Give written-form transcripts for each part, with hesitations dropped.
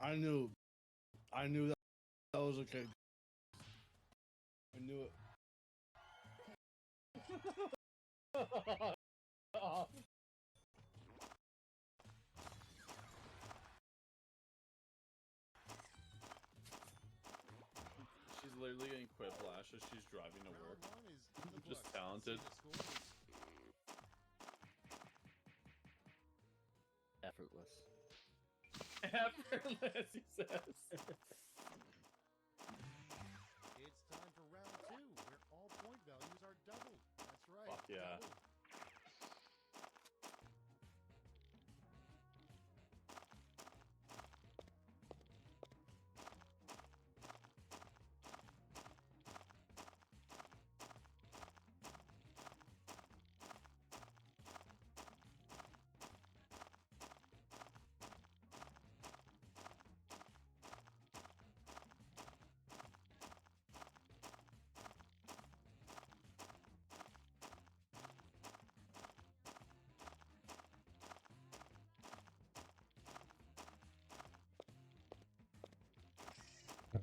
I knew that was okay. I knew it. She's literally getting quiplash as she's driving to work. Just talented. Effortless. Effortless, he says. It's time for round 2, where all point values are doubled. That's right. Fuck yeah. Doubled.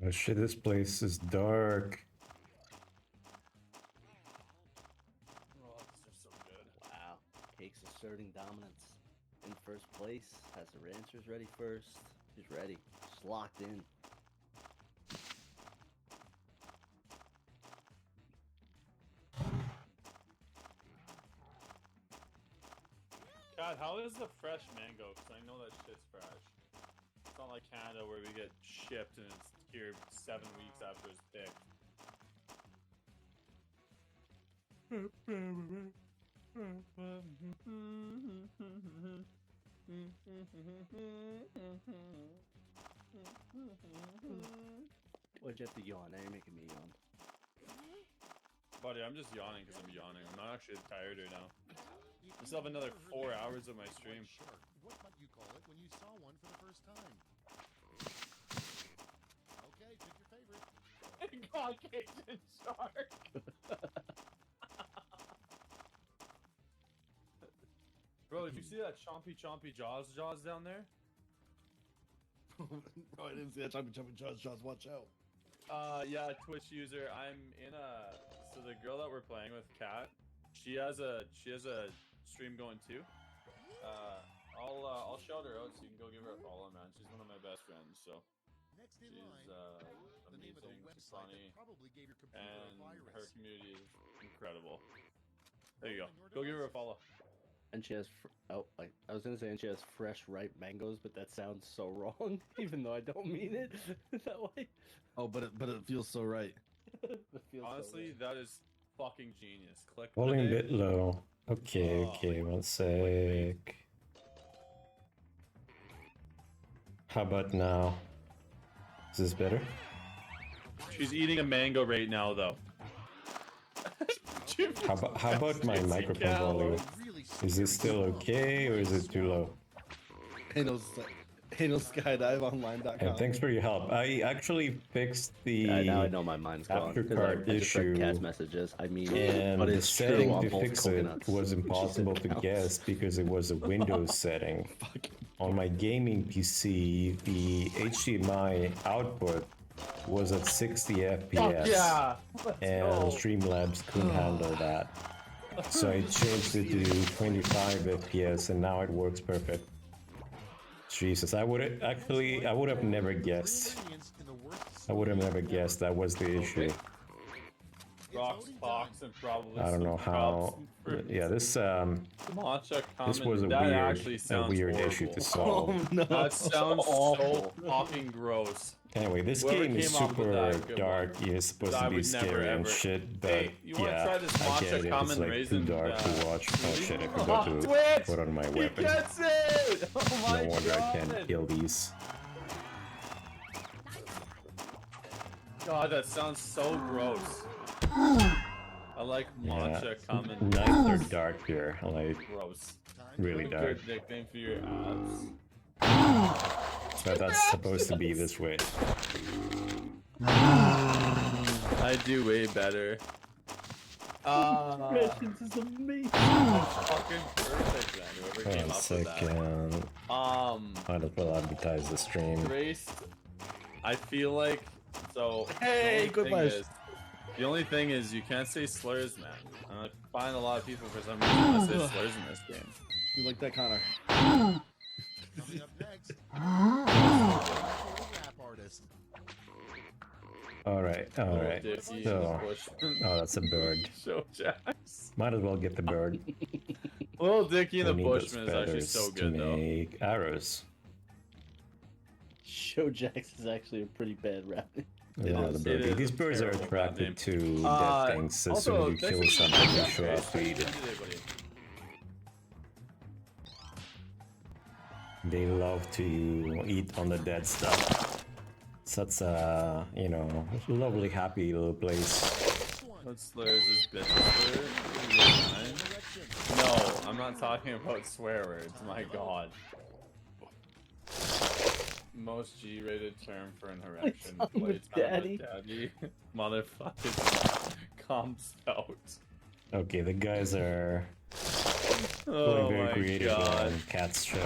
Oh shit, this place is dark. Oh, these are so good. Wow. Cake's asserting dominance. In first place, has her answers ready first. She's ready. She's locked in. God, how is the fresh mango? Because I know that shit's fresh. It's not like Canada where we get shipped and it's here 7 weeks after it's picked. Why'd you have to yawn? Now you're making me yawn. Buddy, I'm just yawning because I'm yawning. I'm not actually tired right now. I still have another 4 hours of my stream. What might you call it when you saw one for the first time? Okay, pick your favorite. Caucasian shark. Bro, did you see that chompy jaws down there? Bro, I didn't see that. Jumping, Jaws. Watch out. Yeah, Twitch user. I'm in a. So the girl that we're playing with, Kat, she has a stream going too. I'll shout her out so you can go give her a follow, man. She's one of my best friends, so Next in she's line, the name of the amazing, she's website funny, that probably gave your computer and a virus. her community is incredible. There you go. Go give her a follow. And she has, I was gonna say, and she has fresh, ripe mangoes, but that sounds so wrong, even though I don't mean it that way. Oh, but it feels so right. It feels so Honestly, right. that is fucking genius. Click Volume a the bit low. Okay, okay, one sec. How about now? Is this better? She's eating a mango right now, though. How about my microphone volume? Is this still okay or is it too low? Analskydiveonline.com. And thanks for your help. I actually fixed the Now I know my mind's gone. 'cause aftercard I just read issue, Cat's messages. I mean, and but the it's true setting on to both fix it coconuts. was She said impossible to counts. guess because it was a Windows setting. On my gaming PC, the HDMI output was at 60 FPS, Yeah! and Streamlabs couldn't handle that. So I changed it to 25 FPS, and now it works perfect. Jesus, I would have never guessed. I would have never guessed that was the issue. Rocks, Fox, and probably I don't know some how. props and fruits. Yeah, this Matcha this common, was a that actually weird sounds issue horrible. to solve. No. That sounds so awful. fucking gross. Anyway, this Whoever game is came up with super that, good dark. one. It's supposed I to be would never, scary and ever- shit, but Hey, you wanna yeah, try this I get matcha it. It's common like too raisin, dark to watch. Oh shit, I Oh, forgot to Twitch! put on my He weapon. gets it! Oh my No wonder I god! can't kill these. God, that sounds so gross. I like Yeah, matcha common. nights are dark here. Like Gross. really dark. Good nickname for your abs. But that's supposed to be this way. I do way better. Impressions is amazing. Fucking perfect, man. Whoever came One up with that. second. Might as well advertise the stream. Graced, I feel like so. Hey, the good thing flash. is- The only thing is you can't say slurs, man. I find a lot of people for some reason that say slurs in this game. You like that, Connor? Coming up next, rap artist. Alright, alright. Dickie So, and the Bushman. oh, that's a bird. Show Jax. Might as well get the bird. Little Dickie and the We need those Bushman is actually feathers so to good though. make arrows. Show Jax is actually a pretty bad rap. Yeah, is- the bird. it is These a birds are terrible attracted to dead Uh, things. As also, soon as you thanks kill for something, the they show upgrade. up to eat it. Today, buddy. They love to eat on the dead stuff. Such a, you know, lovely, happy little place. What slurs is bitch slur? No, I'm not talking about swear words. My God. Most G-rated term for an erection. Playtime with daddy. Daddy. Motherfucking comps out. Okay, the guys are Oh very my creative God. on Cat's show.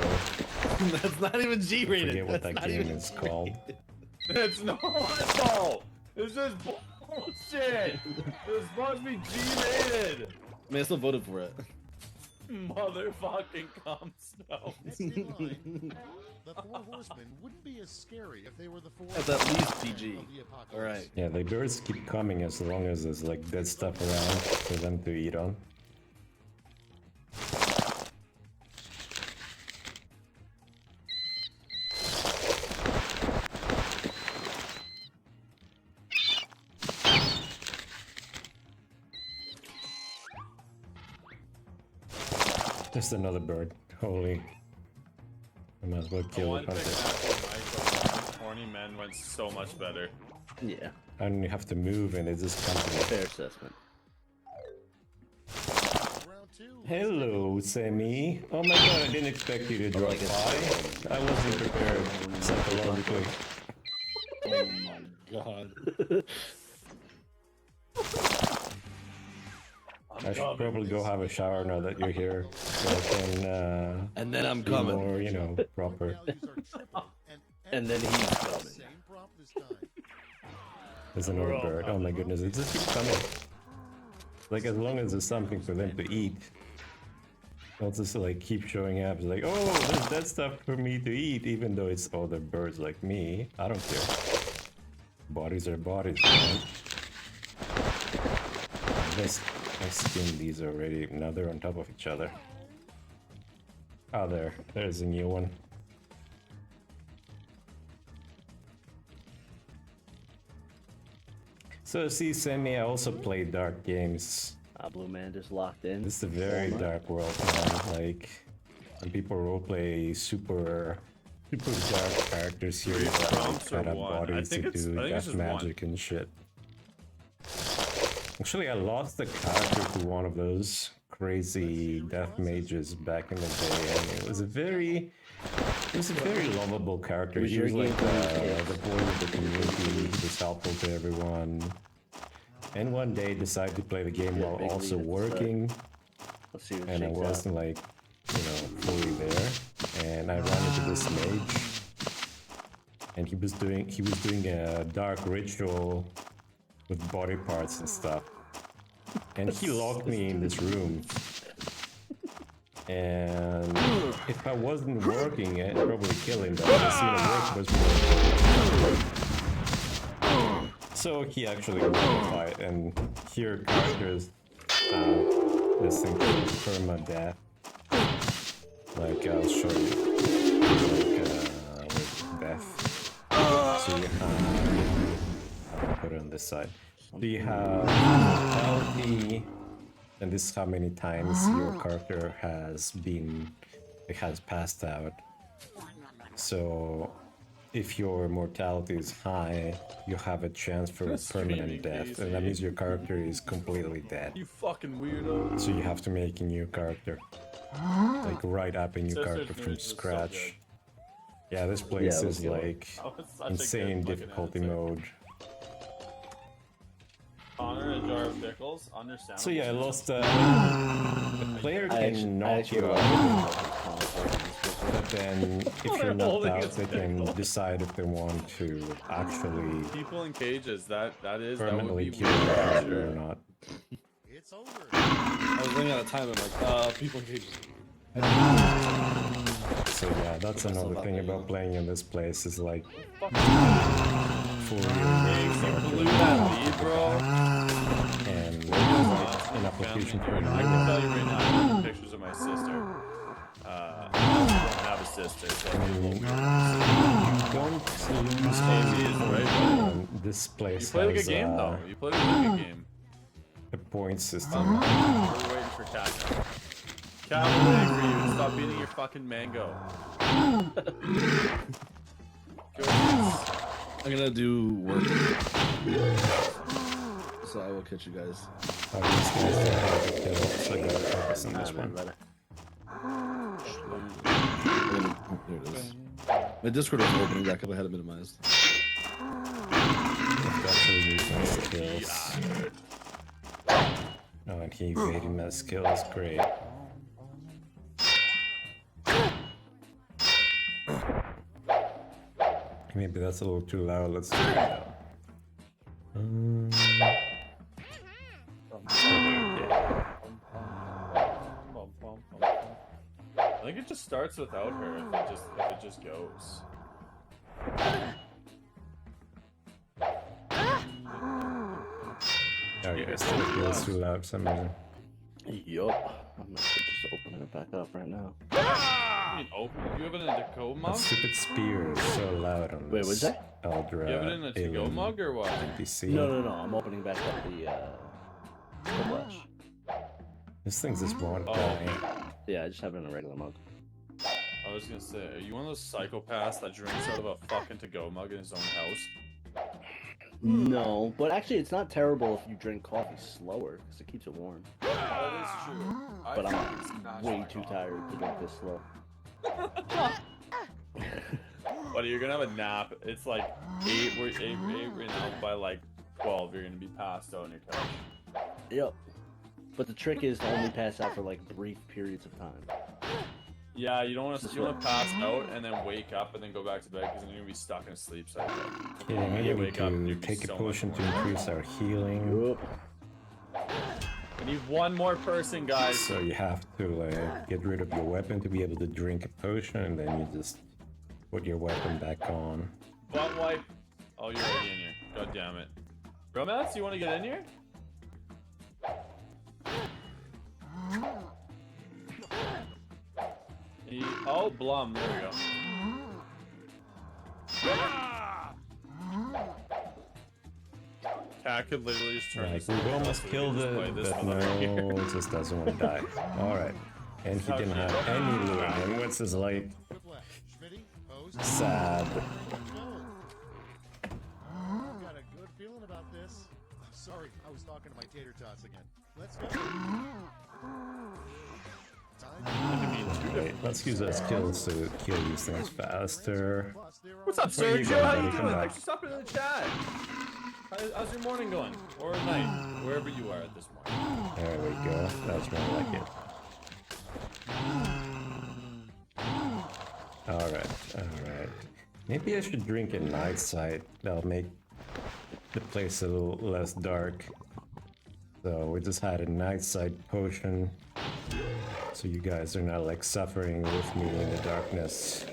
That's not even I G-rated. forget what That's that not game even is called. It's not though. This is bullshit. This is supposed to be G-rated. Man, I still voted for it. Motherfucking comps out. Next in line, the four horsemen wouldn't be as scary if they were the four. That's at least PG. of the apocalypse. All right. Yeah, the birds keep coming as long as there's like dead stuff around for them to eat on. Just another bird. Holy. I might as well kill One the thing hunter. after horny men went so much better. Yeah, I don't even have to move and it just comes to me. fair assessment. Round two. Hello, Sammy. Oh my god, I didn't expect you to drop like it. by. I wasn't prepared psychologically. Oh my god. I should probably go have a shower now that you're here, so I can And then I'm be coming. more, you know, proper. Values are triple, And then he's coming. same prompt this time. There's another bird. Oh my goodness, it just keeps coming. Like, as long as there's something for them to eat, they'll just like keep showing up. It's like, oh, there's that stuff for me to eat, even though it's other birds like me. I don't care. Bodies are bodies, man. I skinned these already. Now they're on top of each other. Oh, there's a new one. So see, Sammy, I also play dark games. Blue Man just locked in. This is a very dark world, man. Like, when people roleplay super dark characters here Three that like, prompts or that have one? I bodies think to it's- do I think it's death just one. magic and shit. Actually, I lost the character to one of those crazy death mages back in the day, and it was a very lovable character. Was He your was like game the boy of the community. He was helpful to everyone. And one day decided to play the game Yeah, while big also lead at the start. working, Let's see what and I shakes wasn't out. like, you know, fully there. And I ran into this mage, and he was doing a dark ritual with body parts and stuff. And he locked me in this room. And if I wasn't working, I'd probably kill him, but I seen a work was more. So he actually won the fight, and here characters this thing called perma-death. Like, I'll show you. Like, with death. So you have... I'll put it on this side. So you have healthy, and this is how many times your character has passed out. So if your mortality is high, you have a chance for a Streaming permanent death, and that Casey. means your character is completely dead. You fucking weirdo. So you have to make a new character, like write up a new Sisters character from News is so scratch. good. Yeah, this place it is was good. like That was such a insane good fucking difficulty answer. mode. Connor, a jar of Pickles, understandable. So yeah, I lost. The player I can knock you like out, it. but then if you're knocked Holding out, his they can pickle. decide if they want to actually People in cages. That would permanently be kill weird the for character sure. or not. It's over. I was running out of time. I'm like, people in cages. So yeah, that's another thing about playing in this place is like Fuck. for your You blew that lead, bro. and an application for I it. can tell you right now, I'm taking pictures of my sister. I don't have a sister, so it'd be a little weird. Don't lose Easy is right. this You place played a good has game, though. You played a really good game. a point system. We're waiting for Cat. Cat, we're waiting for you. Stop beating your fucking mango. Go. I'm gonna do work. So I will catch you guys. Oh, these guys don't have a kill, so I gotta focus on this one. There it is. My Discord was opening back up. I had it minimized. Actually using his skills. Oh, and he evaded my skills, great. Maybe that's a little too loud, let's turn it down. I think it just starts without her if it just goes. Oh yeah, it still feels too loud for some reason. Yup. I'm actually just opening it back up right now. You mean open? You have it in a to-go That mug? stupid spear is so loud on Wait, this what's that? Eldra You have it in a to-go alien mug or what? NPC. No. I'm opening back up the flash. This thing's just one Oh. guy. Yeah, I just have it in a regular mug. I was gonna say, are you one of those psychopaths that drinks out of a fucking to-go mug in his own house? No, but actually, it's not terrible if you drink coffee slower because it keeps it warm. That is true. But I'm way too tired to drink this slow. Buddy, you're gonna have a nap. It's like 8 right now. By like 12, you're gonna be passed out on your couch. Yep. But the trick is to only pass out for like brief periods of time. Yeah, you don't want to pass out and then wake up and then go back to bed because then you're gonna be stuck in a sleep cycle. Yeah, maybe we wake up, could you'd be take a so potion much to more increase our healing. Yup. We need one more person, guys. So you have to get rid of your weapon to be able to drink a potion, and then you just put your weapon back on. Butt wipe. Oh, you're already in here. God damn it. Romance, you want to get in here? Oh, Blum. There we go. Cat could literally just turn Like, this we've off, almost so we killed can just play it, this but motherfucker. no, it just doesn't want to die. Alright. And he didn't have any loot, and what's his like Whiplash. Schmitty, pose. sad. I've got a good feeling about this. Sorry, I was talking to my tater tots again. Let's go. Wait, let's use our skills to kill these things faster. What's up, Where you Sergio? going, How buddy? you Come doing? back. Thanks for stopping in the chat. How's your morning going? Or night? Wherever you are at this morning. There we go. That's more like it. Alright. Maybe I should drink at night side. That'll make the place a little less dark. So we just had a night side potion. So you guys are not like suffering with me in the darkness.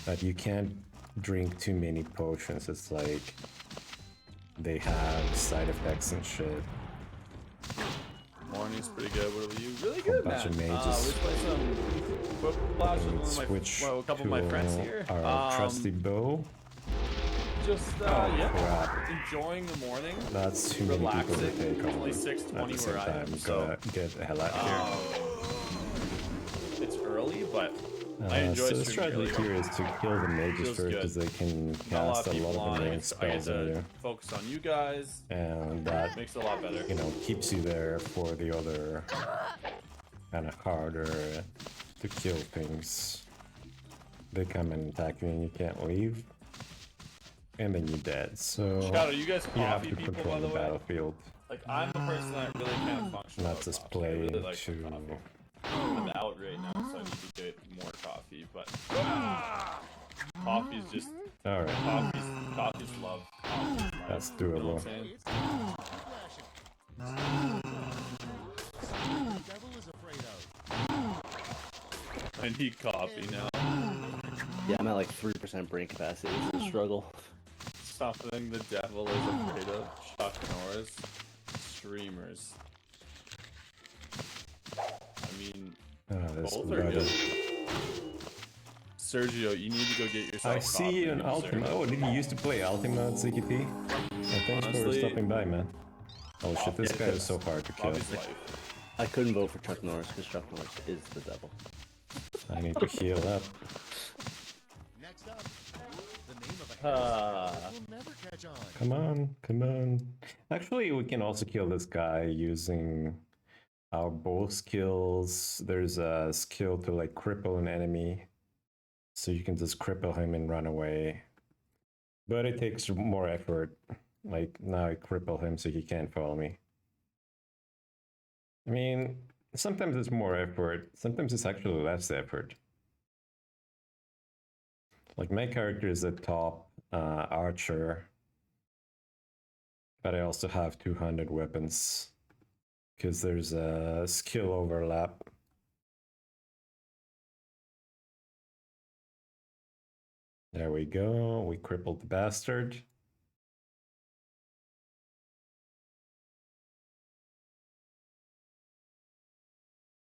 But you can't drink too many potions. It's like they have side effects and shit. Morning's pretty good. What are you? Really good, bunch man. of mages. We play some Whiplash with Switch a couple of my friends here. our trusty bow. Just yeah, Crap. enjoying the morning. That's too many people to Relaxing. take It's on. only At 6:20 the same where I time, am, so gotta get the hell out of here. it's early, but I enjoy so the streaming strategy early. here is to kill the mages Feels first good. because they can Not a lot cast of a people lot of on. annoying I get spells on to you, focus on you guys. and that Makes it a lot better. keeps you there for the other kind of harder to kill things. They come and attack you and you can't leave. and then you're dead. So Shadow, you guys you have coffee to people, control by the the way? battlefield, Like, I'm the person that really can't function not without just coffee. I really playing like to. my coffee. I'm out right now, so I need to get more coffee, but coffee's just All right, coffee's love. Coffee's life. that's You know what doable. I'm saying? It's flashing. The devil is afraid of. I need coffee now. Yeah, I'm at like 3% brain capacity. It's a struggle. Something the devil is afraid of. Chuck Norris. Streamers. I mean, This both are brother. good. Sergio, you need to go get yourself I coffee. see you in You deserve Ultima. it. Oh, did you used to play Ultima at ZKT? Thanks for Honestly, stopping by, man. Oh shit, this Yeah, guy is so hard to kill. Coffee's life. I couldn't vote for Chuck Norris because Chuck Norris is the devil. I need to heal up. Next up, the name of a hairstyle will never catch on. Come on, come on. Actually, we can also kill this guy using our bow skills. There's a skill to like cripple an enemy. So you can just cripple him and run away. But it takes more effort. Like now I cripple him so he can't follow me. I mean, sometimes it's more effort. Sometimes it's actually less effort. Like my character is a top archer. But I also have 200 weapons. Because there's a skill overlap. There we go. We crippled the bastard.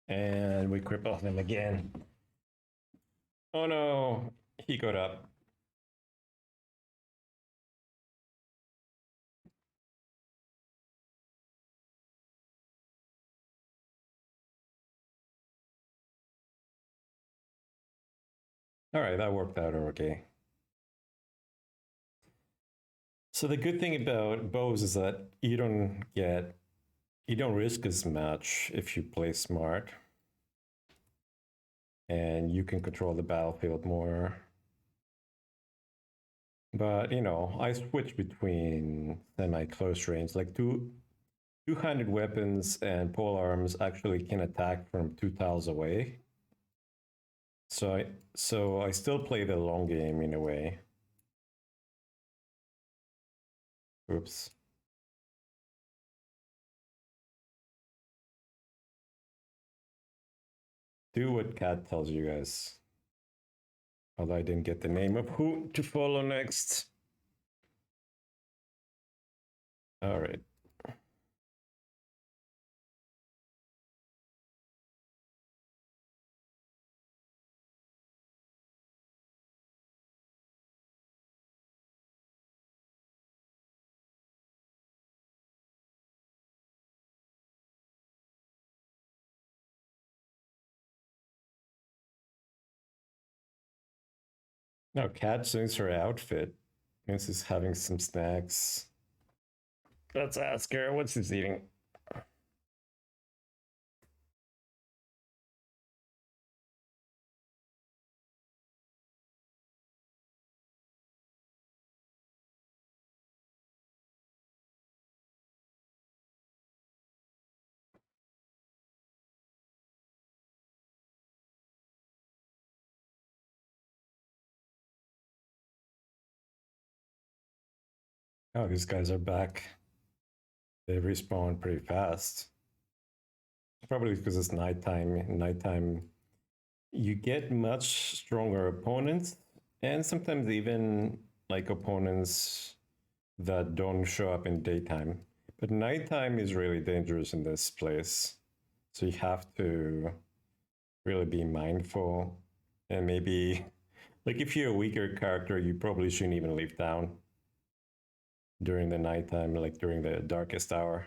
And we cripple him again. Oh no, he got up. All right, that worked out okay. So the good thing about bows is that you don't risk as much if you play smart. And you can control the battlefield more. But, you know, I switch between semi-close range. Like 200 weapons and pole arms actually can attack from 2 tiles away. So I still play the long game in a way. Oops. Do what Cat tells you guys. Although I didn't get the name of who to follow next. All right. Now Cat sings her outfit. Means he's having some snacks. Let's ask her what she's eating. Oh, these guys are back. They respawn pretty fast. Probably because it's nighttime. In nighttime, you get much stronger opponents, and sometimes even like opponents that don't show up in daytime. But nighttime is really dangerous in this place. So you have to really be mindful. And maybe, like if you're a weaker character, you probably shouldn't even leave town during the nighttime, like during the darkest hour.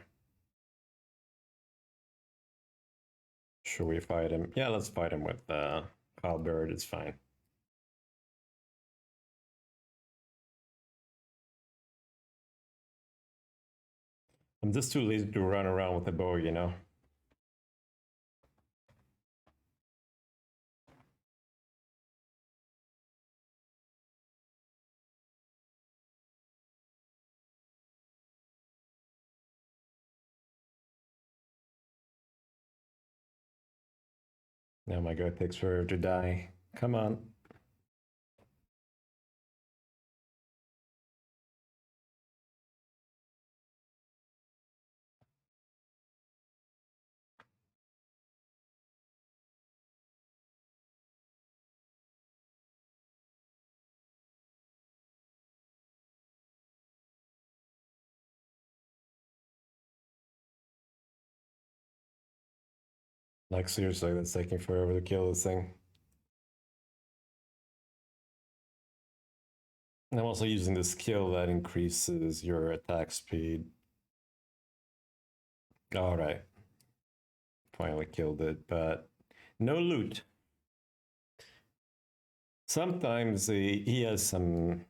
Should we fight him? Yeah, let's fight him with Halberd, it's fine. I'm just too lazy to run around with a bow, you know? Oh my god, it takes forever to die. Come on. Like seriously, that's taking forever to kill this thing. I'm also using the skill that increases your attack speed. Alright. Finally killed it, but no loot. Sometimes he has some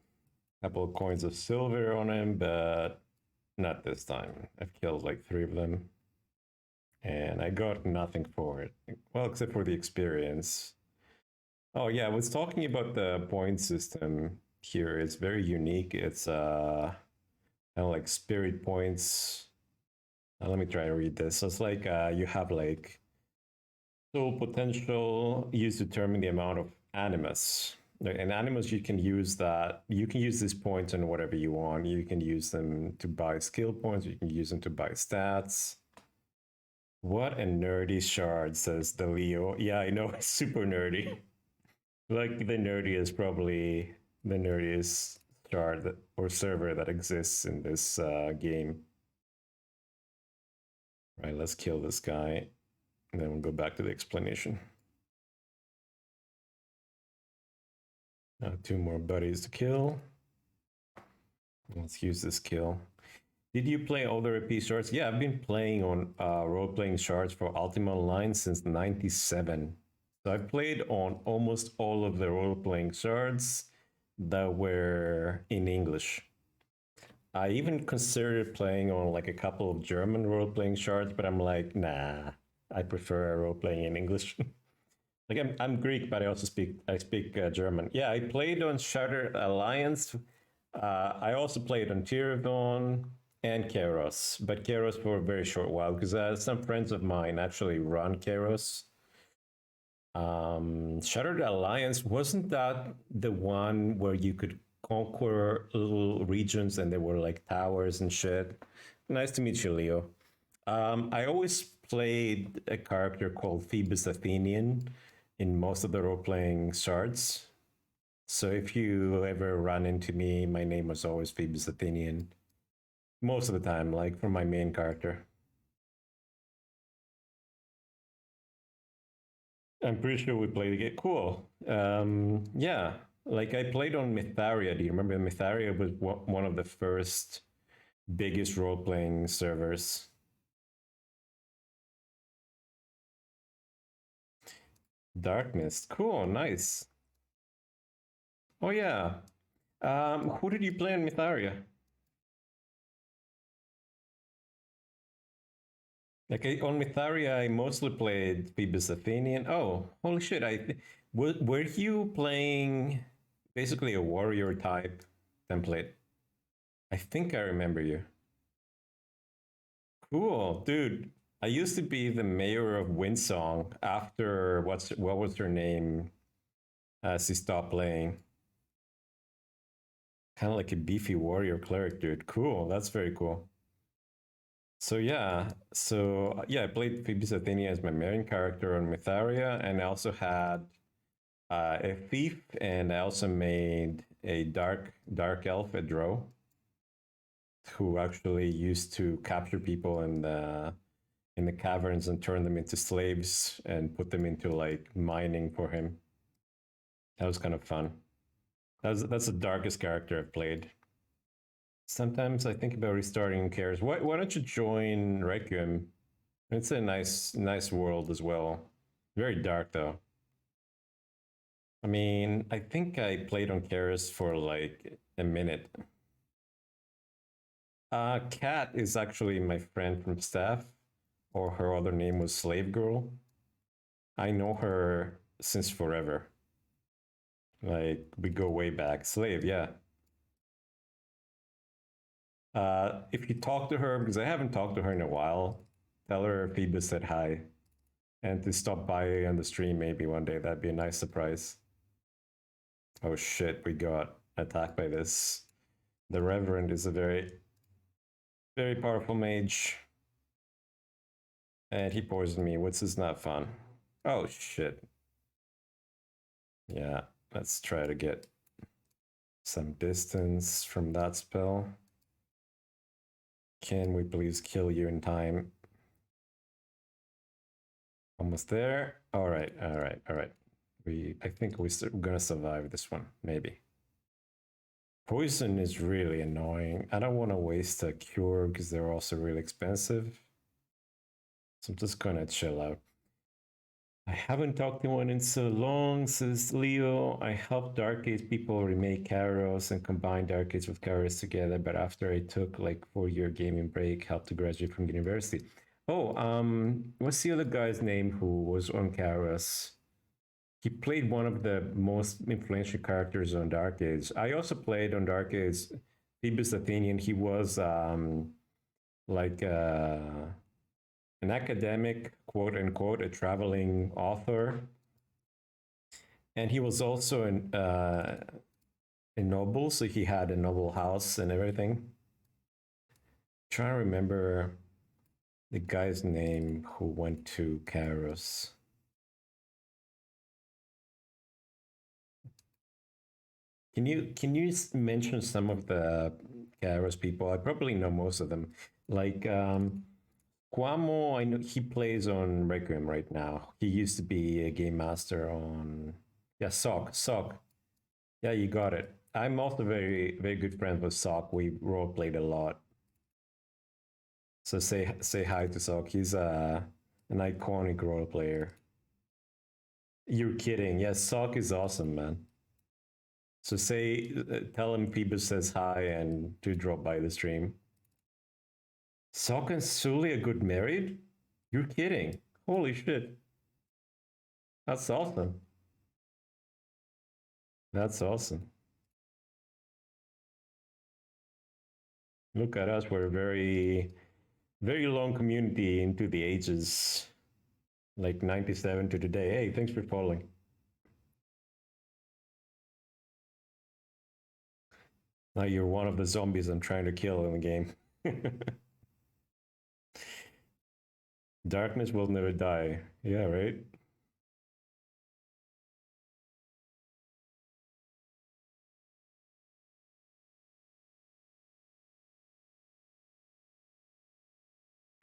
couple of coins of silver on him, but not this time. I've killed like 3 of them. And I got nothing for it. Well, except for the experience. Oh yeah, I was talking about the point system here. It's very unique. It's kind of like spirit points. Let me try to read this. So it's like you have like soul potential used to determine the amount of animus. And animus, you can use that. You can use these points on whatever you want. You can use them to buy skill points. You can use them to buy stats. What a nerdy shard, says the Leo. Yeah, I know, it's super nerdy. Like the nerdiest, probably the nerdiest shard that, or server that exists in this game. Right, let's kill this guy, and then we'll go back to the explanation. Now 2 more buddies to kill. Let's use this kill. Did you play all the repeat shards? Yeah, I've been playing on role-playing shards for Ultima Online since '97. So I've played on almost all of the role-playing shards that were in English. I even considered playing on like a couple of German role-playing shards, but I'm like, nah, I prefer role-playing in English. Like I'm Greek, but I also speak German. Yeah, I played on Shattered Alliance. I also played on Tirithon and Keros, but Keros for a very short while because some friends of mine actually run Keros. Shattered Alliance, wasn't that the one where you could conquer little regions and there were like towers and shit? Nice to meet you, Leo. I always played a character called Phoebus Athenian in most of the role-playing shards. So if you ever run into me, my name was always Phoebus Athenian. Most of the time, like for my main character. I'm pretty sure we played the game. Cool. Yeah, like I played on Mytharia. Do you remember Mytharia was one of the first biggest role-playing servers? Darkness. Cool, nice. Oh yeah. Who did you play on Mytharia? Like on Mytharia, I mostly played Phoebus Athenian. Oh, holy shit! Were you playing basically a warrior type template? I think I remember you. Cool, dude. I used to be the mayor of Windsong after what was her name? She stopped playing. Kind of like a beefy warrior cleric, dude. Cool, that's very cool. So yeah, I played Phoebus Athenia as my main character on Mytharia, and I also had a thief, and I also made a dark elf, a drow, who actually used to capture people in the caverns and turn them into slaves and put them into like mining for him. That was kind of fun. That's the darkest character I've played. Sometimes I think about restarting Cares. Why don't you join Requiem? It's a nice world as well. Very dark though. I mean, I think I played on Cares for like a minute. Kat is actually my friend from staff, or her other name was Slave Girl. I know her since forever. Like we go way back. Slave, yeah. If you talk to her, because I haven't talked to her in a while, tell her Phoebus said hi. and to stop by on the stream maybe one day. That'd be a nice surprise. Oh shit, we got attacked by this. The Reverend is a very, very powerful mage. And he poisoned me, which is not fun. Oh shit. Yeah, let's try to get some distance from that spell. Can we please kill you in time? Almost there. All right, all right, all right. I think we're gonna survive this one, maybe. Poison is really annoying. I don't want to waste a cure because they're also really expensive. So I'm just gonna chill out. I haven't talked to one in so long, says Leo. I helped Dark Age people remake Kairos and combine Dark Age with Kairos together, but after I took like 4-year gaming break, helped to graduate from university. Oh, what's the other guy's name who was on Kairos? He played one of the most influential characters on Dark Age. I also played on Dark Age Phoebus Athenian. He was like an academic, quote unquote, a traveling author. And he was also a noble, so he had a noble house and everything. Trying to remember the guy's name who went to Kairos. Can you mention some of the Kairos people? I probably know most of them. Like Kwamo, I know he plays on Requiem right now. He used to be a game master on Sok. Yeah, you got it. I'm also very, very good friends with Sok. We role played a lot. So say hi to Sok. He's an iconic role player. You're kidding. Yes, Sok is awesome, man. So tell him Phoebus says hi and to drop by the stream. Sok and Sully got married? You're kidding. Holy shit. That's awesome. That's awesome. Look at us. We're a very, very long community into the ages. Like 97 to today. Hey, thanks for following. Now you're one of the zombies I'm trying to kill in the game. Darkness will never die. Yeah, right?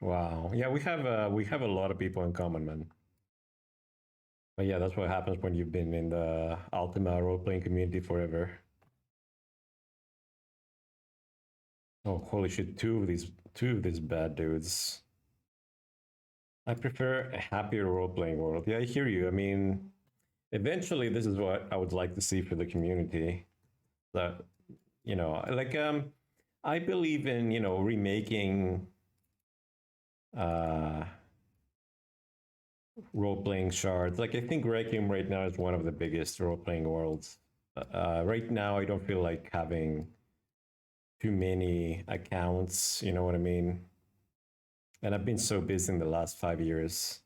Wow. Yeah, we have a lot of people in common, man. But yeah, that's what happens when you've been in the Ultima role-playing community forever. Oh, holy shit! Two of these bad dudes. I prefer a happier role-playing world. Yeah, I hear you. I mean, eventually, this is what I would like to see for the community. That like I believe in remaking role-playing shards. Like I think Requiem right now is one of the biggest role-playing worlds. Right now, I don't feel like having too many accounts, you know what I mean? And I've been so busy in the last 5 years.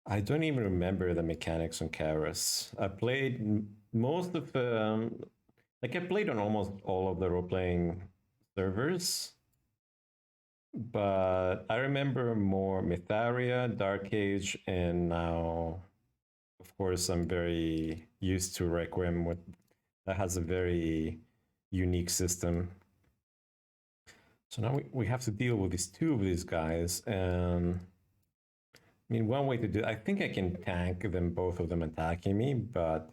I don't even remember the mechanics on Kairos. I played most of I played on almost all of the role-playing servers. But I remember more Mytharia, Dark Age, and now, of course, I'm very used to Requiem that has a very unique system. So now we have to deal with two of these guys. And I mean, one way to do it, I think I can tank them, both of them attacking me, but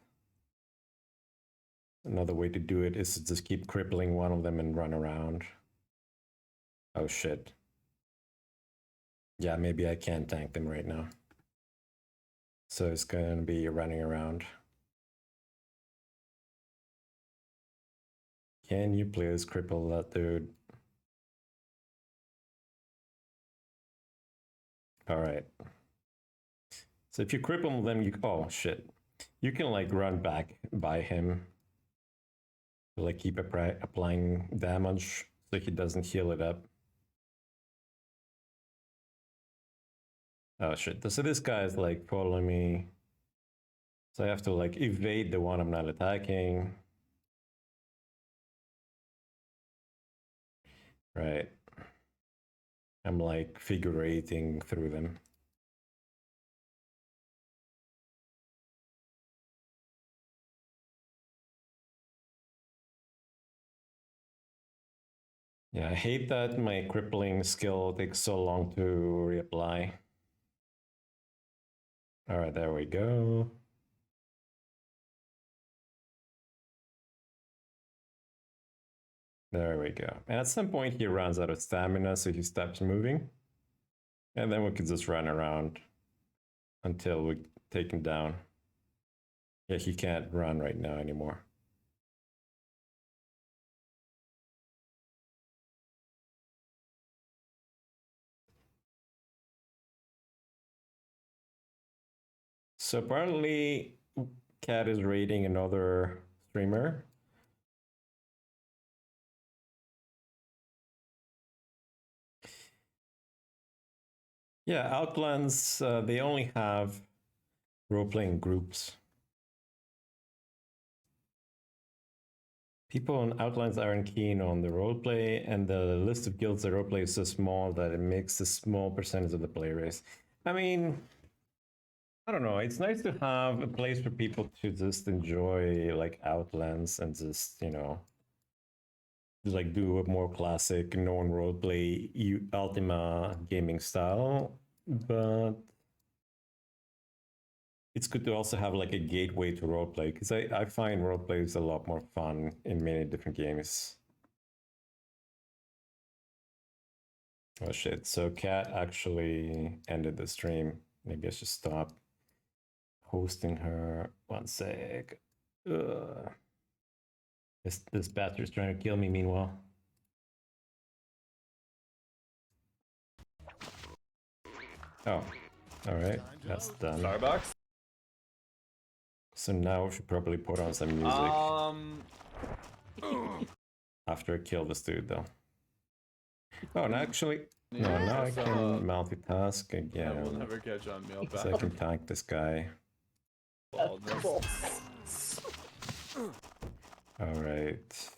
another way to do it is to just keep crippling one of them and run around. Oh shit. Yeah, maybe I can't tank them right now. So it's going to be running around. Can you please cripple that dude? All right. So if you cripple them, oh shit. You can like run back by him. Like keep applying damage so he doesn't heal it up. Oh shit. So this guy is like following me. So I have to like evade the one I'm not attacking. Right. I'm like figure eighting through them. Yeah, I hate that my crippling skill takes so long to reapply. All right, there we go. There we go. And at some point he runs out of stamina, so he stops moving. And then we can just run around until we take him down. Yeah, he can't run right now anymore. So apparently Cat is raiding another streamer. Yeah, Outlands, they only have role-playing groups. People on Outlands aren't keen on the roleplay, and the list of guilds that roleplay is so small that it makes a small percentage of the player base. I mean, I don't know. It's nice to have a place for people to just enjoy like Outlands and just, you know, like do a more classic non-roleplay Ultima gaming style, but it's good to also have like a gateway to roleplay, because I find roleplay is a lot more fun in many different games. Oh shit, so Kat actually ended the stream. Maybe I should stop hosting her. One sec. Ugh. This bastard's trying to kill me meanwhile. Oh, alright, that's done. Starbucks? So now we should probably put on some music. After I kill this dude, though. Oh, and actually, no, now I can multitask again. Yeah, we'll never get John Mail back. So I can tank this guy. Alright.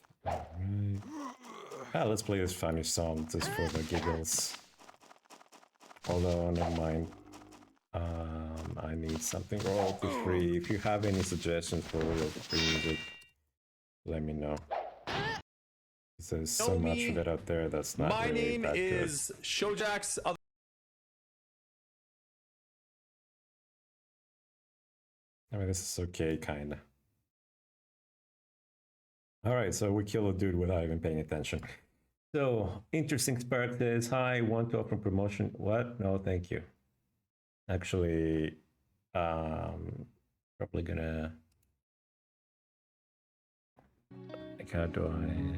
Ah, let's play this funny song just for the giggles. Although, never mind. I need something royalty free. If you have any suggestions for royalty free music, let me know. There's so much of it out there that's not My really name that is Showjax. good. I mean, this is okay, kinda. Alright, so we kill a dude without even paying attention. So, interesting Spark says, hi, want to open promotion. What? No, thank you. Actually, probably gonna... Like, how do I...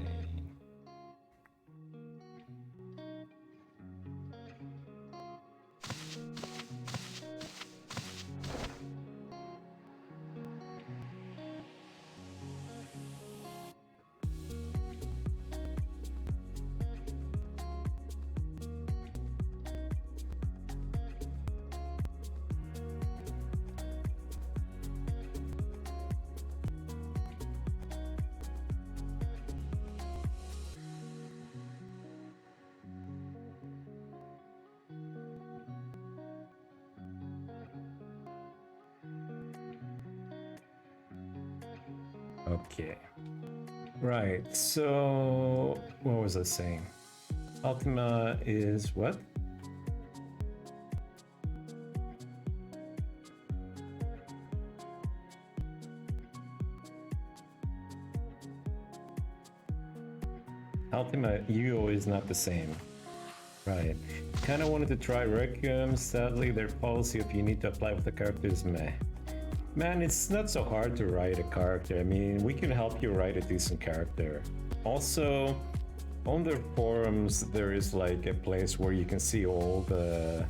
Okay. Right, so what was I saying? Ultima is what? Ultima UO is not the same. Right. Kinda wanted to try Requiem, sadly their policy of you need to apply with the character is meh. Man, it's not so hard to write a character. I mean, we can help you write a decent character. Also, on the forums, there is like a place where you can see all the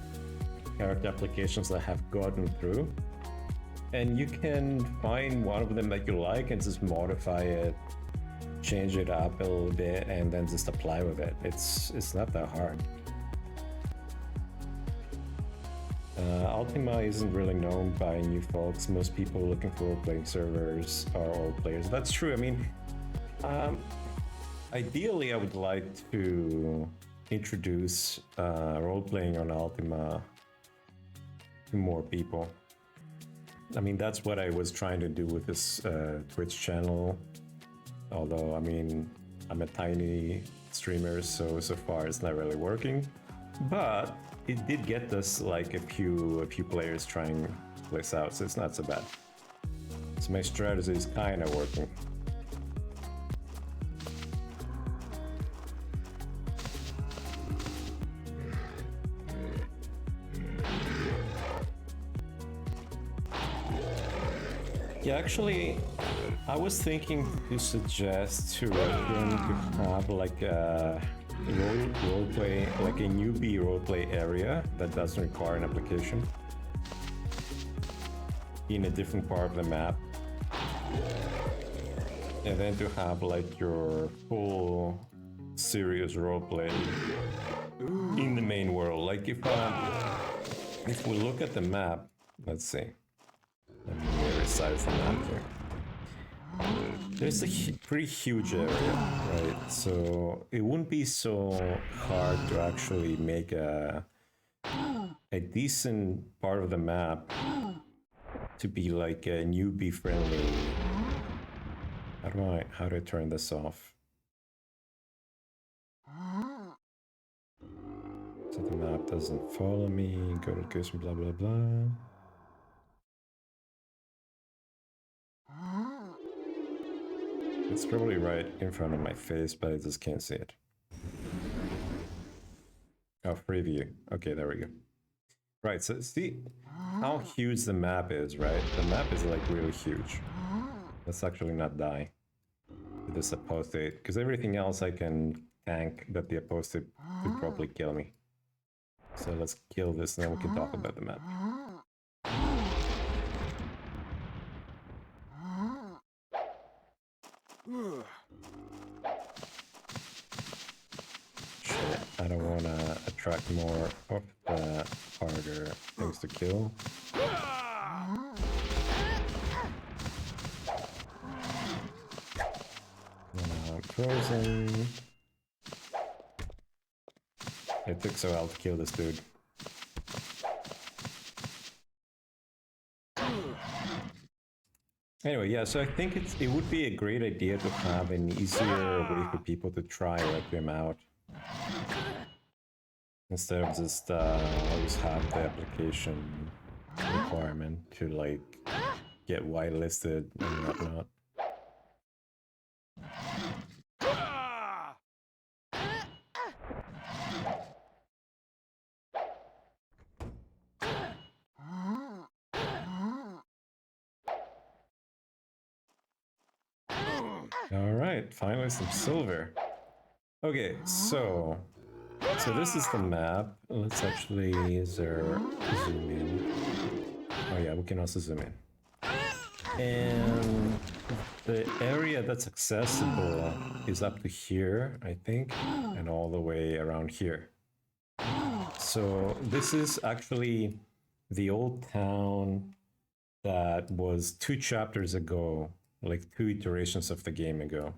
character applications that have gotten through. And you can find one of them that you like and just modify it, change it up a little bit, and then just apply with it. It's not that hard. Ultima isn't really known by new folks. Most people looking for role-playing servers are old players. That's true. I mean, ideally, I would like to introduce role-playing on Ultima to more people. I mean, that's what I was trying to do with this Twitch channel. Although, I mean, I'm a tiny streamer, so far it's not really working. But it did get us like a few players trying this out, so it's not so bad. So my strategy is kind of working. Yeah, actually, I was thinking to suggest to Requiem to have like a roleplay, like a newbie roleplay area that doesn't require an application in a different part of the map, and then to have like your full serious roleplay in the main world. Like if we look at the map, let's see. Let me resize the map here. There's a pretty huge area, right? So it wouldn't be so hard to actually make a decent part of the map to be like a newbie friendly. How do I turn this off? So the map doesn't follow me. Go to location, blah blah blah. It's probably right in front of my face, but I just can't see it. Oh, preview. Okay, there we go. Right, so see how huge the map is, right? The map is like really huge. Let's actually not die with this apostate, because everything else I can tank that the apostate could probably kill me. So let's kill this and then we can talk about the map. Shit, I don't want to attract more of the harder things to kill. Frozen. It took so well to kill this dude. Anyway, yeah, so I think it would be a great idea to have an easier way for people to try Requiem out. Instead of just always have the application requirement to like get whitelisted and whatnot. Alright, finally some silver. Okay, so this is the map. Let's actually zoom in. Oh yeah, we can also zoom in. And the area that's accessible is up to here, I think, and all the way around here. So this is actually the old town that was 2 chapters ago, like 2 iterations of the game ago.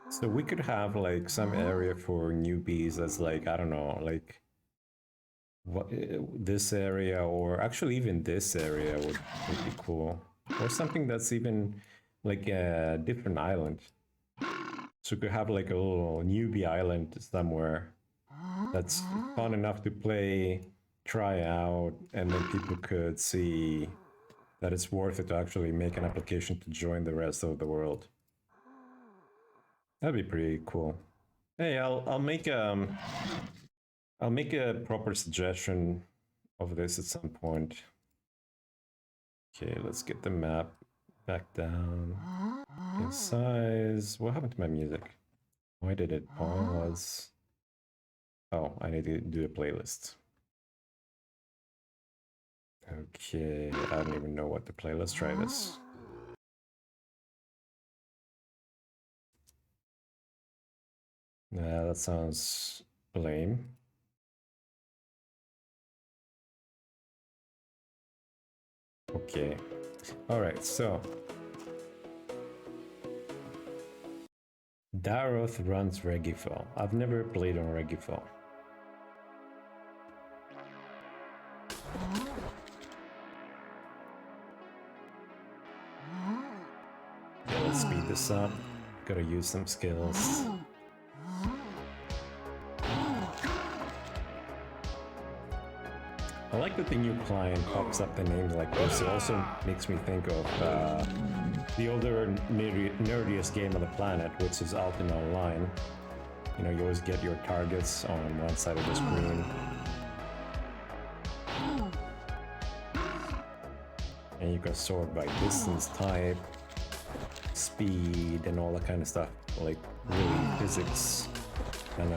So we could have like some area for newbies that's like, I don't know, like what, this area, or actually even this area would be cool. Or something that's even like a different island. So we could have like a little newbie island somewhere that's fun enough to play, try out, and then people could see that it's worth it to actually make an application to join the rest of the world. That'd be pretty cool. Hey, I'll make a proper suggestion of this at some point. Okay, let's get the map back down in size. What happened to my music? Why did it pause? Oh, I need to do a playlist. Okay, I don't even know what to play. Let's try this. Nah, that sounds lame. Okay. Alright, so. Daroth runs Regifel. I've never played on Regifel. Okay, let's speed this up. Gotta use some skills. I like that the new client pops up the names like this. It also makes me think of the older, nerdiest game on the planet, which is Ultima Online. You know, you always get your targets on one side of the screen. And you can sort by distance, type, speed, and all that kind of stuff. Like, really physics. And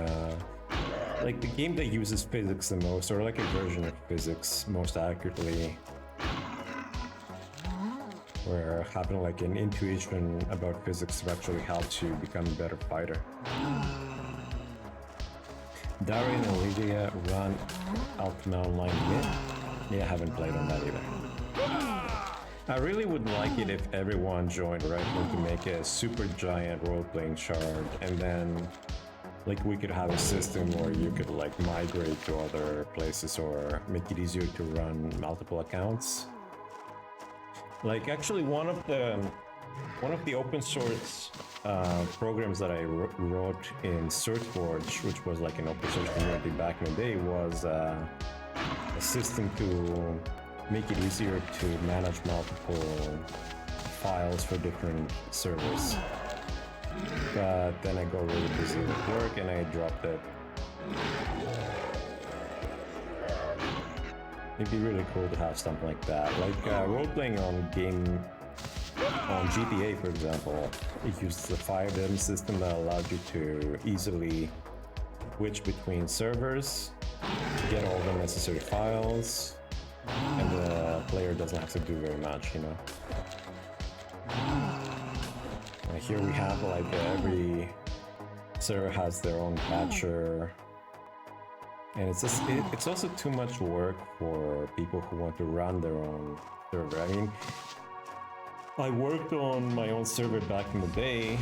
like the game that uses physics the most, or like a version of physics most accurately, where having like an intuition about physics actually helps you become a better fighter. Darian and Lydia run Ultima Online mid. Yeah, I haven't played on that either. I really would like it if everyone joined Requiem to make a super giant role-playing shard, and then like we could have a system where you could like migrate to other places or make it easier to run multiple accounts. Like actually one of the open source programs that I wrote in SearchForge, which was like an open source community back in the day, was a system to make it easier to manage multiple files for different servers. But then I got really busy with work and I dropped it. It'd be really cool to have something like that. Like role-playing on GTA, for example, it uses the file them system that allowed you to easily switch between servers, get all the necessary files, and the player doesn't have to do very much, you know. Here we have like every server has their own patcher, and it's also too much work for people who want to run their own server. I mean, I worked on my own server back in the day.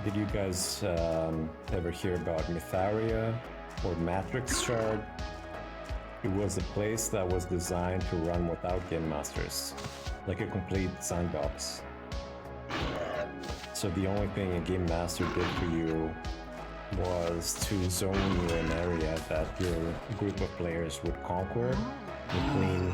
Did you guys ever hear about Mytharia or Matrix Shard? It was a place that was designed to run without game masters, like a complete sandbox. So the only thing a game master did for you was to zone you an area that your group of players would conquer and clean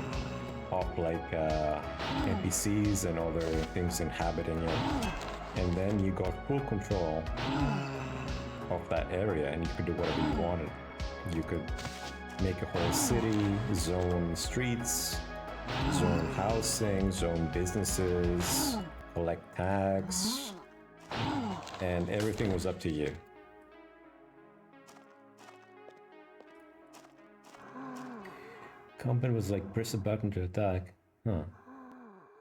up like NPCs and other things inhabiting it. And then you got full control of that area and you could do whatever you wanted. You could make a whole city, zone streets, zone housing, zone businesses, collect tags, and everything was up to you. Combat was like press a button to attack. Huh.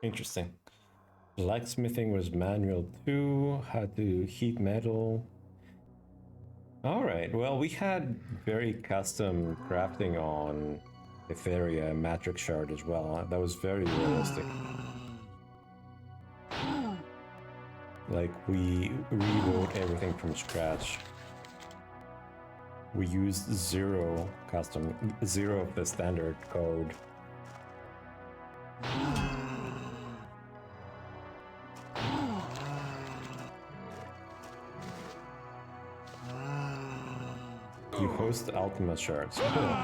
Interesting. Blacksmithing was manual too, had to heat metal. Alright, well we had very custom crafting on Mytharia Matrix Shard as well. That was very realistic. Like we rewrote everything from scratch. We used zero of the standard code. You host Ultima Shards. Cool.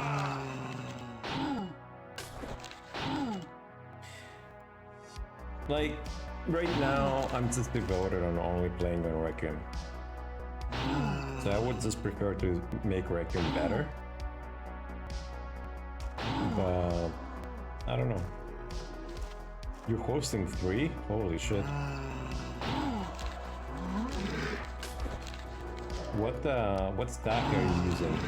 Like, right now, I'm just devoted on only playing on Requiem. So I would just prefer to make Requiem better. But, I don't know. You're hosting 3? Holy shit. What stack are you using?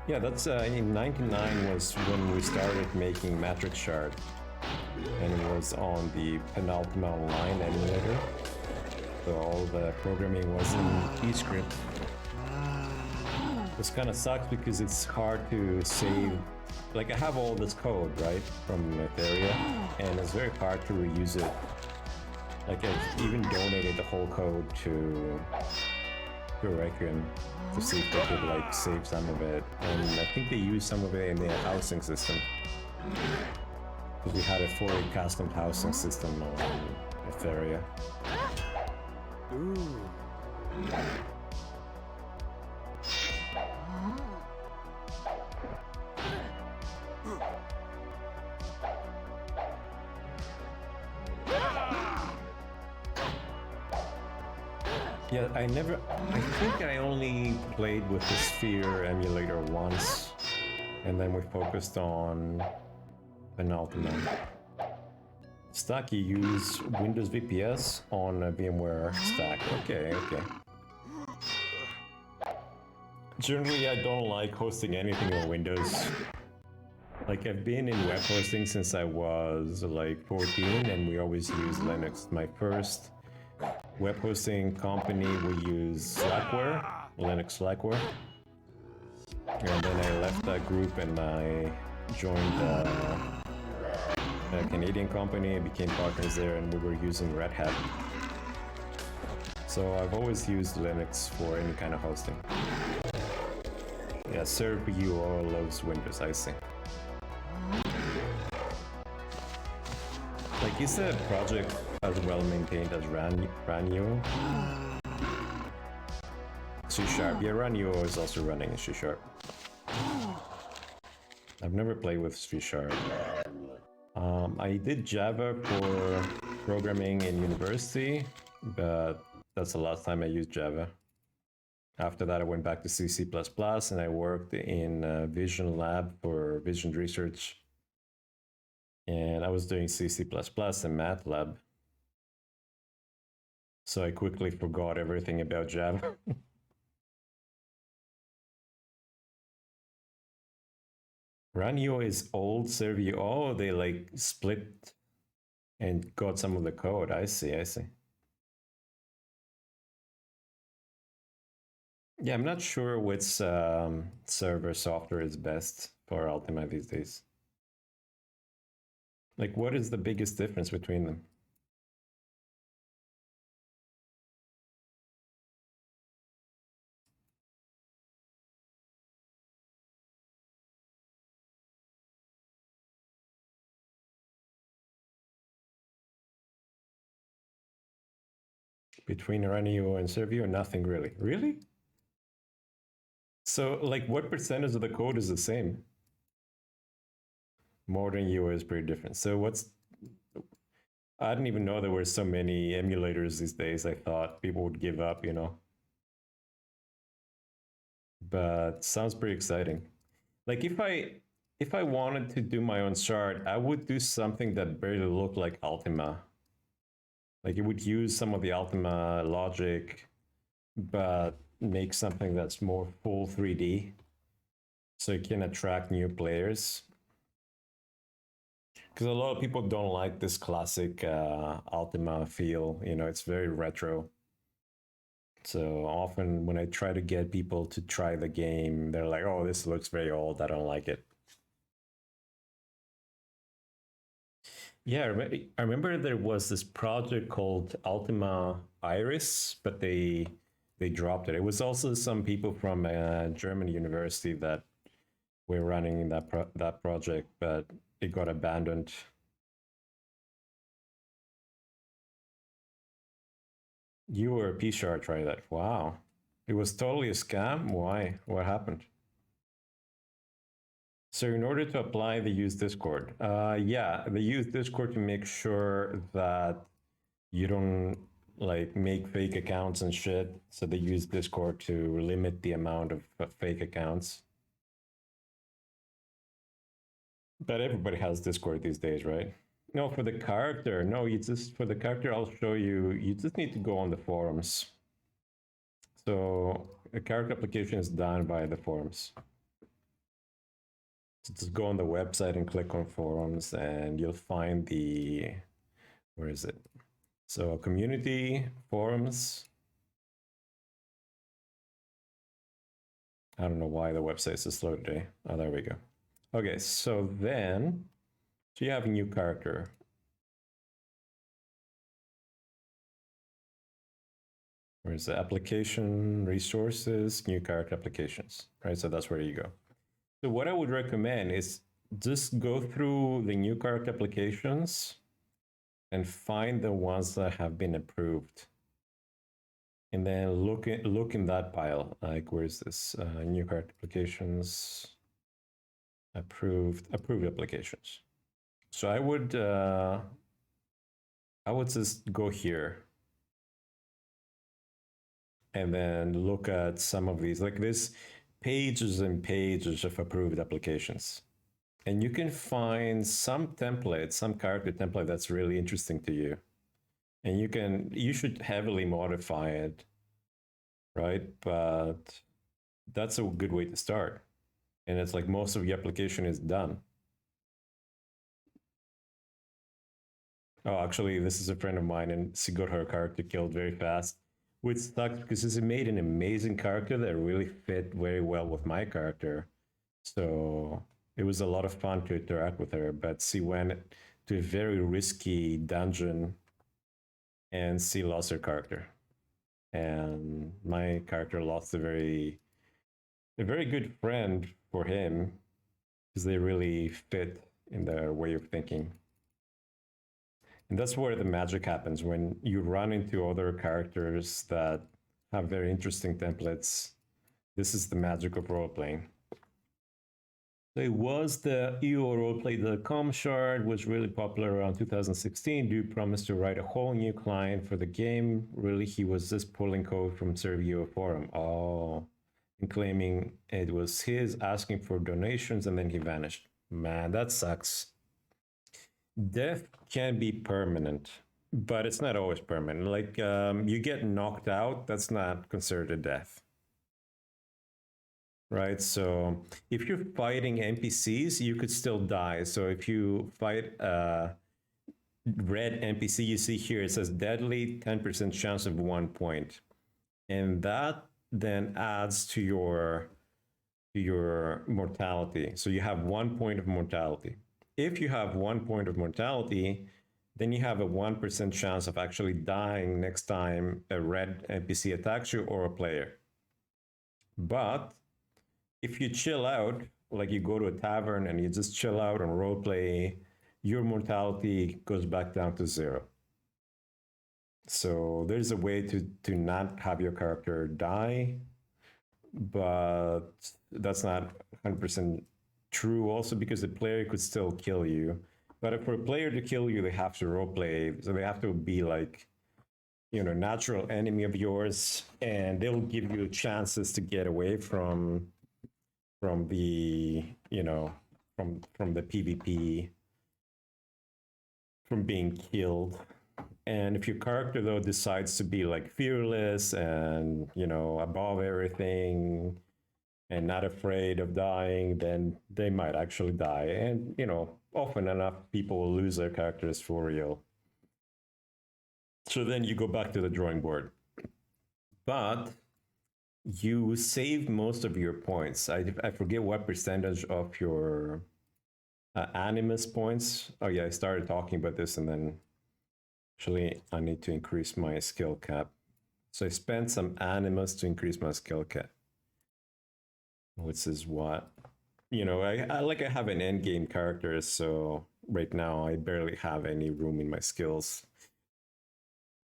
Yeah, that's in 99 was when we started making Matrix Shard. And it was on the penultimate online emulator. So all the programming was in eScript. This kind of sucks because it's hard to save like I have all this code, right, from Ethereum, and it's very hard to reuse it. Like I've even donated the whole code to Requiem to see if they could like save some of it, and I think they used some of it in their housing system. Because we had a fully custom housing system on Ethereum. Ooh. Yeah, I think I only played with the Sphere emulator once, and then we focused on Penultimate. Stack, you use Windows VPS on a VMware stack. Okay. Generally, I don't like hosting anything on Windows. Like, I've been in web hosting since I was like 14, and we always use Linux. My first web hosting company, we use Slackware, Linux Slackware. And then I left that group and I joined a Canadian company and became partners there, and we were using Red Hat. So I've always used Linux for any kind of hosting. Yeah, ServUO loves Windows, I see. Like, is the project as well maintained as Ranio? C#. Yeah, Ranio is also running in C#. I've never played with C#. I did Java for programming in university, but that's the last time I used Java. After that, I went back to C, C++, and I worked in Vision Lab for vision research. And I was doing C, C++ and MATLAB. So I quickly forgot everything about Java. Ranio is old Servio. Oh, they like split and got some of the code. I see. Yeah, I'm not sure which server software is best for Ultima these days. Like, what is the biggest difference between them? Between Ranio and Servio, nothing really. Really? So, like, what percentage of the code is the same? Modern UI is pretty different. So what's... I didn't even know there were so many emulators these days. I thought people would give up, you know. But sounds pretty exciting. Like, if I wanted to do my own shard, I would do something that barely looked like Ultima. Like, it would use some of the Ultima logic, but make something that's more full 3D, so it can attract new players. Because a lot of people don't like this classic Ultima feel, you know, it's very retro. So often when I try to get people to try the game, they're like, oh, this looks very old, I don't like it. Yeah, I remember there was this project called Ultima Iris, but they dropped it. It was also some people from a German university that were running that project, but it got abandoned. You were a P-Shard try that. Wow. It was totally a scam? Why? What happened? So in order to apply, they use Discord. Yeah, they use Discord to make sure that you don't like make fake accounts and shit. So they use Discord to limit the amount of fake accounts. But everybody has Discord these days, right? No, for the character. No, for the character, I'll show you. You just need to go on the forums. So a character application is done by the forums. So just go on the website and click on forums, and you'll find the, where is it? So community, forums. I don't know why the website is so slow today. Oh, there we go. Okay, so then, so you have a new character. Where's the application, resources, new character applications, right? So that's where you go. So what I would recommend is just go through the new character applications and find the ones that have been approved. And then look in that pile. Like, where's this? New character applications, approved applications. So I would just go here and then look at some of these. Like, there's pages and pages of approved applications. And you can find some template, some character template that's really interesting to you. And you should heavily modify it, right? But that's a good way to start. And it's like most of your application is done. Oh, actually, this is a friend of mine, and she got her character killed very fast, which sucks because she made an amazing character that really fit very well with my character. So it was a lot of fun to interact with her, but she went to a very risky dungeon and she lost her character. And my character lost a very good friend for him because they really fit in their way of thinking. And that's where the magic happens, when you run into other characters that have very interesting templates. This is the magic of role-playing. So it was the EORoleplay.com shard, was really popular around 2016. Dude promised to write a whole new client for the game. Really, he was just pulling code from Servio forum. Oh, and claiming it was his, asking for donations, and then he vanished. Man, that sucks. Death can be permanent, but it's not always permanent. Like, you get knocked out, that's not considered a death. Right? So if you're fighting NPCs, you could still die. So if you fight a red NPC, you see here, it says deadly, 10% chance of 1 point. And that then adds to your mortality. So you have 1 point of mortality. If you have 1 point of mortality, then you have a 1% chance of actually dying next time a red NPC attacks you or a player. But if you chill out, like you go to a tavern and you just chill out and roleplay, your mortality goes back down to 0. So there's a way to not have your character die, but that's not 100% true also, because the player could still kill you. But for a player to kill you, they have to roleplay. So they have to be like, natural enemy of yours, and they'll give you chances to get away from the, from the PvP, from being killed. And if your character, though, decides to be like fearless and, above everything and not afraid of dying, then they might actually die. And, often enough, people will lose their characters for real. So then you go back to the drawing board. But you save most of your points. I forget what percentage of your animus points. Oh yeah, I started talking about this, and then actually I need to increase my skill cap. So I spent some animus to increase my skill cap, which is what, I have an end game character, so right now I barely have any room in my skills.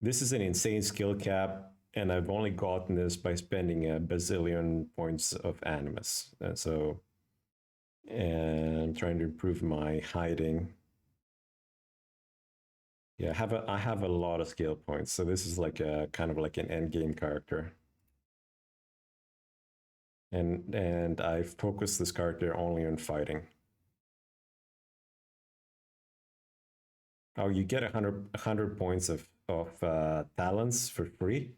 This is an insane skill cap, and I've only gotten this by spending a bazillion points of animus. And trying to improve my hiding. Yeah, I have a lot of skill points, so this is like a kind of like an end game character. And I focus this character only on fighting. Oh, you get 100 points of talents for free.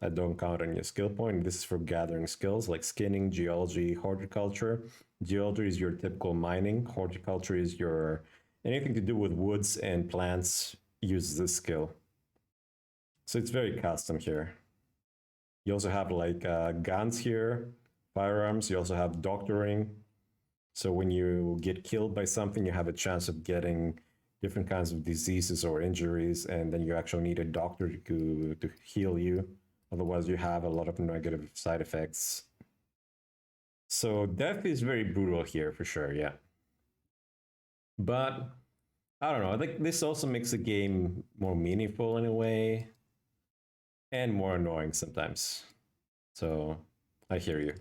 That don't count on your skill point. This is for gathering skills like skinning, geology, horticulture. Geology is your typical mining. Horticulture is your anything to do with woods and plants uses this skill. So it's very custom here. You also have like guns here, firearms. You also have doctoring. So when you get killed by something, you have a chance of getting different kinds of diseases or injuries, and then you actually need a doctor to heal you. Otherwise, you have a lot of negative side effects. So death is very brutal here for sure, yeah. But I don't know. I think this also makes the game more meaningful in a way, and more annoying sometimes. So I hear you.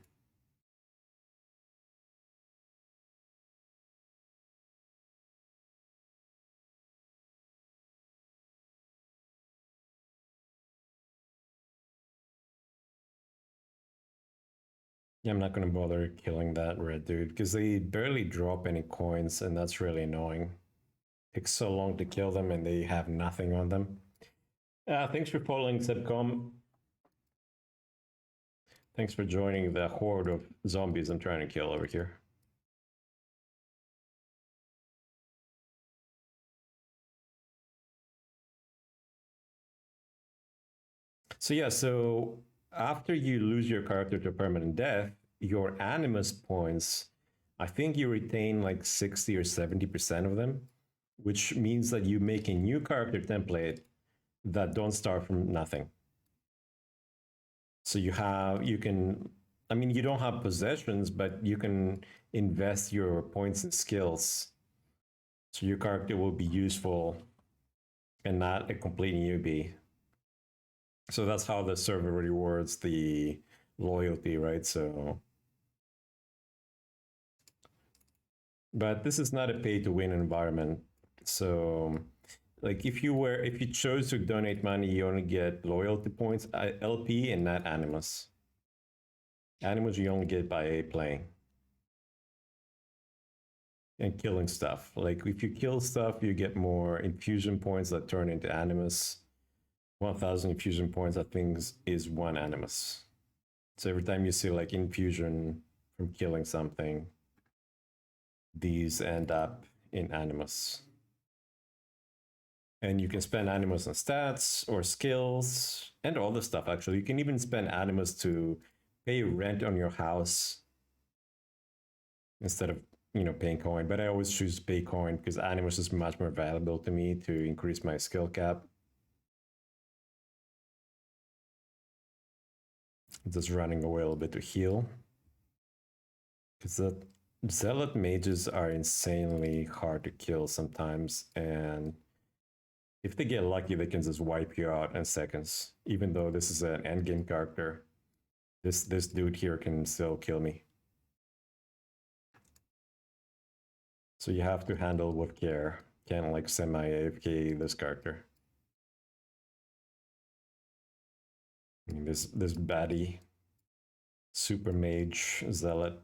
Yeah, I'm not gonna bother killing that red dude because they barely drop any coins, and that's really annoying. Takes so long to kill them, and they have nothing on them. Thanks for following, Sebcom. Thanks for joining the horde of zombies I'm trying to kill over here. So yeah, so after you lose your character to permanent death, your animus points, I think you retain like 60 or 70% of them, which means that you make a new character template that don't start from nothing. So you can, I mean, you don't have possessions, but you can invest your points and skills. So your character will be useful and not a complete newbie. So that's how the server rewards the loyalty, right? So, but this is not a pay to win environment. So, like if you chose to donate money, you only get loyalty points, LP, and not animus. Animus you only get by playing and killing stuff. Like if you kill stuff, you get more infusion points that turn into animus. 1,000 infusion points, I think, is one animus. So every time you see like infusion from killing something, these end up in animus. And you can spend animus on stats or skills and all the stuff, actually. You can even spend animus to pay rent on your house instead of, paying coin. But I always choose to pay coin because animus is much more valuable to me to increase my skill cap. Just running away a little bit to heal. Because the zealot mages are insanely hard to kill sometimes, and if they get lucky, they can just wipe you out in seconds. Even though this is an endgame character, this dude here can still kill me. So you have to handle with care. Can't like semi-AFK this character. I mean, this baddie, super mage zealot.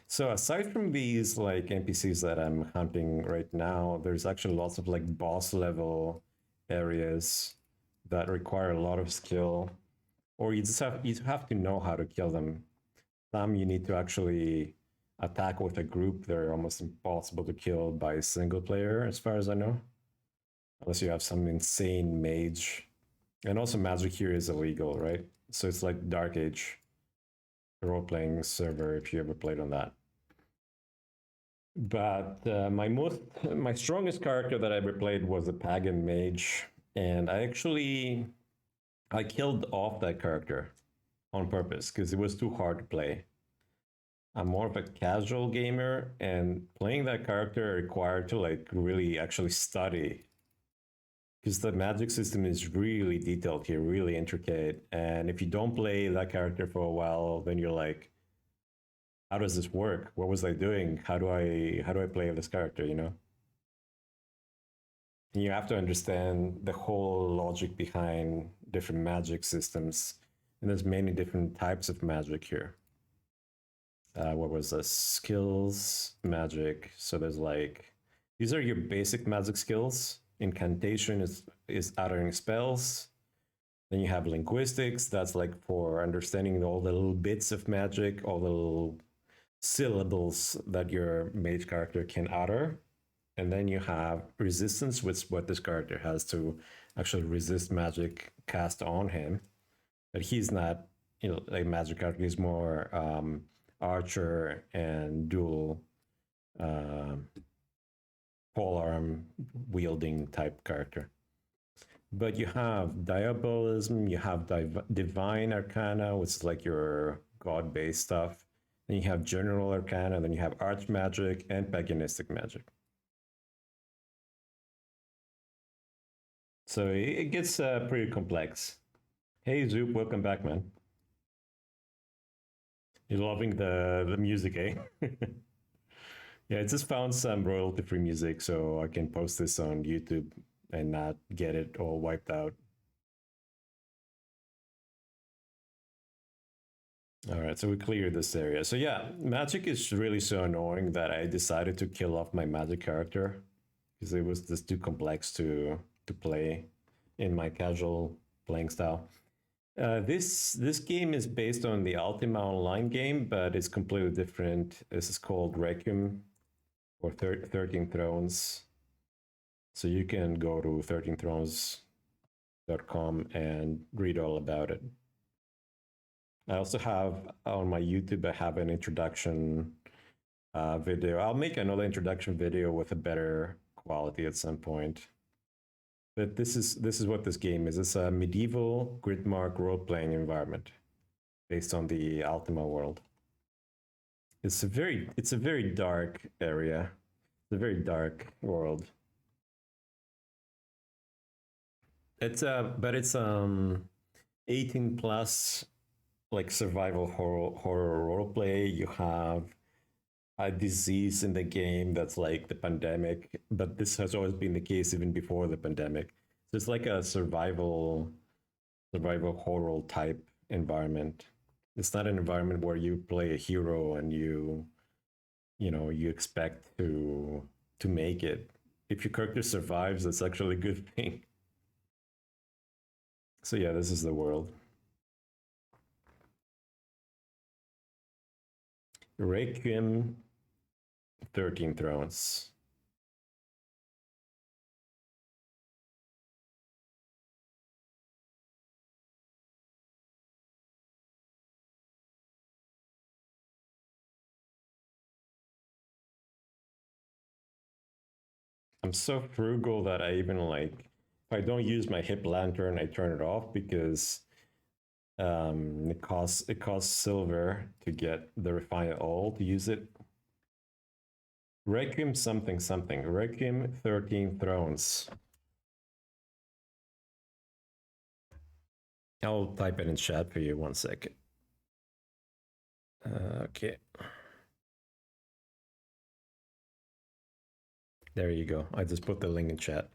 So aside from these like NPCs that I'm hunting right now, there's actually lots of like boss level areas that require a lot of skill, or you have to know how to kill them. Some you need to actually attack with a group. They're almost impossible to kill by a single player, as far as I know, unless you have some insane mage. And also magic here is illegal, right? So it's like Dark Age role-playing server, if you ever played on that. But my strongest character that I ever played was a pagan mage, and I killed off that character on purpose because it was too hard to play. I'm more of a casual gamer, and playing that character required to like really actually study because the magic system is really detailed here, really intricate. And if you don't play that character for a while, then you're like, how does this work? What was I doing? How do I play this character, And you have to understand the whole logic behind different magic systems. And there's many different types of magic here. What was this? Skills, magic. So there's like, these are your basic magic skills. Incantation is uttering spells. Then you have linguistics. That's like for understanding all the little bits of magic, all the little syllables that your mage character can utter. And then you have resistance, which what this character has to actually resist magic cast on him. But he's not like magic character. He's more archer and dual polearm wielding type character. But you have diabolism, you have divine arcana, which is like your god-based stuff. Then you have general arcana, then you have arch magic and paganistic magic. So it gets pretty complex. Hey Zoop, welcome back, man. You're loving the music, eh? Yeah, I just found some royalty-free music so I can post this on YouTube and not get it all wiped out. All right, so we cleared this area. So yeah, magic is really so annoying that I decided to kill off my magic character because it was just too complex to play in my casual playing style. This game is based on the Ultima Online game, but it's completely different. This is called Requiem or 13 Thrones. So you can go to 13thrones.com and read all about it. I also have on my YouTube, I have an introduction video. I'll make another introduction video with a better quality at some point. But this is what this game is. It's a medieval gridmark role-playing environment based on the Ultima world. It's a very dark area. It's a very dark world. It's 18 plus, like survival horror roleplay. You have a disease in the game that's like the pandemic, but this has always been the case even before the pandemic. So it's like a survival horror type environment. It's not an environment where you play a hero and you expect to make it. If your character survives, that's actually a good thing. So yeah, this is the world. Requiem, 13 Thrones. I'm so frugal that I even if I don't use my hip lantern, I turn it off because it costs silver to get the refined oil to use it. Requiem something. Requiem 13 Thrones. I'll type it in chat for you 1 second. Okay. There you go. I just put the link in chat.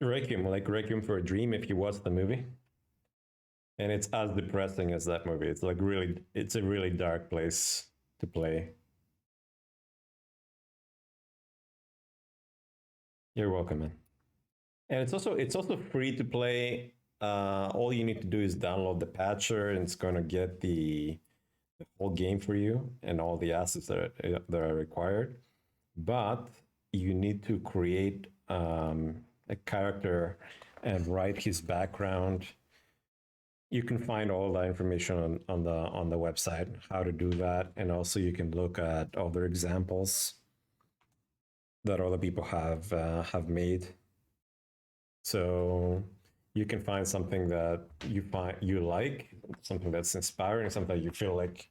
Requiem, like Requiem for a Dream if you watch the movie. And it's as depressing as that movie. It's it's a really dark place to play. You're welcome, man. And it's also free to play. All you need to do is download the patcher, and it's going to get the whole game for you and all the assets that are required. But you need to create a character and write his background. You can find all that information on the website, how to do that, and also you can look at other examples that other people have made. So you can find something that you like, something that's inspiring, something that you feel like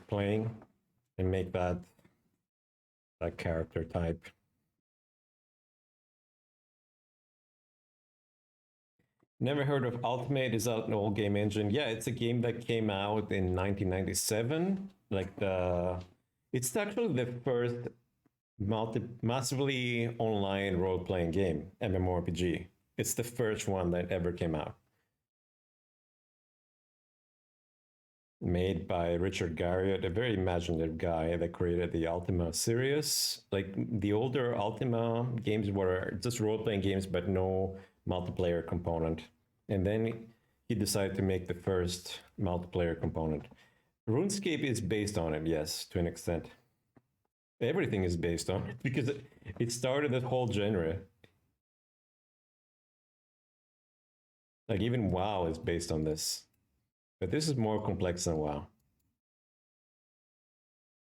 playing, and make that character type. Never heard of Ultimate? Is that an old game engine? Yeah, it's a game that came out in 1997. It's actually the first massively online role-playing game, MMORPG. It's the first one that ever came out. Made by Richard Garriott, a very imaginative guy that created the Ultima series. Like the older Ultima games were just role-playing games, but no multiplayer component. And then he decided to make the first multiplayer component. RuneScape is based on it, yes, to an extent. Everything is based on it because it started that whole genre. Like even WoW is based on this. But this is more complex than WoW.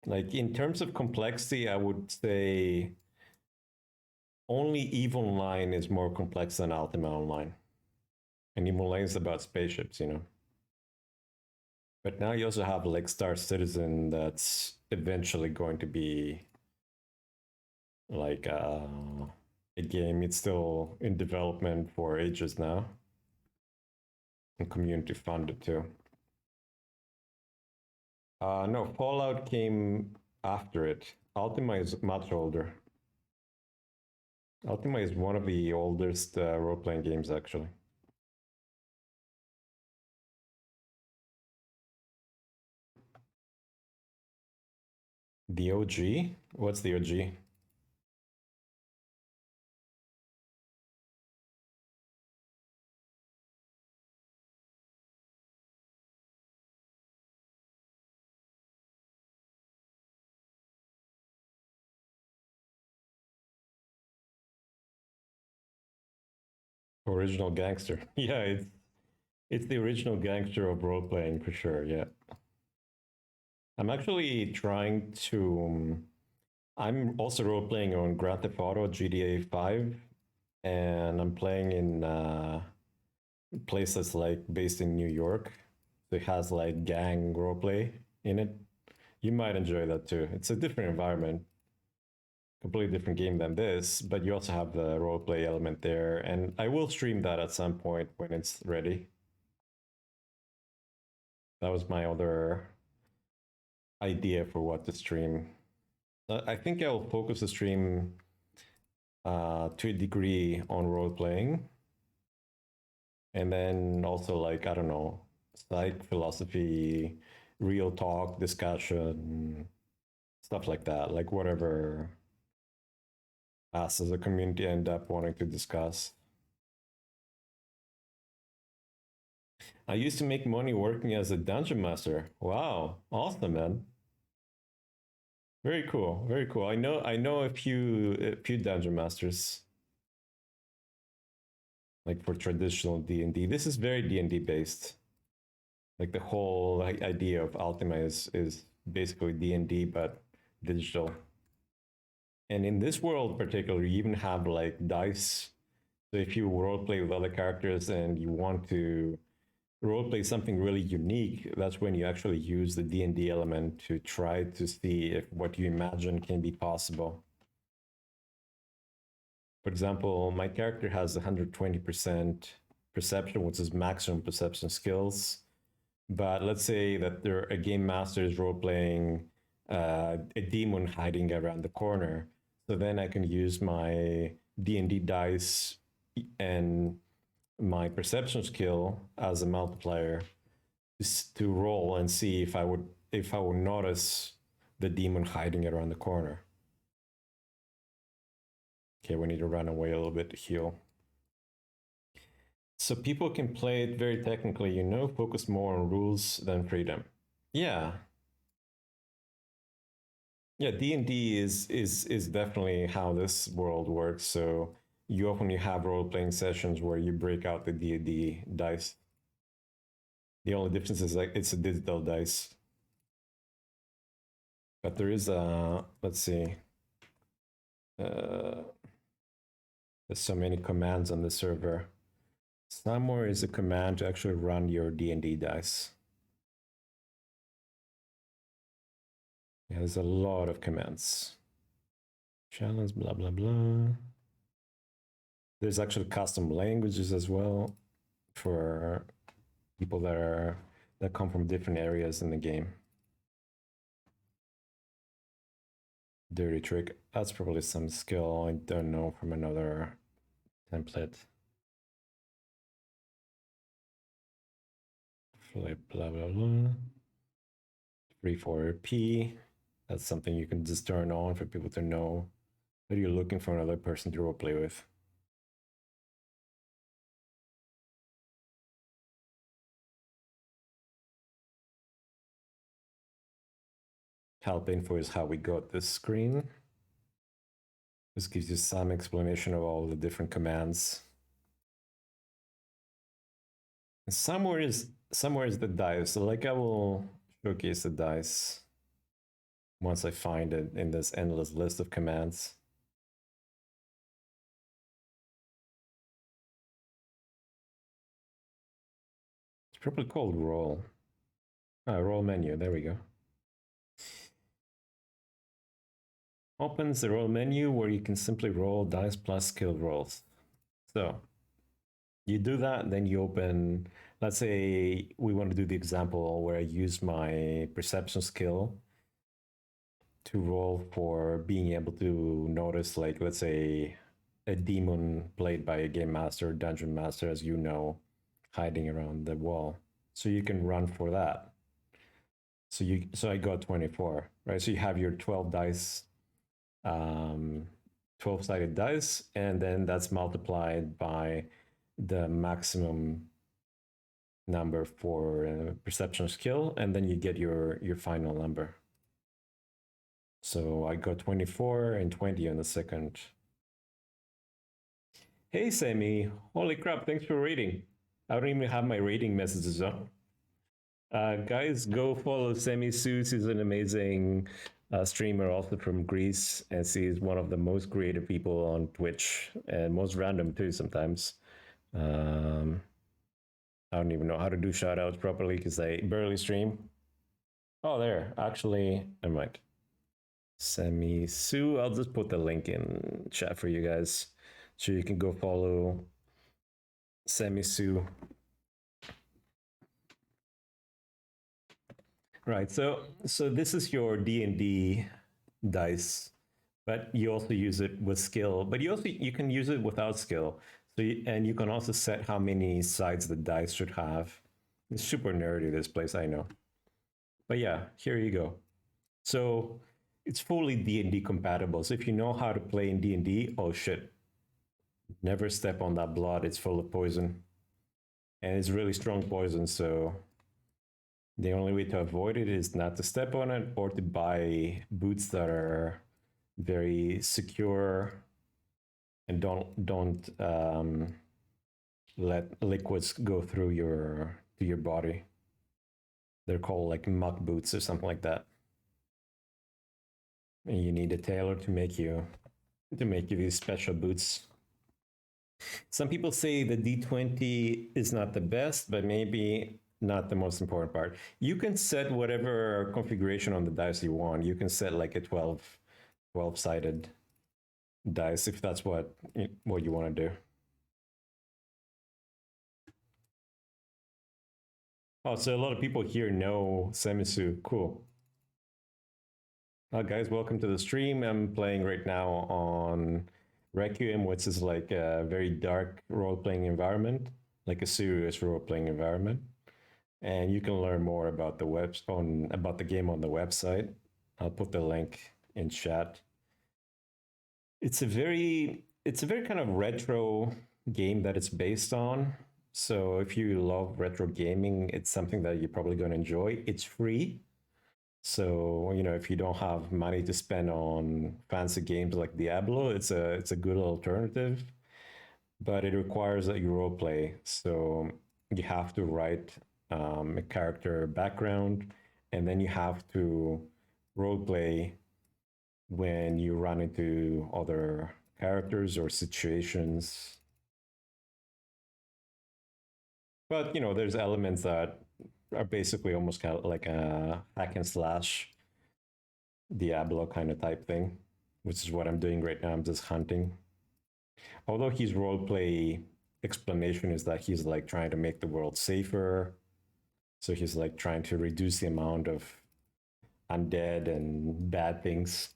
Like in terms of complexity, I would say only EVE Online is more complex than Ultima Online. And EVE Online is about spaceships, you know. But now you also have like Star Citizen that's eventually going to be like a game. It's still in development for ages now. And community funded too. No, Fallout came after it. Ultima is much older. Ultima is one of the oldest role-playing games, actually. The OG? What's the OG? Original gangster. Yeah, it's the original gangster of role-playing for sure, yeah. I'm actually trying to... I'm also role-playing on Grand Theft Auto GTA 5, and I'm playing in places like based in New York. So it has like gang roleplay in it. You might enjoy that too. It's a different environment, completely different game than this, but you also have the roleplay element there. And I will stream that at some point when it's ready. That was my other idea for what to stream. I think I'll focus the stream to a degree on role playing, and then also like I don't know, psych, philosophy, real talk, discussion, stuff like that. Like whatever us as a community end up wanting to discuss. I used to make money working as a dungeon master. Wow, awesome, man. Very cool, very cool. I know a few dungeon masters, like for traditional D&D. This is very D&D based. Like the whole idea of Ultima is basically D&D but digital. And in this world particularly, you even have like dice. So if you roleplay with other characters and you want to roleplay something really unique, that's when you actually use the D&D element to try to see if what you imagine can be possible. For example, my character has 120% perception, which is maximum perception skills. But let's say that a game master is role-playing a demon hiding around the corner. So then I can use my D&D dice and my perception skill as a multiplier to roll and see if I would notice the demon hiding around the corner. Okay, we need to run away a little bit to heal. So people can play it very technically, you know, focus more on rules than freedom. Yeah. Yeah, D&D is definitely how this world works. So you often have role-playing sessions where you break out the D&D dice. The only difference is like it's a digital dice. But there is a, let's see. There's so many commands on the server. Somewhere is a command to actually run your D&D dice. Yeah, there's a lot of commands. Challenge, blah, blah, blah. There's actually custom languages as well for people that come from different areas in the game. Dirty trick. That's probably some skill I don't know from another template. Flip, blah, blah, blah. 3-4P. That's something you can just turn on for people to know that you're looking for another person to roleplay with. Help info is how we got this screen. This gives you some explanation of all the different commands. Somewhere is the dice. So like I will showcase the dice once I find it in this endless list of commands. It's probably called roll. Roll menu. There we go. Opens the roll menu where you can simply roll dice plus skill rolls. So you do that, then you open, let's say we want to do the example where I use my perception skill to roll for being able to notice, like, let's say a demon played by a game master, dungeon master, as you know, hiding around the wall. So you can run for that. So I got 24, right? So you have your 12 dice, 12-sided dice, and then that's multiplied by the maximum number for perception skill, and then you get your final number. So I got 24 and 20 on the second. Hey Sammy, holy crap, thanks for reading. I don't even have my rating messages on. Guys, go follow Sammy Seuss. He's an amazing streamer, also from Greece, and he's one of the most creative people on Twitch, and most random too sometimes. I don't even know how to do shoutouts properly because I barely stream. Oh, there. Actually, never mind. Sammy Sue. I'll just put the link in chat for you guys so you can go follow Sammy Sue. Right. So this is your D&D dice, but you also use it with skill. But you can use it without skill. So and you can also set how many sides the dice should have. It's super nerdy, this place, I know. But yeah, here you go. So it's fully D&D compatible. So if you know how to play in D&D, oh shit, never step on that blood. It's full of poison, and it's really strong poison. So the only way to avoid it is not to step on it, or to buy boots that are very secure and don't let liquids go through your body. They're called like muck boots or something like that. And you need a tailor to make you these special boots. Some people say the D20 is not the best, but maybe not the most important part. You can set whatever configuration on the dice you want. You can set like a 12-sided dice if that's what you want to do. Oh, so a lot of people here know Semisu. Cool. Guys, welcome to the stream. I'm playing right now on Requiem, which is like a very dark role-playing environment, like a serious role-playing environment. And you can learn more about about the game on the website. I'll put the link in chat. It's a very kind of retro game that it's based on. So if you love retro gaming, it's something that you're probably going to enjoy. It's free. So, if you don't have money to spend on fancy games like Diablo, it's a good alternative. But it requires that you role play. So you have to write a character background, and then you have to role play when you run into other characters or situations. But there's elements that are basically almost kind of like a hack and slash Diablo kind of type thing, which is what I'm doing right now. I'm just hunting. Although his roleplay explanation is that he's like trying to make the world safer. So he's like trying to reduce the amount of undead and bad things.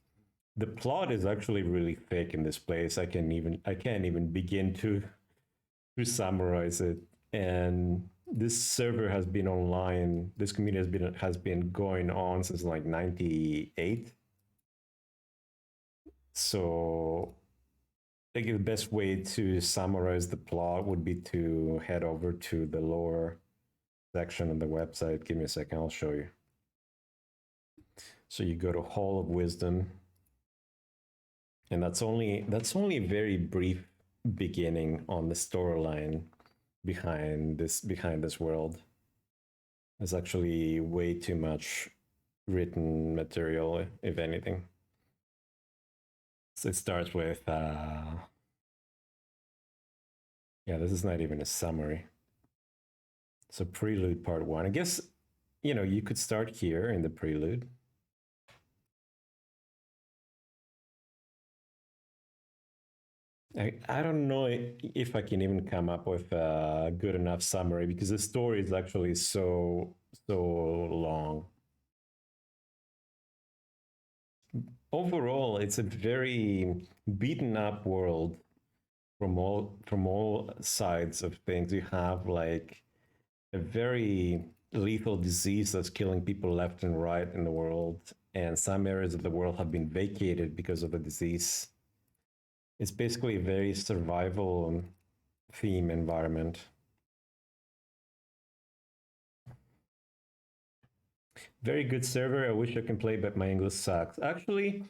The plot is actually really thick in this place. I can't even begin to summarize it. And this server has been online. This community has been going on since like '98. So I think the best way to summarize the plot would be to head over to the lower section of the website. Give me a second, I'll show you. So you go to Hall of Wisdom, and that's only a very brief beginning on the storyline. behind this world. There's actually way too much written material, if anything. So it starts with yeah, this is not even a summary. So prelude part 1. I guess you could start here in the prelude. I don't know if I can even come up with a good enough summary because the story is actually so long. Overall, it's a very beaten up world from all sides of things. You have like a very lethal disease that's killing people left and right in the world, and some areas of the world have been vacated because of the disease. It's basically a very survival theme environment. Very good server. I wish I can play, but my English sucks. Actually,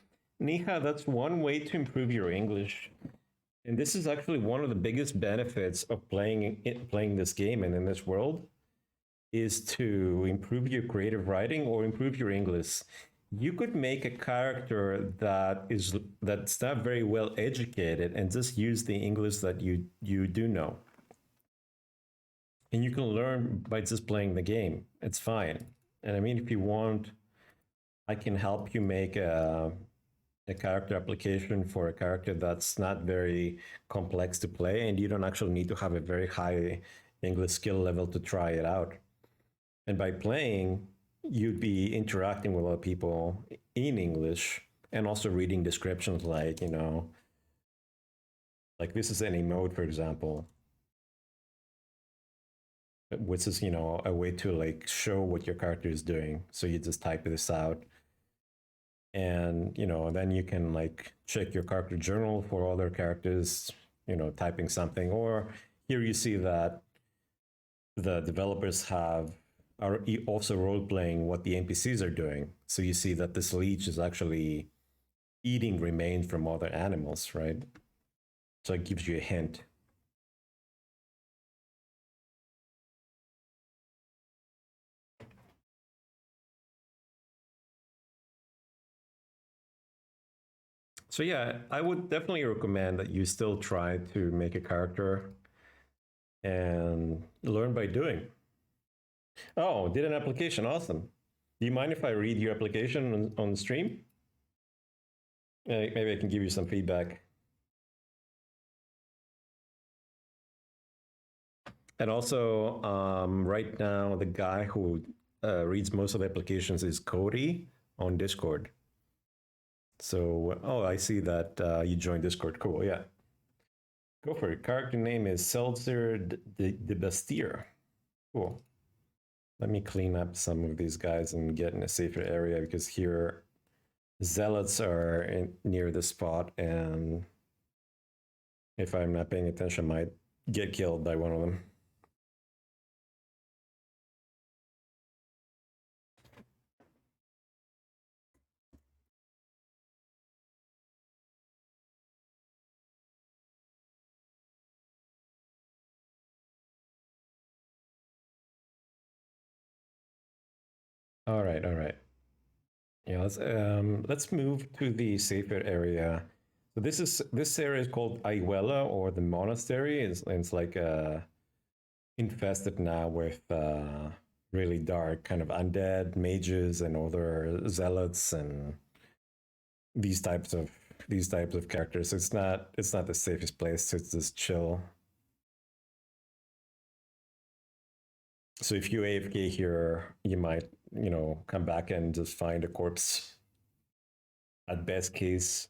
Niha, that's one way to improve your English. And this is actually one of the biggest benefits of playing this game and in this world is to improve your creative writing or improve your English. You could make a character that's not very well educated and just use the English that you do know. And you can learn by just playing the game. It's fine. And I mean, if you want, I can help you make a character application for a character that's not very complex to play, and you don't actually need to have a very high English skill level to try it out. And by playing, you'd be interacting with other people in English and also reading descriptions like, like this is an emote, for example, which is, a way to like show what your character is doing. So you just type this out and, then you can like check your character journal for other characters, typing something. Or here you see that the developers are also role-playing what the NPCs are doing. So you see that this leech is actually eating remains from other animals, right? So it gives you a hint. So yeah, I would definitely recommend that you still try to make a character and learn by doing. Oh, did an application. Awesome. Do you mind if I read your application on the stream? Maybe I can give you some feedback. And also, right now, the guy who reads most of the applications is Cody on Discord. So, I see that you joined Discord. Cool, yeah. Go for it. Character name is Seltzer de Bastille. Cool. Let me clean up some of these guys and get in a safer area because here zealots are near the spot, and if I'm not paying attention, I might get killed by one of them. All right, all right. Yeah, let's move to the safer area. So this area is called Ayuela, or the monastery. It's like infested now with really dark kind of undead mages and other zealots and these types of characters. It's not the safest place to just chill. So if you AFK here, you might, come back and just find a corpse at best case.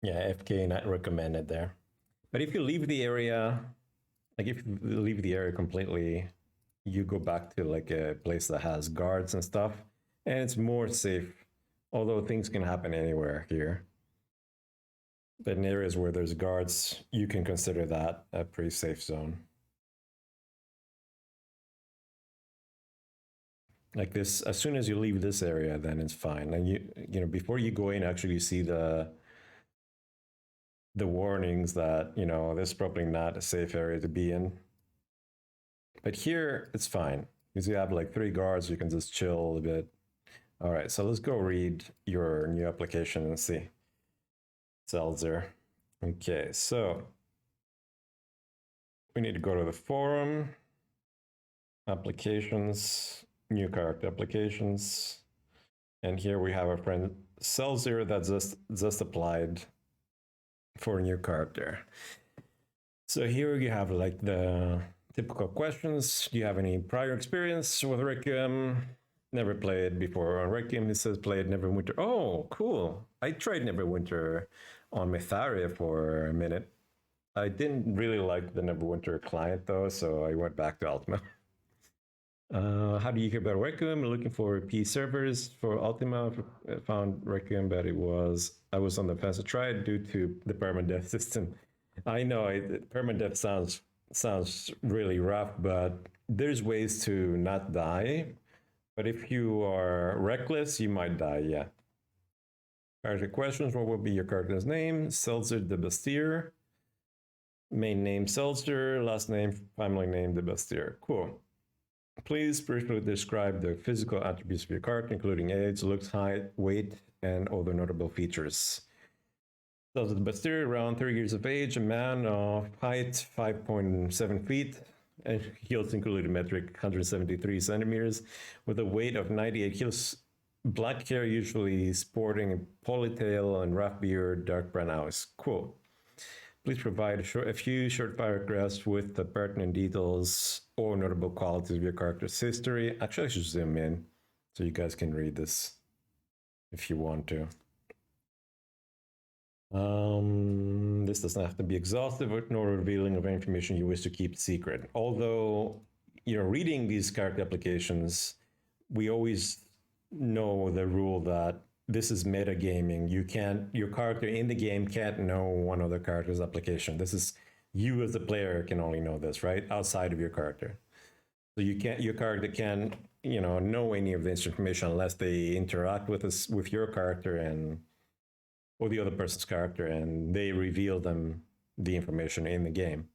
Yeah, FK not recommended there. But if you leave the area, like if you leave the area completely, you go back to like a place that has guards and stuff, and it's more safe. Although things can happen anywhere here. But in areas where there's guards, you can consider that a pretty safe zone. Like this, as soon as you leave this area, then it's fine. And you know, before you go in, actually, you see the the warnings that, you know, this is probably not a safe area to be in. But here it's fine because you have like 3 guards, you can just chill a bit. All right, so let's go read your new application and see. Seltzer. Okay, so we need to go to the forum, applications, new character applications. And here we have our friend Seltzer that just applied for a new character. So here you have like the typical questions. Do you have any prior experience with Requiem? Never played before on Requiem. It says played Neverwinter. Oh, cool. I tried Neverwinter on Mytharia for a minute. I didn't really like the Neverwinter client though, so I went back to Ultima. How do you hear about Requiem? Looking for P servers for Ultima. I found Requiem, but I was on the fence to try it due to the permadeath system. I know permadeath sounds really rough, but there's ways to not die. But if you are reckless, you might die, yeah. Character questions, what would be your character's name? Seltzer de Bastille. Main name Seltzer, last name, family name de Bastille. Cool. Please briefly describe the physical attributes of your character, including age, looks, height, weight, and other notable features. Seltzer de Bastille, around 30 years of age, a man of height 5.7 feet, and heels included metric 173 centimeters, with a weight of 98 kilos, black hair, usually sporting a ponytail and rough beard, dark brown eyes. Cool. Please provide a few short paragraphs with the pertinent details or notable qualities of your character's history. Actually, I should zoom in so you guys can read this if you want to. This doesn't have to be exhaustive nor revealing of information you wish to keep secret. Although, you know, reading these character applications, we always know the rule that this is metagaming. Your character in the game can't know one other character's application. This is you as the player can only know this, right? Outside of your character. So your character can't, you know any of this information unless they interact with your character or the other person's character, and they reveal them the information in the game.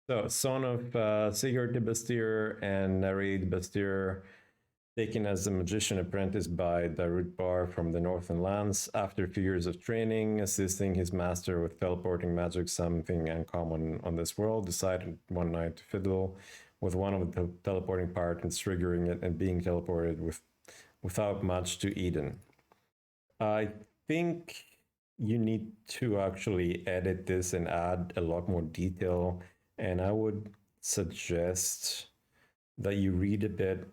So, son of Sigurd de Bastille and Nari de Bastille, taken as a magician apprentice by Darut Bar from the Northern Lands. After a few years of training, assisting his master with teleporting magic, something uncommon on this world, decided one night to fiddle with one of the teleporting parts, triggering it and being teleported without much to Eden. I think you need to actually edit this and add a lot more detail, and I would suggest that you read a bit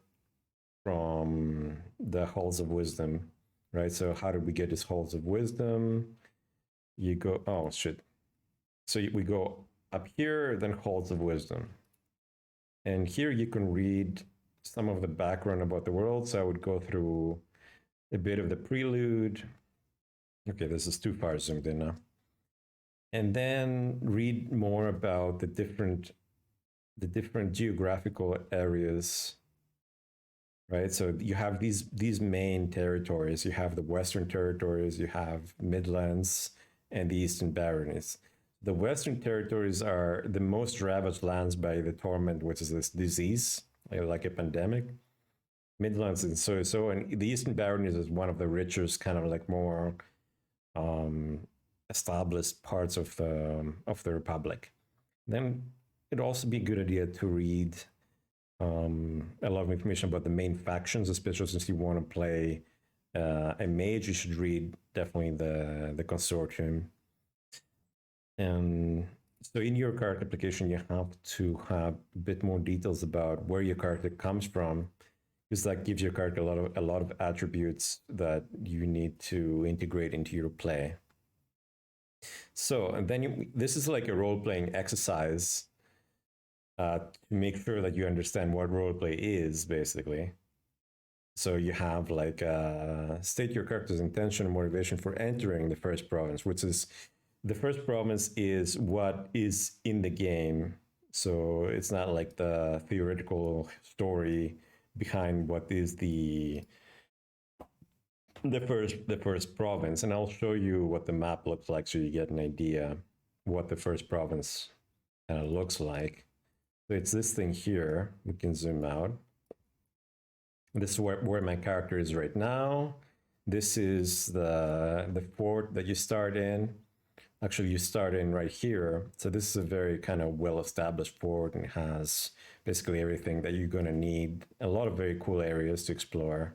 from the Halls of Wisdom, right? So how did we get these Halls of Wisdom? You go, oh shit. So we go up here, then Halls of Wisdom. And here you can read some of the background about the world. So I would go through a bit of the prelude. Okay, this is too far zoomed in now. And then read more about the different geographical areas, right? So you have these main territories. You have the Western territories, you have Midlands, and the Eastern Baronies. The Western territories are the most ravaged lands by the torment, which is this disease, like a pandemic. Midlands and so, and the Eastern Baronies is one of the richest, kind of like more established parts of the Republic. Then it'd also be a good idea to read a lot of information about the main factions, especially since you want to play a mage. You should read definitely the consortium. And so in your character application, you have to have a bit more details about where your character comes from, because that gives your character a lot of attributes that you need to integrate into your play. So, and then this is like a role-playing exercise to make sure that you understand what roleplay is, basically. So you have like state your character's intention and motivation for entering the first province, which is the first province is what is in the game. So it's not like the theoretical story behind what is the first province. And I'll show you what the map looks like so you get an idea. what the first province kind of looks like. So it's this thing here. We can zoom out. This is where my character is right now. This is the fort that you start in. Actually, you start in right here. So this is a very kind of well-established fort and has basically everything that you're going to need. A lot of very cool areas to explore.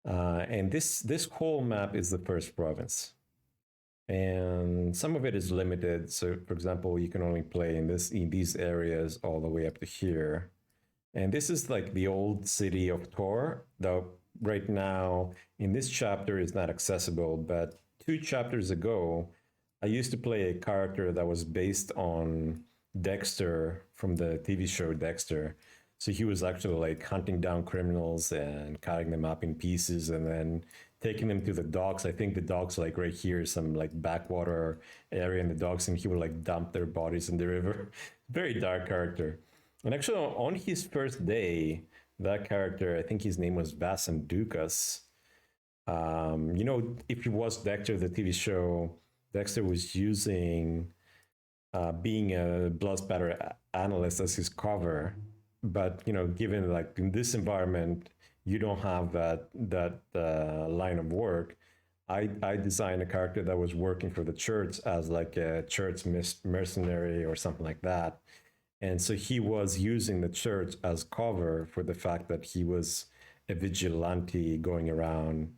And this whole map is the first province. And some of it is limited. So, for example, you can only play in these areas all the way up to here. And this is like the old city of Tor, though right now in this chapter is not accessible. But 2 chapters ago, I used to play a character that was based on Dexter from the TV show Dexter. So he was actually like hunting down criminals and cutting them up in pieces and then taking them to the docks. I think the docks like right here, some like backwater area in the docks, and he would like dump their bodies in the river. Very dark character. And actually on his first day, that character, I think his name was Vasan Dukas. You know, if you watch Dexter, the TV show, Dexter was using being a blood spatter analyst as his cover. But, you know, given like in this environment, you don't have that line of work. I designed a character that was working for the church as like a church mercenary or something like that. And so he was using the church as cover for the fact that he was a vigilante going around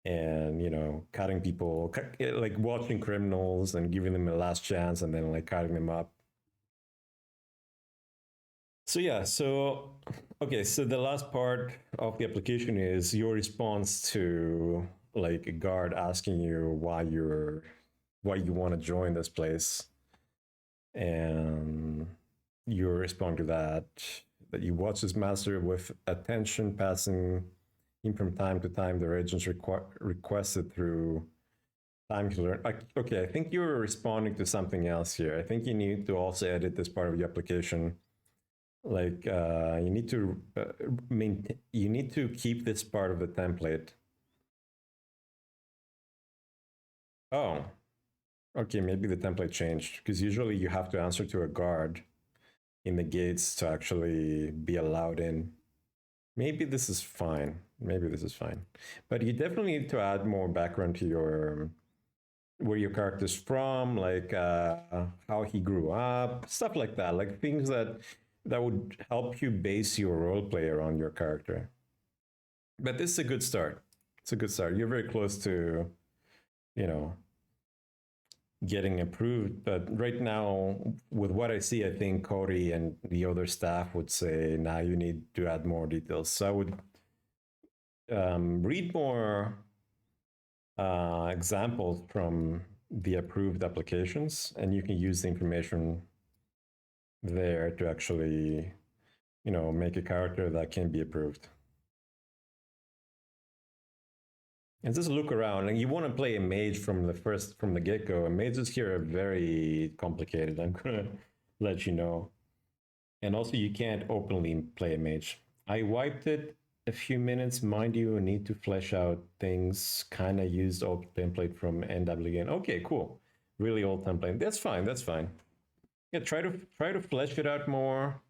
and, you know, cutting people, like watching criminals and giving them a last chance and then like cutting them up. So yeah, so okay, so the last part of the application is your response to like a guard asking you why you want to join this place, and you respond to that you watch this master with attention, passing him from time to time the agents requested through time to learn. Okay, I think you're responding to something else here. I think you need to also edit this part of your application. Like you need to you need to keep this part of the template. Oh, okay, maybe the template changed because usually you have to answer to a guard in the gates to actually be allowed in. Maybe this is fine. Maybe this is fine. But you definitely need to add more background to your where your character's from, like how he grew up, stuff like that, like things that would help you base your role play around your character. But this is a good start. It's a good start. You're very close to, you know, getting approved. But right now, with what I see, I think Cody and the other staff would say, now you need to add more details. So I would read more examples from the approved applications, and you can use the information there to actually, you know, make a character that can be approved. And just look around, and you want to play a mage from the get-go. And mages here are very complicated. I'm gonna let you know. And also, you can't openly play a mage. I wiped it a few minutes, mind you. Need to flesh out things. Kind of used old template from NWN. Okay, cool. Really old template. That's fine. That's fine. Yeah, try to flesh it out more.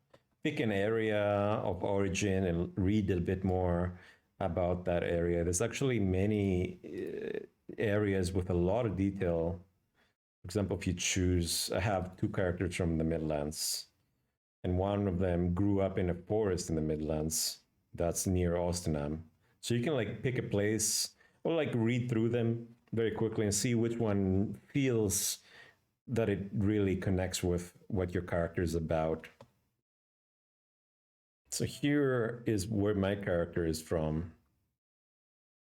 Pick an area of origin and read a bit more about that area. There's actually many areas with a lot of detail. For example, if you choose, I have 2 characters from the Midlands, and one of them grew up in a forest in the Midlands that's near Ostenham. So you can like pick a place or like read through them very quickly and see which one feels that it really connects with what your character is about. So here is where my character is from.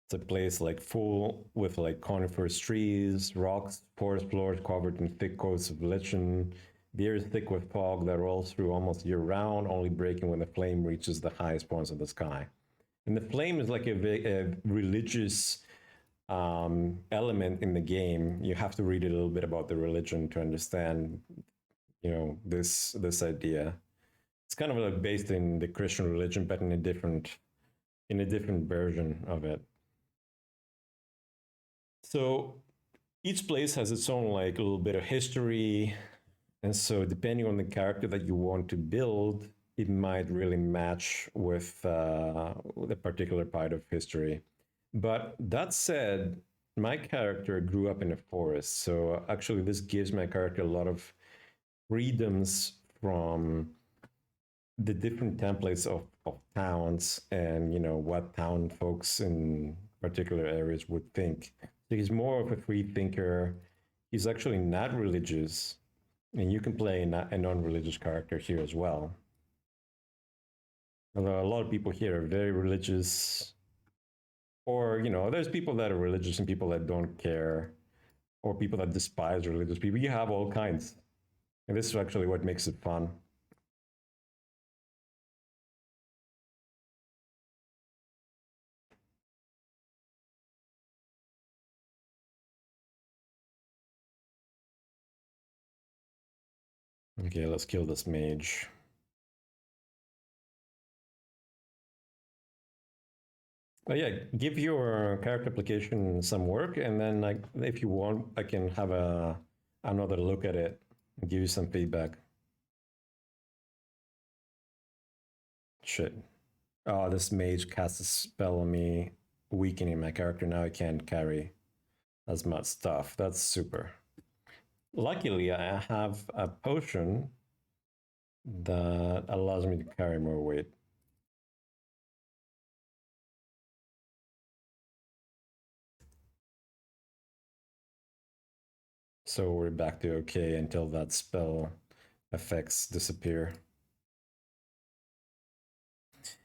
It's a place like full with like coniferous trees, rocks, forest floors covered in thick coats of lichen. The air is thick with fog that rolls through almost year round, only breaking when the flame reaches the highest points of the sky. And the flame is like a religious element in the game. You have to read a little bit about the religion to understand, you know, this idea. It's kind of like based in the Christian religion, but in a different version of it. So each place has its own like a little bit of history, and so depending on the character that you want to build, it might really match with the particular part of history. But that said, my character grew up in a forest, so actually this gives my character a lot of freedoms from the different templates of towns and what town folks in particular areas would think. So he's more of a free thinker. He's actually not religious, and you can play a non-religious character here as well. Although a lot of people here are very religious, or there's people that are religious and people that don't care, or people that despise religious people. You have all kinds, and this is actually what makes it fun. Okay, let's kill this mage. But yeah, give your character application some work, and then if you want, I can have another look at it and give you some feedback. Shit. Oh, this mage casts a spell on me, weakening my character. Now I can't carry as much stuff. That's super. Luckily, I have a potion that allows me to carry more weight. So we're back to okay until that spell effects disappear.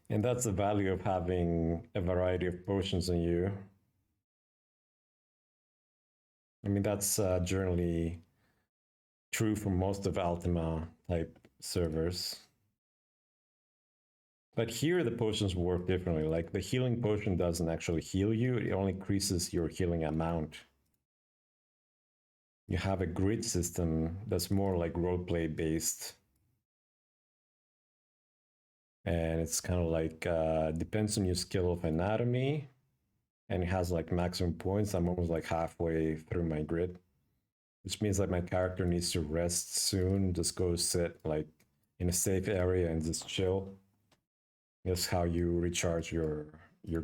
And that's the value of having a variety of potions in you. I mean, that's generally true for most of Ultima type servers. But here the potions work differently. Like the healing potion doesn't actually heal you, it only increases your healing amount. You have a grid system that's more like roleplay based. And it's kind of like, depends on your skill of anatomy. And it has like maximum points. I'm almost like halfway through my grid. Which means that my character needs to rest soon. Just go sit like in a safe area and just chill. That's how you recharge your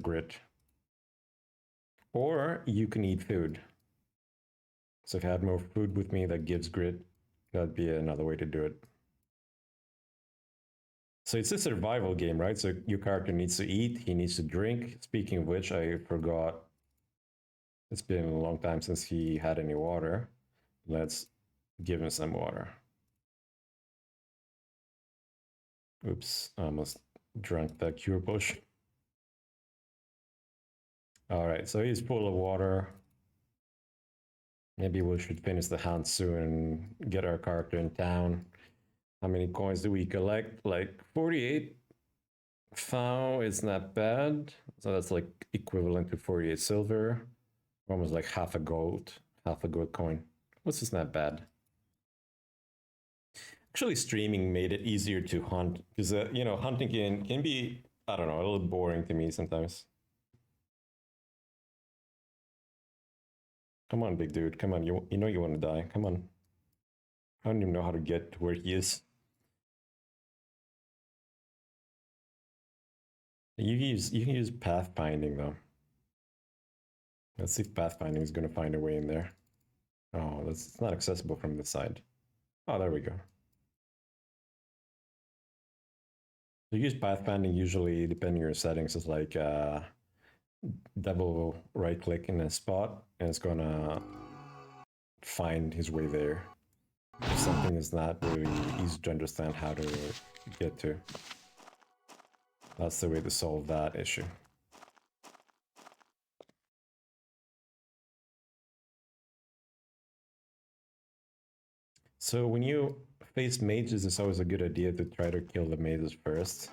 grid. Or you can eat food. So if I had more food with me that gives grit, that'd be another way to do it. So it's a survival game, right? So your character needs to eat, he needs to drink. Speaking of which, I forgot. It's been a long time since he had any water. Let's give him some water. Oops, I almost drank that cure potion. All right, so he's full of water. Maybe we should finish the hunt soon and get our character in town. How many coins do we collect? Like 48. Foul is not bad. So that's like equivalent to 48 silver. Almost like half a gold coin. Which is not bad. Actually, streaming made it easier to hunt because hunting can be, I don't know, a little boring to me sometimes. Come on, big dude. Come on, you know you want to die. Come on. I don't even know how to get to where he is. You can use pathfinding though. Let's see if pathfinding is going to find a way in there. Oh, it's not accessible from this side. Oh, there we go. You use pathfinding usually, depending on your settings, is like double right click in a spot and it's gonna find his way there. If something is not really easy to understand how to get to. That's the way to solve that issue. So when you face mages, it's always a good idea to try to kill the mages first.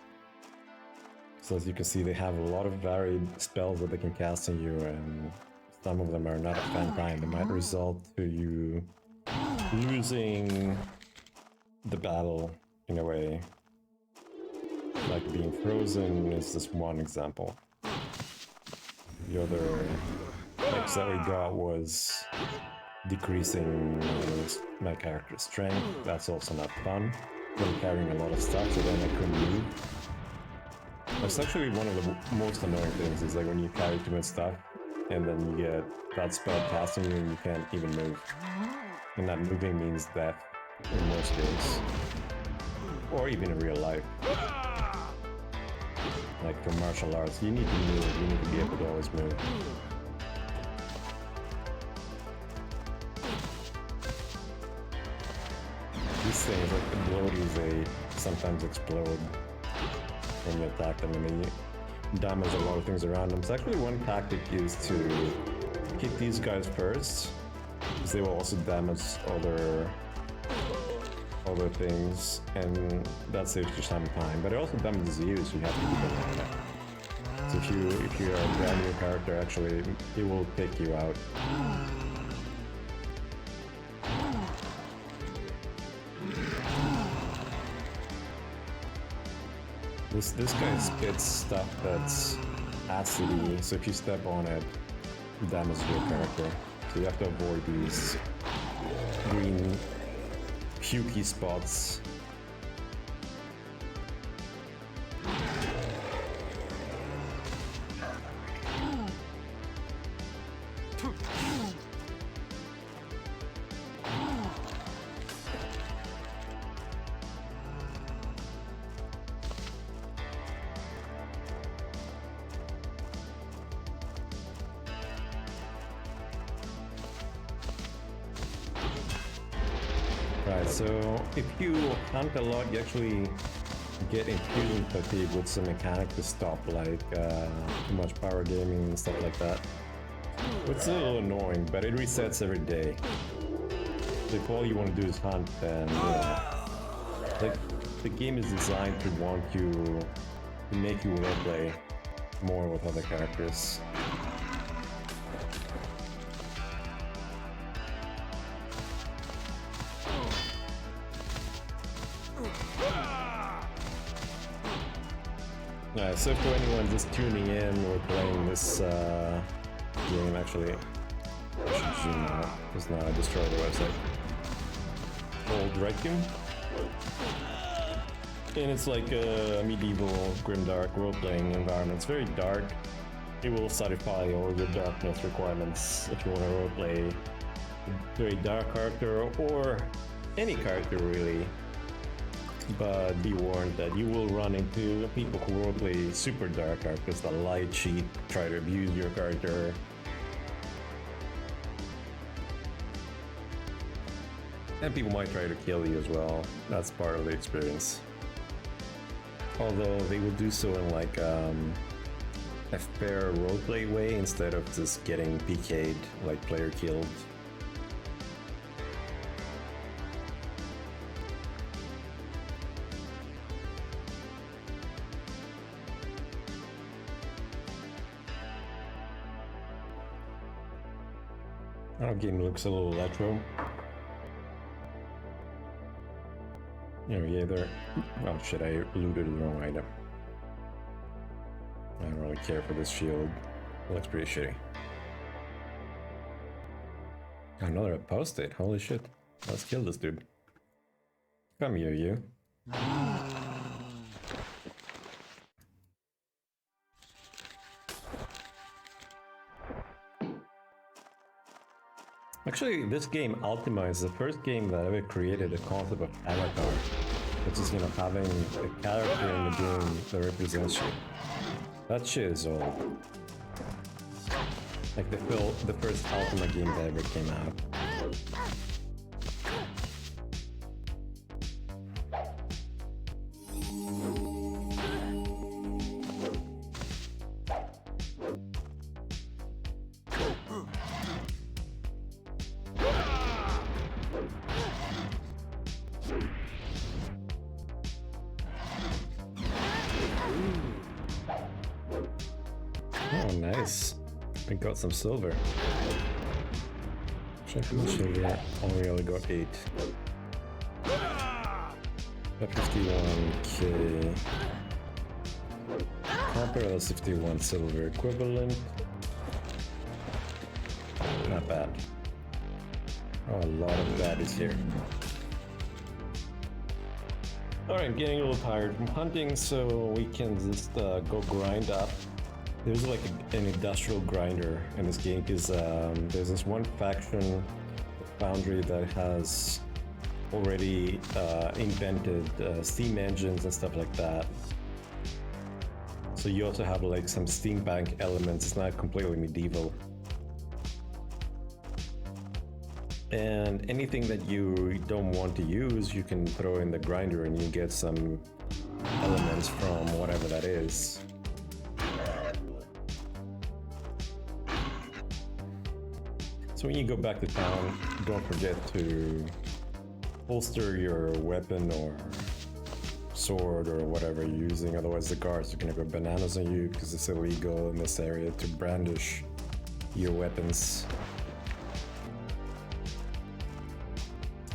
So as you can see, they have a lot of varied spells that they can cast on you, and some of them are not a fan kind. They might result to you losing the battle in a way. Like being frozen is just one example. The other X that we got was decreasing my character's strength. That's also not fun. I'm carrying a lot of stuff, so then I couldn't move. That's actually one of the most annoying things, is like when you carry too much stuff and then you get that spell casting you and you can't even move. And that moving means death in most games. Or even in real life. Like for martial arts, you need to move, you need to be able to always move. These things, like the bloaties, they sometimes explode when you attack them and they damage a lot of things around them. So actually one tactic is to hit these guys first, because they will also damage other things, and that saves you some time. But it also damages you, so you have to keep an eye on it. So if you're a brand new character, actually, it will pick you out. This guy spits stuff that's acidy, so if you step on it, it damages your character. So you have to avoid these green pukey spots. Right, so if you hunt a lot, you actually get infusion fatigue, which is a mechanic to stop like too much power gaming and stuff like that. It's a little annoying, but it resets every day. So if all you want to do is hunt, then like the game is designed to want you to make you roleplay more with other characters. So for anyone just tuning in, we're playing this game. Actually, I should zoom out, because now I destroyed the website. Called Requiem. And it's like a medieval, grimdark role-playing environment. It's very dark. It will satisfy all your darkness requirements if you want to roleplay a very dark character, or any character really. But be warned that you will run into people who roleplay super dark characters that lie, cheat, try to abuse your character. And people might try to kill you as well. That's part of the experience. Although they will do so in like a fair roleplay way, instead of just getting PK'd, like player killed. Our game looks a little retro. Yeah, there. Oh shit, I looted the wrong item. I don't really care for this shield. It looks pretty shitty. Another post-it, holy shit. Let's kill this dude. Come here, you. Actually, this game, Ultima, is the first game that ever created a concept of avatar, which is, having a character in the game that represents you. That shit is old. Like the first Ultima game that ever came out. Oh, nice. We got some silver. Check how much silver. Oh, we only got 8. Got 51k. Copper, that's 51 silver equivalent. Not bad. Oh, a lot of that is here. Alright, getting a little tired from hunting, so we can just go grind up. There's like an industrial grinder in this game because there's this one faction, Foundry, that has already invented steam engines and stuff like that. So you also have like some steampunk elements. It's not completely medieval. And anything that you don't want to use, you can throw in the grinder and you get some elements from whatever that is. So when you go back to town, don't forget to holster your weapon or sword or whatever you're using, otherwise the guards are gonna go bananas on you because it's illegal in this area to brandish your weapons.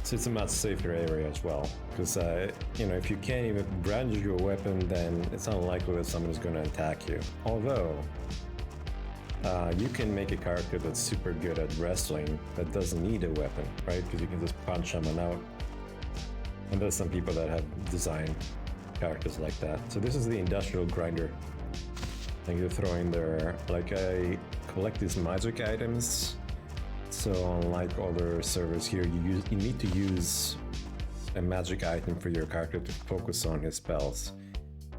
So it's a much safer area as well, because you know, if you can't even brandish your weapon, then it's unlikely that someone is going to attack you. Although you can make a character that's super good at wrestling that doesn't need a weapon, right? Because you can just punch someone out. And there's some people that have designed characters like that. So this is the industrial grinder. And you throw in there, like I collect these magic items. So unlike other servers here, you need to use a magic item for your character to focus on his spells.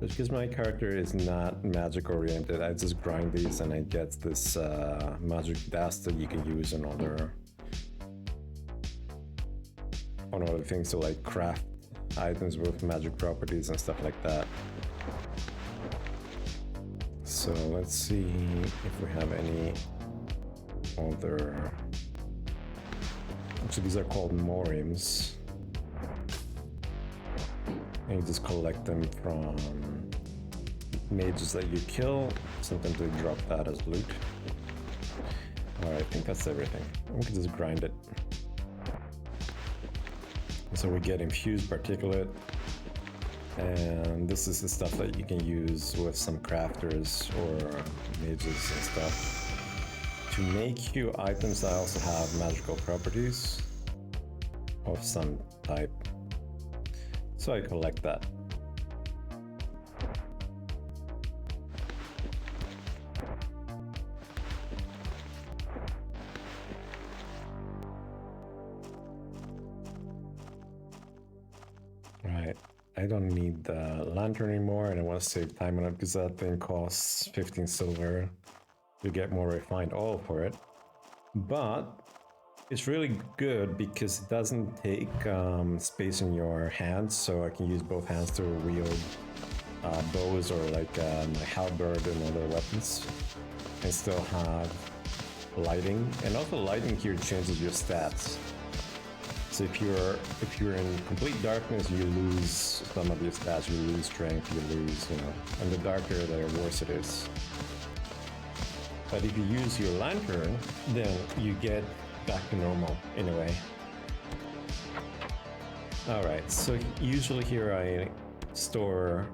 But because my character is not magic oriented, I just grind these and I get this magic dust that you can use on other things to like craft items with magic properties and stuff like that. So let's see if we have any other. Actually, these are called morims. And you just collect them from mages that you kill. Sometimes they drop that as loot. Alright, I think that's everything. We can just grind it. So we get infused particulate. And this is the stuff that you can use with some crafters or mages and stuff. To make you items that also have magical properties of some type. So I collect that. Right, I don't need the lantern anymore, and I want to save time on it because that thing costs 15 silver. You get more refined oil for it, but it's really good because it doesn't take space in your hands, so I can use both hands to wield bows or like my halberd and other weapons, and still have lighting. And also lighting here changes your stats. So if you're in complete darkness, you lose some of your stats. You lose strength, you lose, and the darker, the worse it is. But if you use your lantern, then you get back to normal in a way. Alright, so usually here I store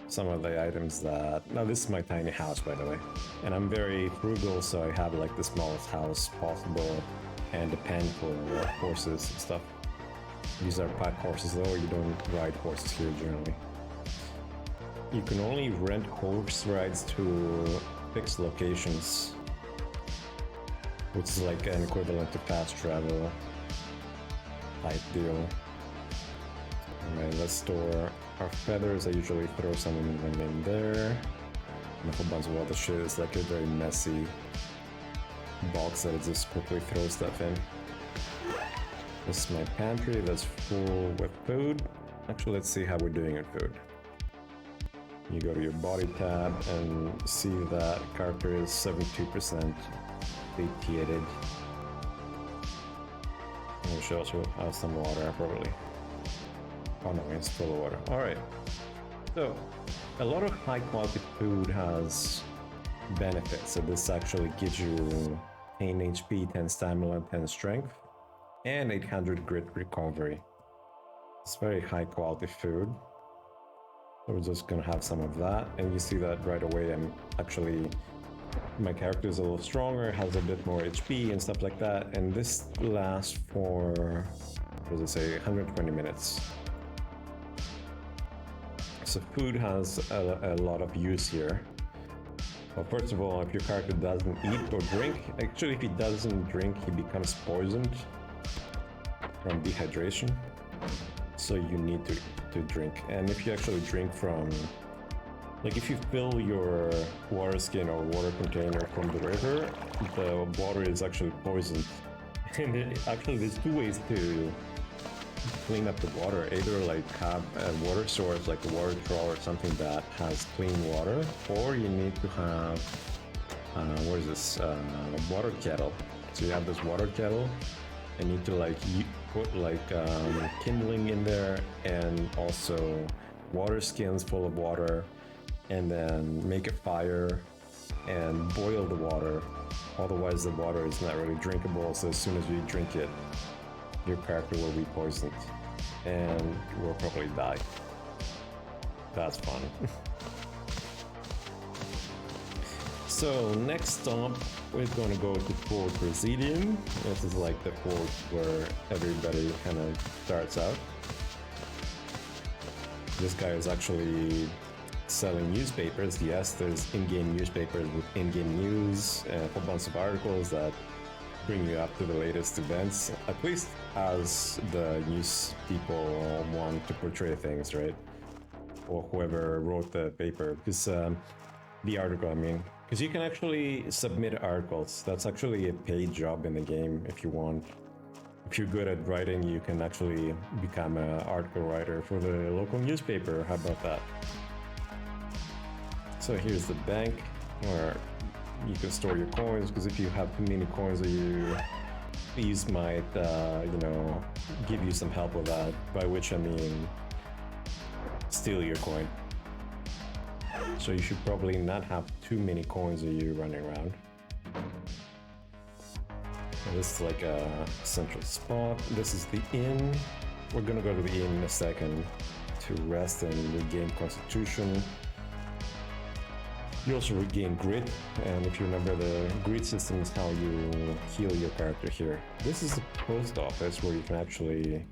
some of the items that... Now this is my tiny house, by the way. And I'm very frugal, so I have like the smallest house possible and a pen for horses and stuff. These are pack horses though, you don't ride horses here generally. You can only rent horse rides to fixed locations, which is like an equivalent to fast travel type deal. Alright, let's store our feathers. I usually throw some of them in there. And a whole bunch of other shit. It's like a very messy box that I just quickly throw stuff in. This is my pantry that's full with food. Actually, let's see how we're doing in food. You go to your body tab and see that character is 72% satiated. And we should also have some water, probably. Oh no, it's full of water. Alright. So, a lot of high quality food has benefits. So this actually gives you 10 HP, 10 stamina, 10 strength, and 800 grit recovery. It's very high quality food. So we're just gonna have some of that, and you see that right away I'm actually my character is a little stronger, has a bit more HP and stuff like that. And this lasts for, what does it say, 120 minutes. So food has a lot of use here. Well, first of all, if your character doesn't eat or drink, actually if he doesn't drink, he becomes poisoned from dehydration. So you need to drink. And if you actually drink from, like if you fill your water skin or water container from the river, the water is actually poisoned. And actually there's two ways to clean up the water. Either like have a water source like a water trough or something that has clean water, or you need to have, what is this, water kettle. So you have this water kettle, and you need to like put like kindling in there, and also water skins full of water, and then make a fire and boil the water. Otherwise the water is not really drinkable, so as soon as you drink it, your character will be poisoned and will probably die. That's fun. So next stop, we're going to go to Fort Presidium. This is like the fort where everybody kind of starts out. This guy is actually selling newspapers. Yes, there's in-game newspapers with in-game news and a whole bunch of articles that bring you up to the latest events, at least as the news people want to portray things, right? Or whoever wrote the paper, because the article, I mean, because you can actually submit articles. That's actually a paid job in the game if you want. If you're good at writing, you can actually become an article writer for the local newspaper. How about that? So here's the bank where you can store your coins, because if you have too many coins, these might, you know, give you some help with that. By which I mean, steal your coin. So you should probably not have too many coins of you running around. And this is like a central spot. This is the inn. We're gonna go to the inn in a second to rest and regain constitution. You also regain grit, and if you remember, the grit system is how you heal your character here. This is the post office where you can actually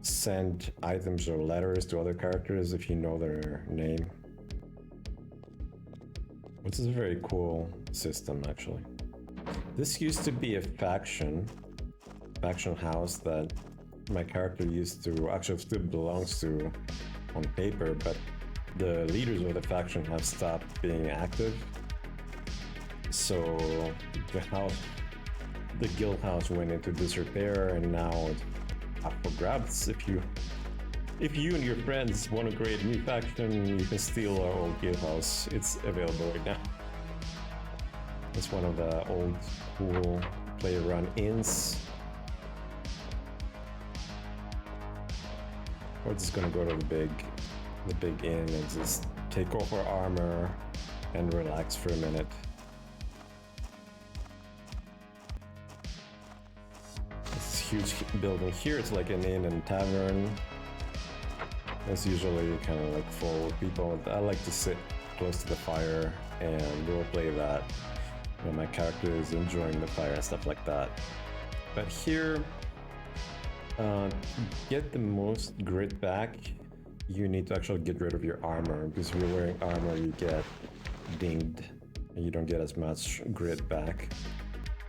send items or letters to other characters if you know their name. Which is a very cool system, actually. This used to be a faction house that my character used to, actually still belongs to on paper, but the leaders of the faction have stopped being active. So the guild house went into disrepair, and now it's up for grabs. If you and your friends want to create a new faction, you can steal our old guild house. It's available right now. It's one of the old cool player-run inns. We're just gonna go to the big inn and just take off our armor and relax for a minute. This huge building here, it's like an inn and tavern. It's usually kind of like full of people. I like to sit close to the fire and roleplay that, you know, my character is enjoying the fire and stuff like that. But here, get the most grit back, you need to actually get rid of your armor, because if you're wearing armor, you get dinged and you don't get as much grit back.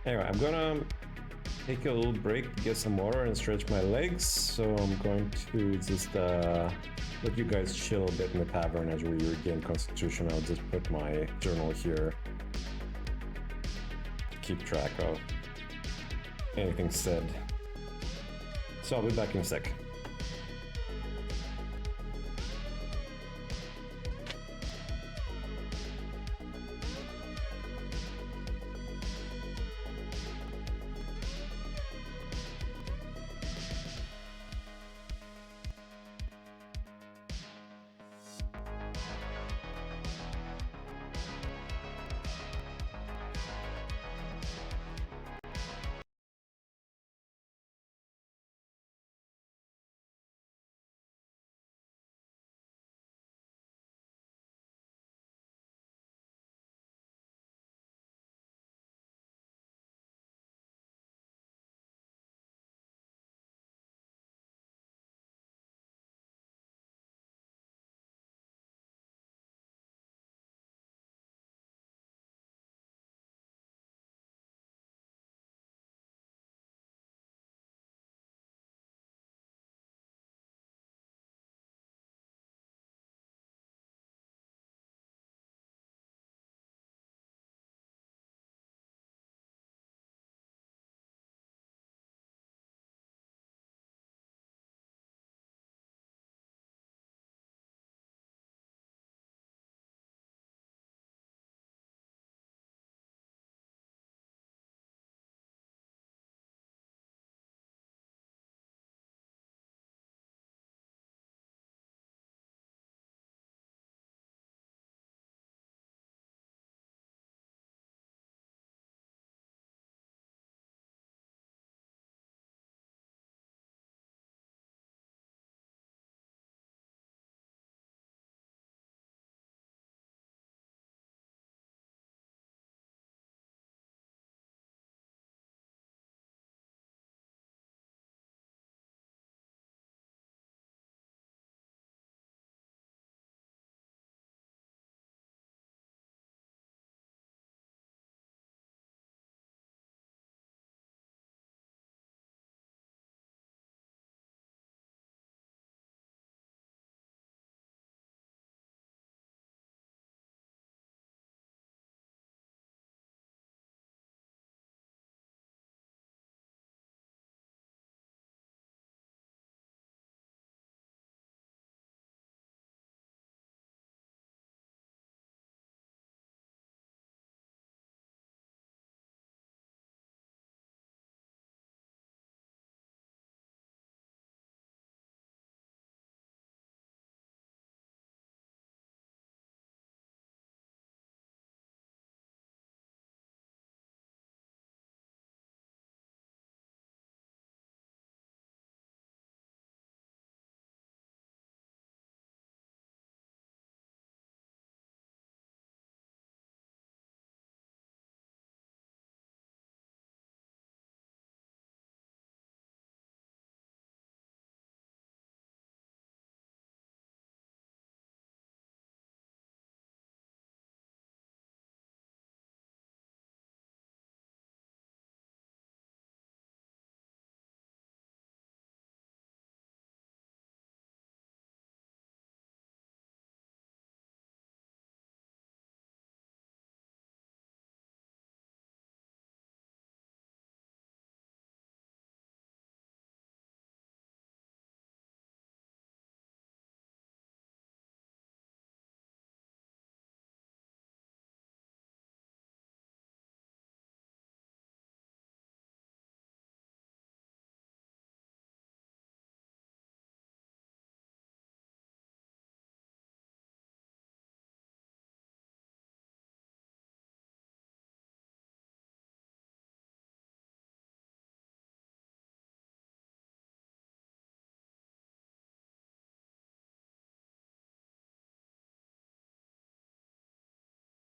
Anyway, I'm gonna take a little break to get some water and stretch my legs, so I'm going to just let you guys chill a bit in the tavern as we regain constitution. I'll just put my journal here to keep track of anything said. So I'll be back in a sec.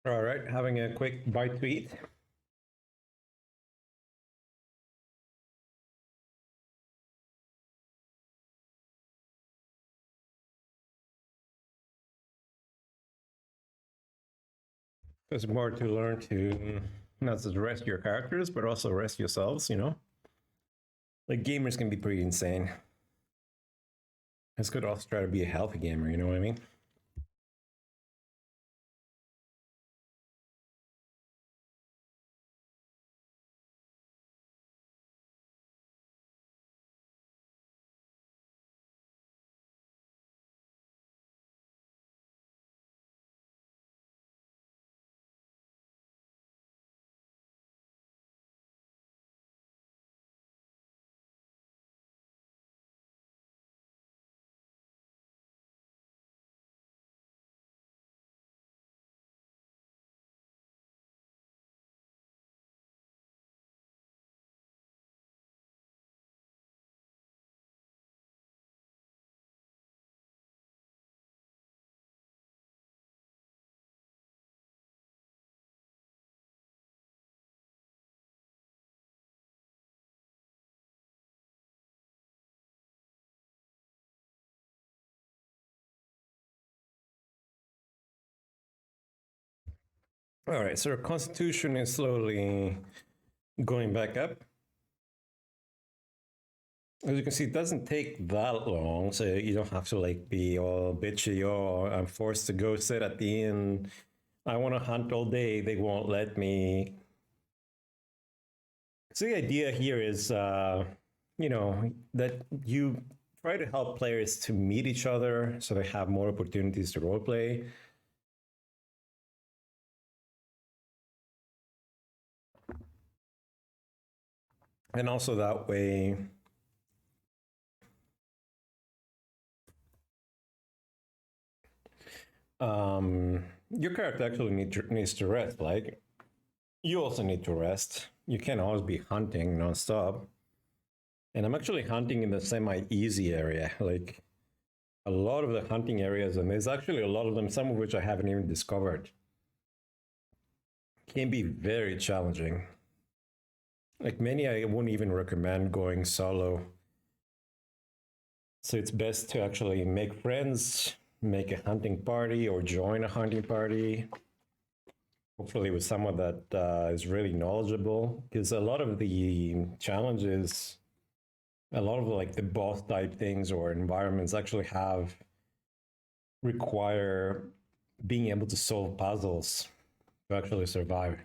All right, having a quick bite to eat. There's more to learn to not just rest your characters, but also rest yourselves, you know? Like, gamers can be pretty insane. It's good to also try to be a healthy gamer, you know what I mean? All right, so our constitution is slowly going back up. As you can see, it doesn't take that long, so you don't have to like be all bitchy. Oh, I'm forced to go sit at the inn. I want to hunt all day. They won't let me. So the idea here is, you know, that you try to help players to meet each other so they have more opportunities to roleplay. And also that way, your character actually needs to rest. Like, you also need to rest. You can't always be hunting nonstop. And I'm actually hunting in the semi-easy area. Like, a lot of the hunting areas, and there's actually a lot of them, some of which I haven't even discovered, can be very challenging. Like, many I wouldn't even recommend going solo. So it's best to actually make friends, make a hunting party, or join a hunting party. Hopefully with someone that is really knowledgeable, because a lot of the challenges, a lot of like the boss type things or environments actually require being able to solve puzzles to actually survive.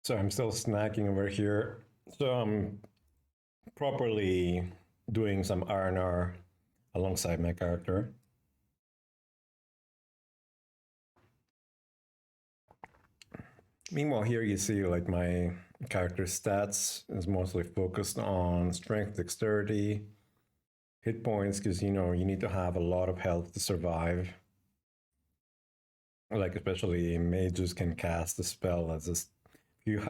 So I'm still snacking over here. So I'm properly doing some R&R alongside my character. Meanwhile, here you see like my character stats is mostly focused on strength, dexterity, hit points, because you know you need to have a lot of health to survive. Like especially mages can cast a spell as just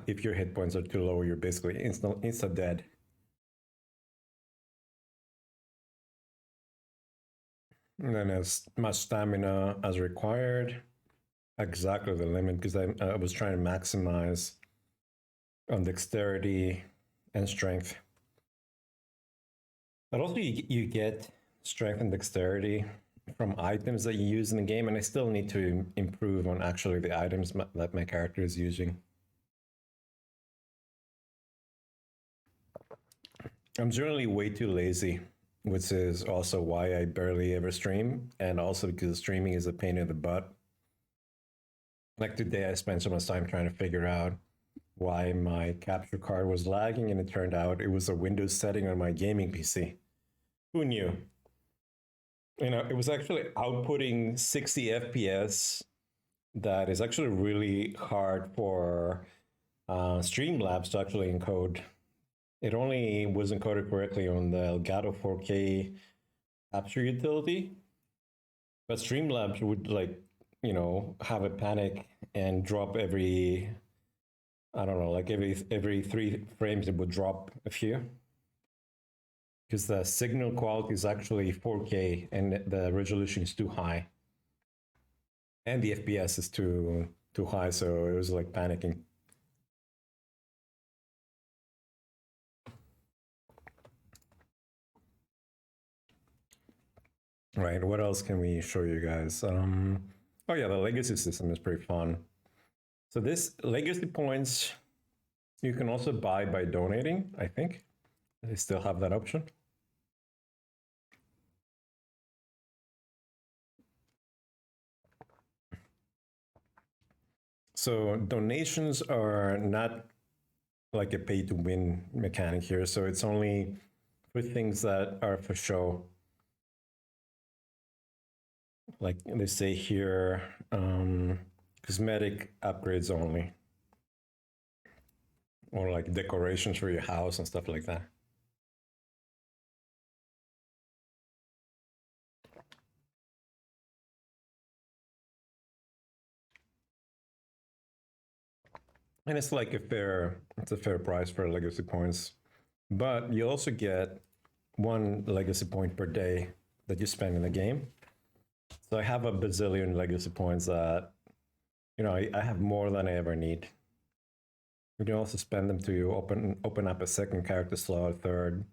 if your hit points are too low, you're basically insta dead. And then as much stamina as required, exactly the limit, because I was trying to maximize on dexterity and strength. But also you get strength and dexterity from items that you use in the game, and I still need to improve on actually the items that my character is using. I'm generally way too lazy, which is also why I barely ever stream, and also because streaming is a pain in the butt. Like today, I spent so much time trying to figure out why my capture card was lagging, and it turned out it was a Windows setting on my gaming PC. Who knew? it was actually outputting 60 FPS. That is actually really hard for Streamlabs to actually encode. It only was encoded correctly on the Elgato 4K capture utility, but Streamlabs would have a panic and drop every, I don't know, like every 3 frames it would drop a few, because the signal quality is actually 4K and the resolution is too high, and the FPS is too high, so it was like panicking. Right, what else can we show you guys? Oh yeah, the legacy system is pretty fun. So this legacy points you can also buy by donating, I think. They still have that option. So donations are not like a pay to win mechanic here. So it's only for things that are for show. Like they say here, cosmetic upgrades only. Or like decorations for your house and stuff like that. And it's like it's a fair price for legacy points. But you also get 1 legacy point per day that you spend in the game. So I have a bazillion legacy points that, I have more than I ever need. You can also spend them to open up a second character slot, a third.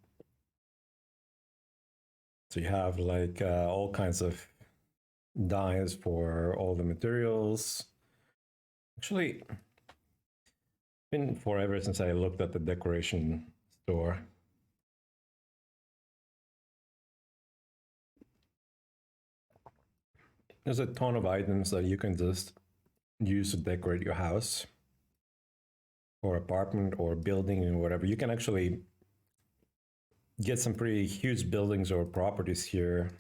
So you have like all kinds of dyes for all the materials. Actually, it's been forever since I looked at the decoration store. There's a ton of items that you can just use to decorate your house or apartment or building and whatever. You can actually get some pretty huge buildings or properties here.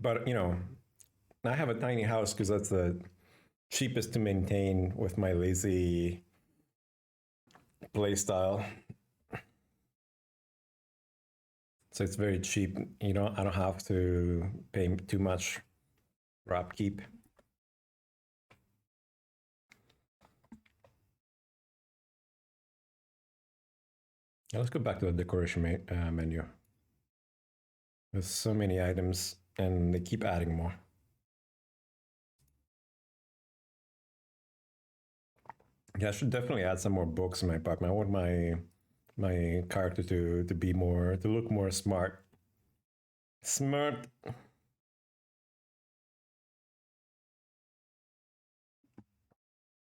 But, I have a tiny house because that's the cheapest to maintain with my lazy play style. So it's very cheap. I don't have to pay too much for upkeep. Now let's go back to the decoration menu. There's so many items and they keep adding more. Yeah, I should definitely add some more books in my apartment. I want my character to look more smart. Smart.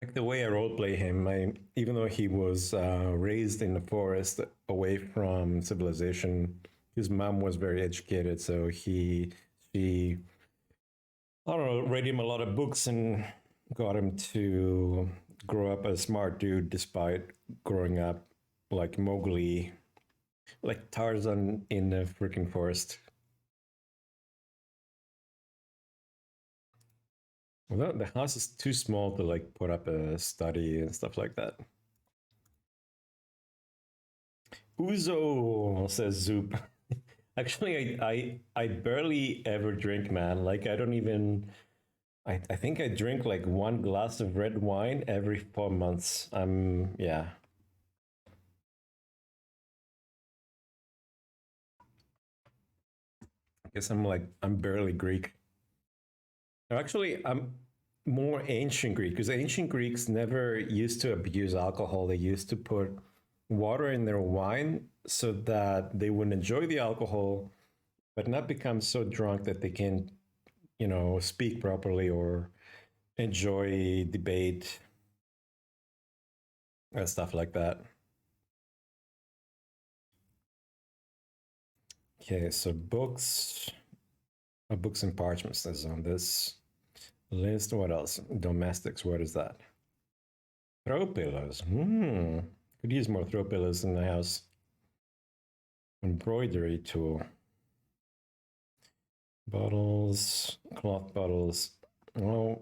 Like the way I roleplay him, even though he was raised in the forest away from civilization, his mom was very educated, so she, I don't know, read him a lot of books and got him to grow up a smart dude despite growing up like Mowgli, like Tarzan in the freaking forest. Well, the house is too small to like put up a study and stuff like that. Uzo, says Zoop. Actually, I barely ever drink, man. Like I don't even. I think I drink like 1 glass of red wine every 4 months. Yeah. I guess I'm barely Greek. Actually, I'm more ancient Greek because ancient Greeks never used to abuse alcohol. They used to put water in their wine so that they would enjoy the alcohol, but not become so drunk that they can't, speak properly or enjoy debate and stuff like that. Okay, so books and parchments is on this list. What else? Domestics, what is that? Throw pillows. Could use more throw pillows in the house. Embroidery tool. Bottles, cloth bottles. Well,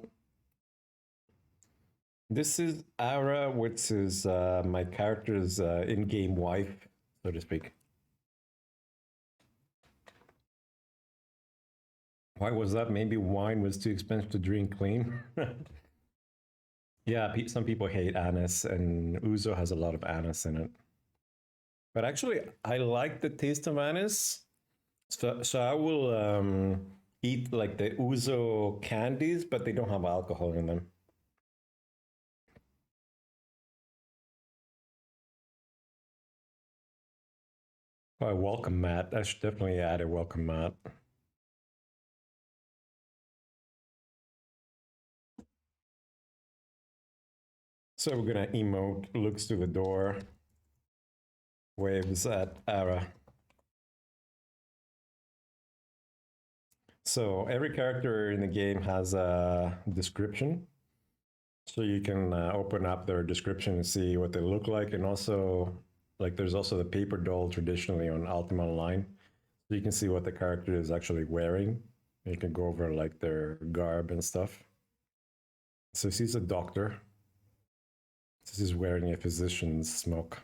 this is Ara, which is my character's in-game wife, so to speak. Why was that? Maybe wine was too expensive to drink clean. Yeah, some people hate anise, and Ouzo has a lot of anise in it. But actually, I like the taste of anise. So I will eat like the Ouzo candies, but they don't have alcohol in them. Oh, welcome mat. I should definitely add a welcome mat. So we're gonna emote, looks to the door, waves at Ara. So every character in the game has a description. So you can open up their description and see what they look like. And also, like there's also the paper doll traditionally on Ultima Online. So you can see what the character is actually wearing. You can go over like their garb and stuff. So she's a doctor. She's wearing a physician's smock.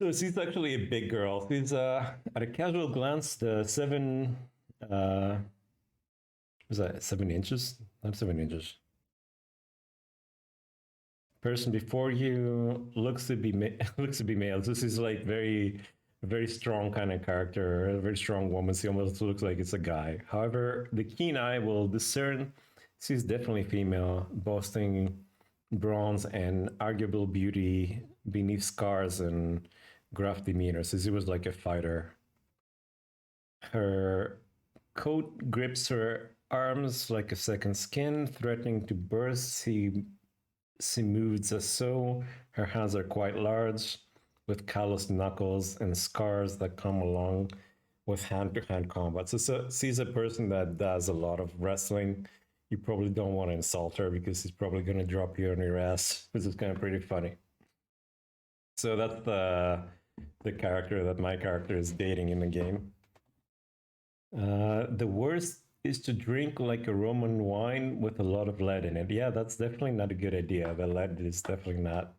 So she's actually a big girl. She's at a casual glance, the 7 was that 7 inches? Not 7 inches. Person before you looks to be male. This is like very strong kind of character, a very strong woman. She almost looks like it's a guy. However, the keen eye will discern she's definitely female, boasting bronze and arguable beauty beneath scars and gruff demeanor. So she was like a fighter. Her coat grips her arms like a second skin, threatening to burst. She moves as so. Her hands are quite large, with calloused knuckles and scars that come along with hand-to-hand combat. So she's a person that does a lot of wrestling. You probably don't want to insult her because she's probably going to drop you on your ass, which is kind of pretty funny. So that's the character that my character is dating in the game. The worst is to drink like a Roman wine with a lot of lead in it. Yeah, that's definitely not a good idea. The lead is definitely not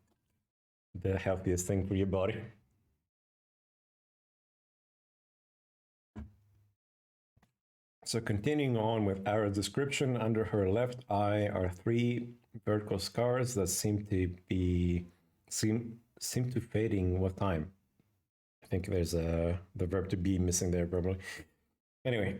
the healthiest thing for your body. So continuing on with our description, under her left eye are 3 vertical scars that seem to fading with time. I think there's the verb to be missing there probably. Anyway,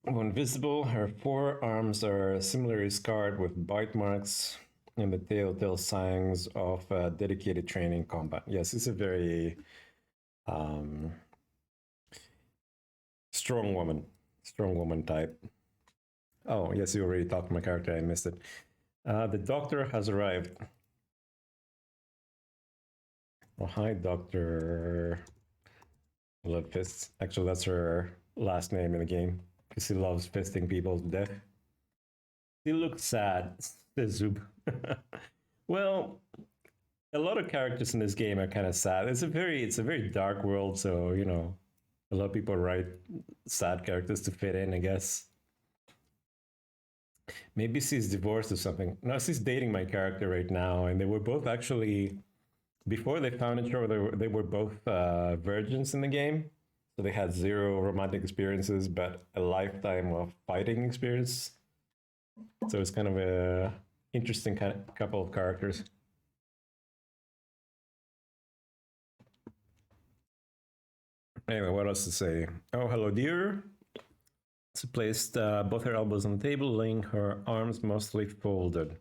when visible, her forearms are similarly scarred with bite marks and the telltale signs of dedicated training combat. Yes, it's a very strong woman type. Oh, yes, you already talked to my character, I missed it. The doctor has arrived. Oh, hi, Dr. Love Fists. Actually, that's her last name in the game because she loves fisting people to death. She looks sad, says Zub. Well, a lot of characters in this game are kind of sad. It's a very dark world, so you know, a lot of people write sad characters to fit in, I guess. Maybe she's divorced or something. No, she's dating my character right now, and they were both actually, before they found each other, they were both virgins in the game. So they had 0 romantic experiences, but a lifetime of fighting experience. So it's kind of a interesting kind of couple of characters. Anyway, what else to say? Oh, hello, dear. She placed both her elbows on the table, laying her arms mostly folded.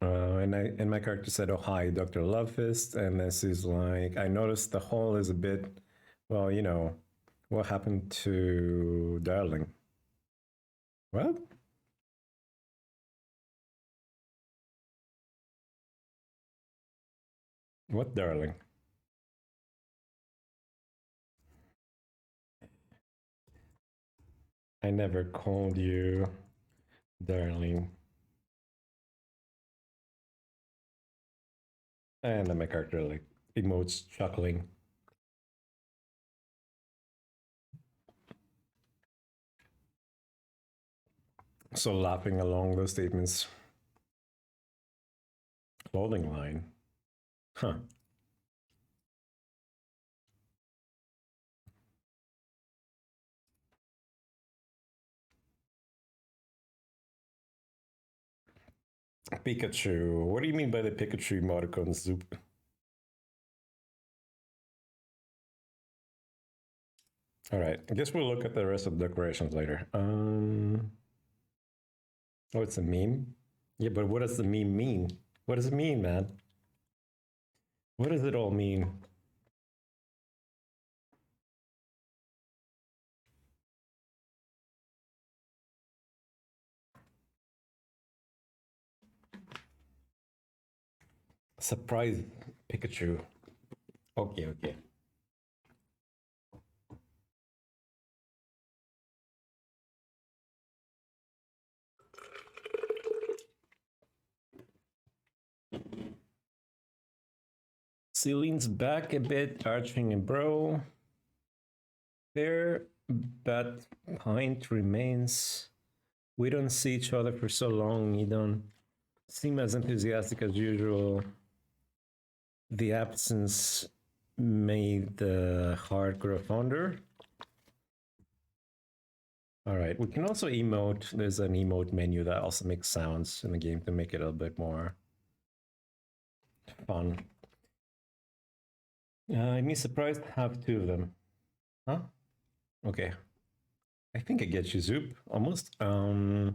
And my character said, "Oh, hi, Dr. Lovefist." And then she's like, "I noticed the hole is a bit, well, you know, what happened to Darling?" What? What Darling? I never called you Darling. And then my character like emotes chuckling. So laughing along those statements. Clothing line. Huh. Pikachu. What do you mean by the Pikachu emoticon, Zoop? All right, I guess we'll look at the rest of the decorations later. Oh, it's a meme? Yeah, but what does the meme mean? What does it mean, man? What does it all mean? Surprise Pikachu. Okay, okay. Celine's back a bit, arching a brow. Fair, but pint remains. We don't see each other for so long. You don't seem as enthusiastic as usual. The absence made the heart grow fonder. All right, we can also emote. There's an emote menu that also makes sounds in the game to make it a little bit more fun. I'd be surprised to have two of them. Huh? Okay. I think I get you, Zoop, almost. Oh,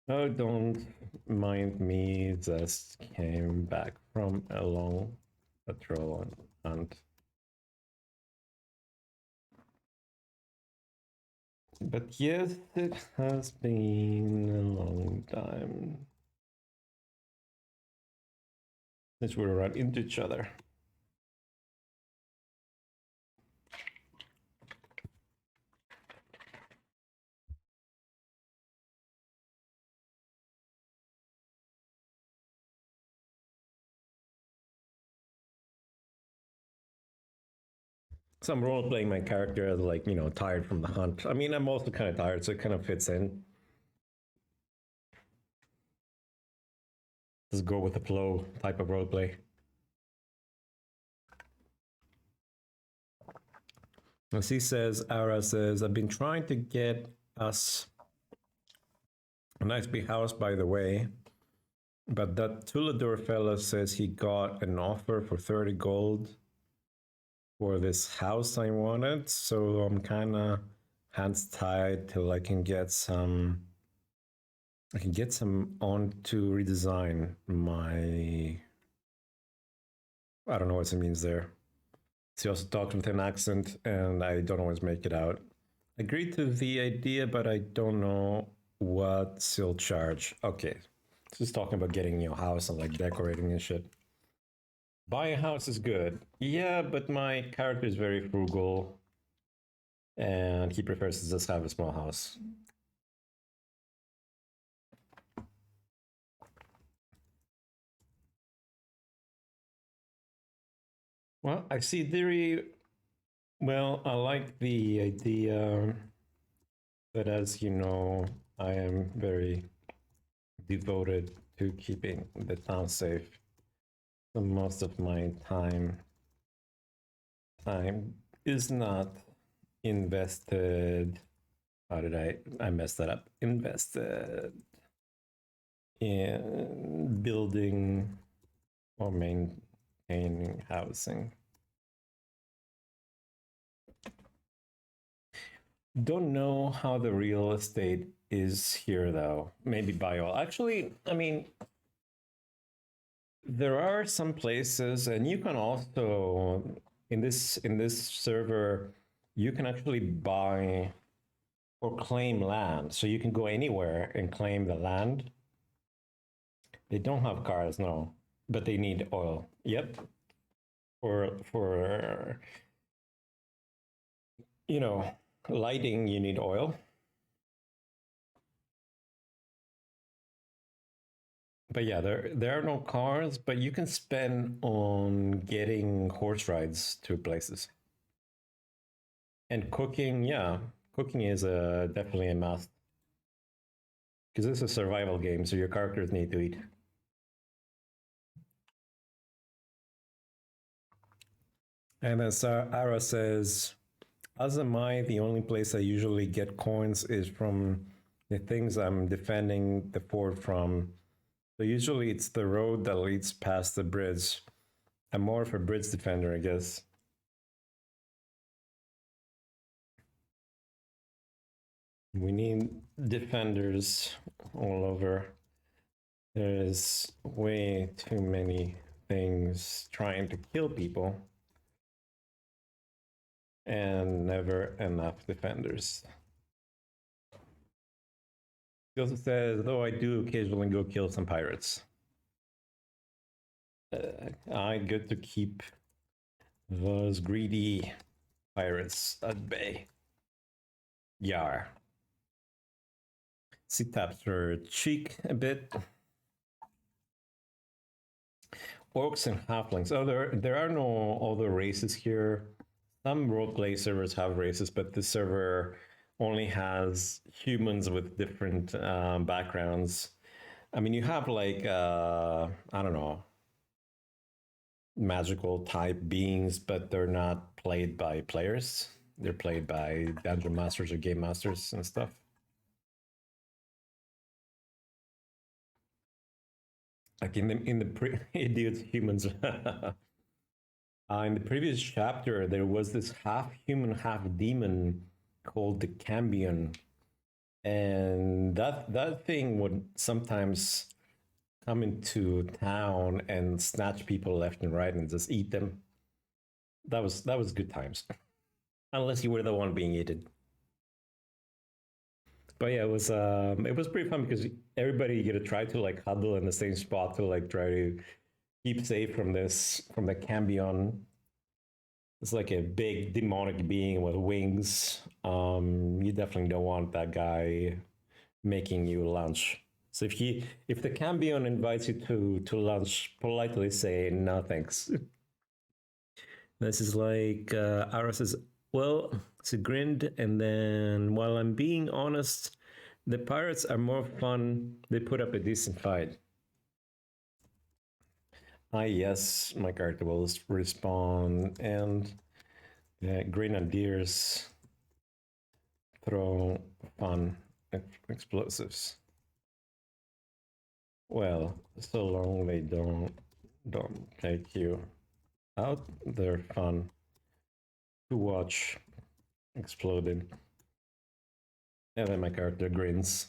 don't mind me, just came back from a long patrol hunt. But yes, it has been a long time since we ran into each other. So I'm role playing my character as like, tired from the hunt. I mean, I'm also kind of tired, so it kind of fits in. Just go with the flow type of roleplay. As he says, Ara says, I've been trying to get us a nice big house, by the way. But that Tulador fella says he got an offer for 30 gold for this house I wanted. So I'm kind of hands tied till I can get some on to redesign my, I don't know what it means there. He also talks with an accent and I don't always make it out. Agreed to the idea, but I don't know what he'll charge. Okay. Just talking about getting your house and like decorating and shit. Buy a house is good. Yeah, but my character is very frugal and he prefers to just have a small house. Well, I see theory. Well, I like the idea, but as you know, I am very devoted to keeping the town safe. So most of my time is not invested. How did I messed that up? Invested in building or maintaining housing. Don't know how the real estate is here though. Maybe bio. Actually, I mean, there are some places, and you can also in this server, you can actually buy or claim land. So you can go anywhere and claim the land. They don't have cars, no, but they need oil. Yep. For lighting, you need oil. But yeah, there are no cars, but you can spend on getting horse rides to places. And cooking, yeah, cooking is definitely a must. Because this is a survival game, so your characters need to eat. And as Ara says, as am I, the only place I usually get coins is from the things I'm defending the fort from. So usually it's the road that leads past the bridge. I'm more of a bridge defender, I guess. We need defenders all over. There's way too many things trying to kill people. And never enough defenders. He also says, though I do occasionally go kill some pirates. I get to keep those greedy pirates at bay. Yar. She taps her cheek a bit. Orcs and halflings. Oh, there are no other races here. Some roleplay servers have races, but this server only has humans with different backgrounds. I mean, you have like, I don't know, magical type beings, but they're not played by players. They're played by dungeon masters or game masters and stuff. Like in the idiots humans. In the previous chapter, there was this half human, half demon called the Cambion, and that thing would sometimes come into town and snatch people left and right and just eat them. That was good times, unless you were the one being eaten. But yeah, it was pretty fun because everybody get to try to like huddle in the same spot to like try to keep safe from the Cambion. It's like a big demonic being with wings. You definitely don't want that guy making you lunch. So if the Cambion invites you to lunch, politely say no thanks. This is like Ara says, well, it's a grind, and then while I'm being honest, the pirates are more fun. They put up a decent fight. Yes, my character will respawn, and grenadiers throw fun explosives. Well, so long they don't take you out, they're fun to watch exploding. And then my character grins.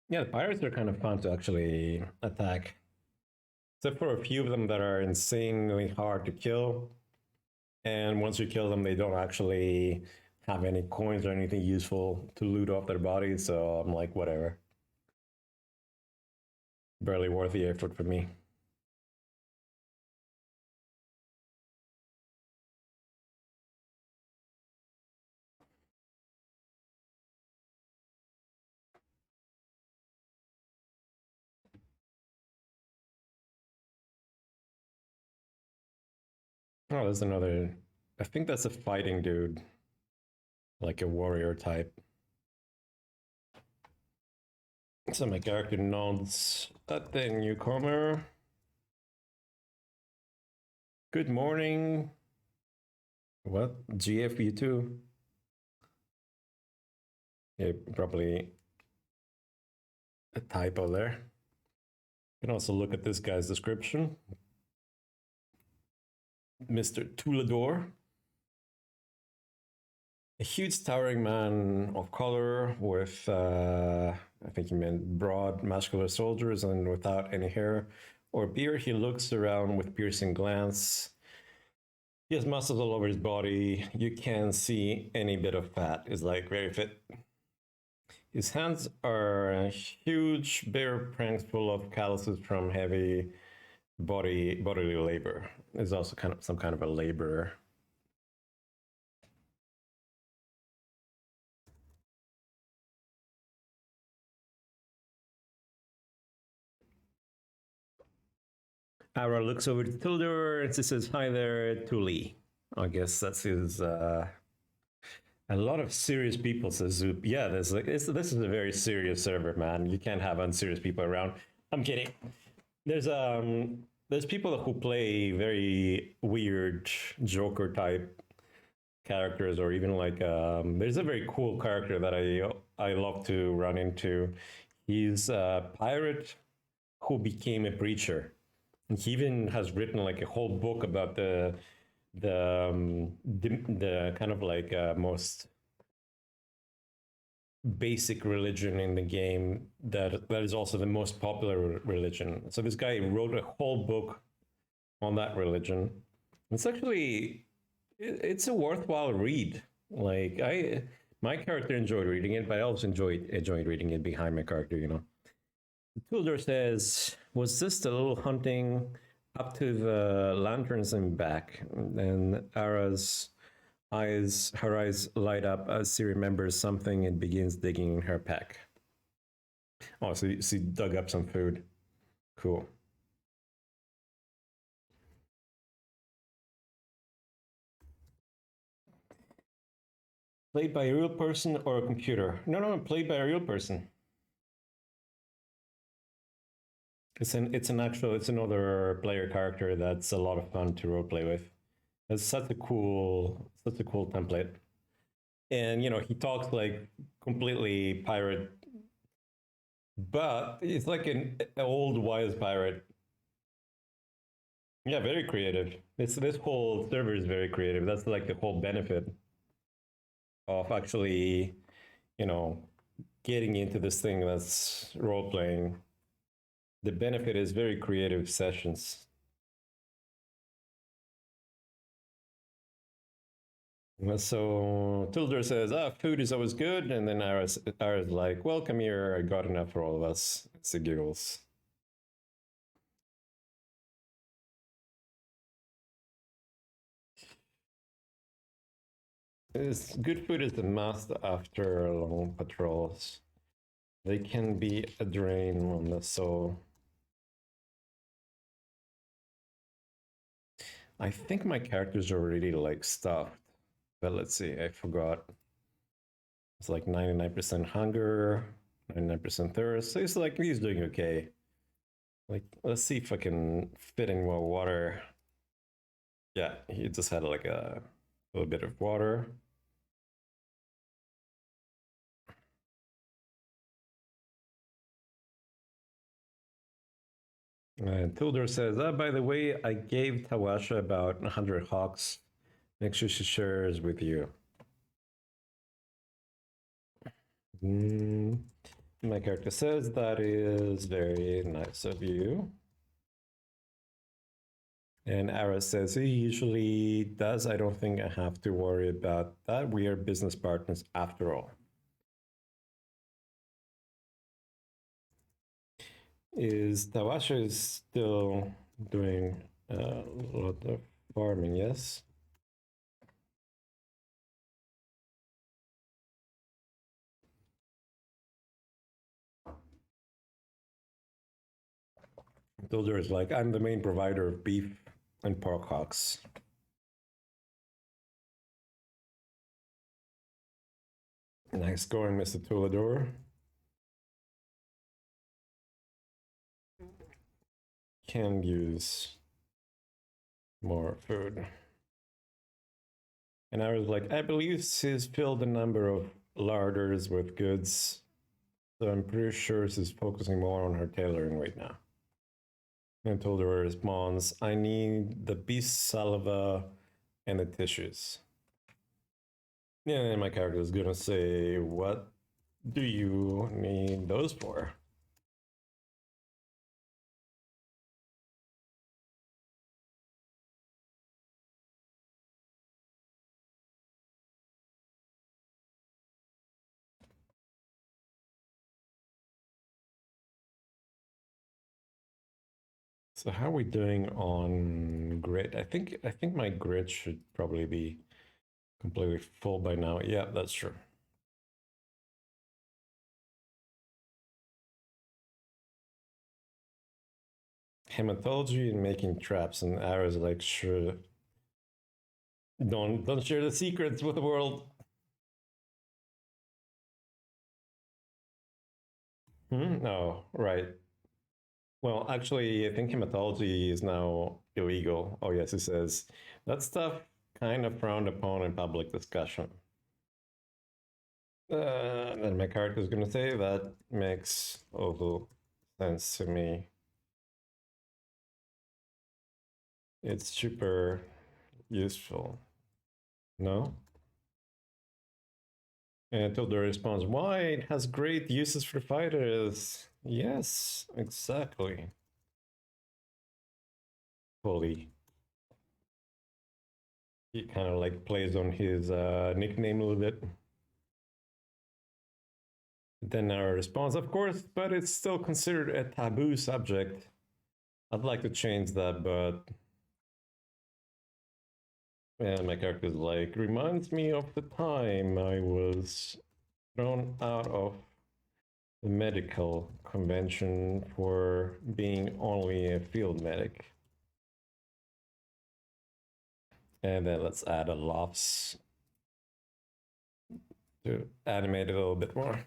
Yeah, the pirates are kind of fun to actually attack. Except for a few of them that are insanely hard to kill. And once you kill them, they don't actually have any coins or anything useful to loot off their bodies. So I'm like, whatever. Barely worth the effort for me. Oh, there's another. I think that's a fighting dude. Like a warrior type. So my character nods at the newcomer. Good morning. What? GF too? Yeah, probably a typo there. You can also look at this guy's description. Mr. Toulador. A huge towering man of color with, I think he meant broad muscular shoulders and without any hair or beard. He looks around with piercing glance. He has muscles all over his body. You can't see any bit of fat. He's like very fit. His hands are huge, bare pranks full of calluses from heavy bodily labor. Is also kind of some kind of a laborer. Ara looks over to Tildor and says, "Hi there, Tuli." I guess that's his. A lot of serious people, says Zoop. Yeah, this is a very serious server, man. You can't have unserious people around. I'm kidding. There's people who play very weird Joker type characters, or even like there's a very cool character that I love to run into. He's a pirate who became a preacher. And he even has written like a whole book about the kind of like most basic religion in the game that is also the most popular religion. So this guy wrote a whole book on that religion. It's actually it's a worthwhile read. Like my character enjoyed reading it, but I also enjoyed reading it behind my character, you know. Tildor says, "Was this the little hunting up to the lanterns and back?" And Ara's her eyes light up as she remembers something and begins digging in her pack. Oh, so she dug up some food. Cool. Played by a real person or a computer? No, played by a real person. It's another player character that's a lot of fun to roleplay with. It's such a cool template. And you know, he talks like completely pirate, but it's like an old wise pirate. Yeah, very creative. This whole server is very creative. That's like the whole benefit of actually, you know, getting into this thing that's role playing. The benefit is very creative sessions. So Tildor says, food is always good. And then Ara's like, "Well, come here. I got enough for all of us." It's the giggles. Good food is a must after long patrols. They can be a drain on the soul. I think my characters are already like stuffed. But let's see, I forgot. It's like 99% hunger, 99% thirst. So it's like he's doing okay. Like, let's see if I can fit in more water. Yeah, he just had like a little bit of water. And Tildor says, by the way, I gave Tawasha about 100 hawks. Make sure she shares with you. My character says, that is very nice of you. And Ara says, he usually does. I don't think I have to worry about that. We are business partners after all. Tawasha is still doing a lot of farming, yes? Tildor is like, I'm the main provider of beef and pork hocks. Nice going, Mr. Tulador. Can use more food. And I was like, I believe she's filled a number of larders with goods. So I'm pretty sure she's focusing more on her tailoring right now. And told her response, I need the beast saliva and the tissues. Yeah, and my character is gonna say, what do you need those for? So how are we doing on grid? I think my grid should probably be completely full by now. Yeah, that's true. Hematology and making traps and arrows, like, sure. Don't share the secrets with the world. No, right. Well, actually, I think hematology is now illegal. Oh, yes, it says that stuff kind of frowned upon in public discussion. And my character is going to say that makes total sense to me. It's super useful. No? And Tilda responds, why? It has great uses for fighters. Yes, exactly. Fully. He kind of like plays on his nickname a little bit. Then our response, of course, but it's still considered a taboo subject. I'd like to change that, but... And my character's like, reminds me of the time I was thrown out of the medical convention for being only a field medic. And then let's add a laughs to animate it a little bit more.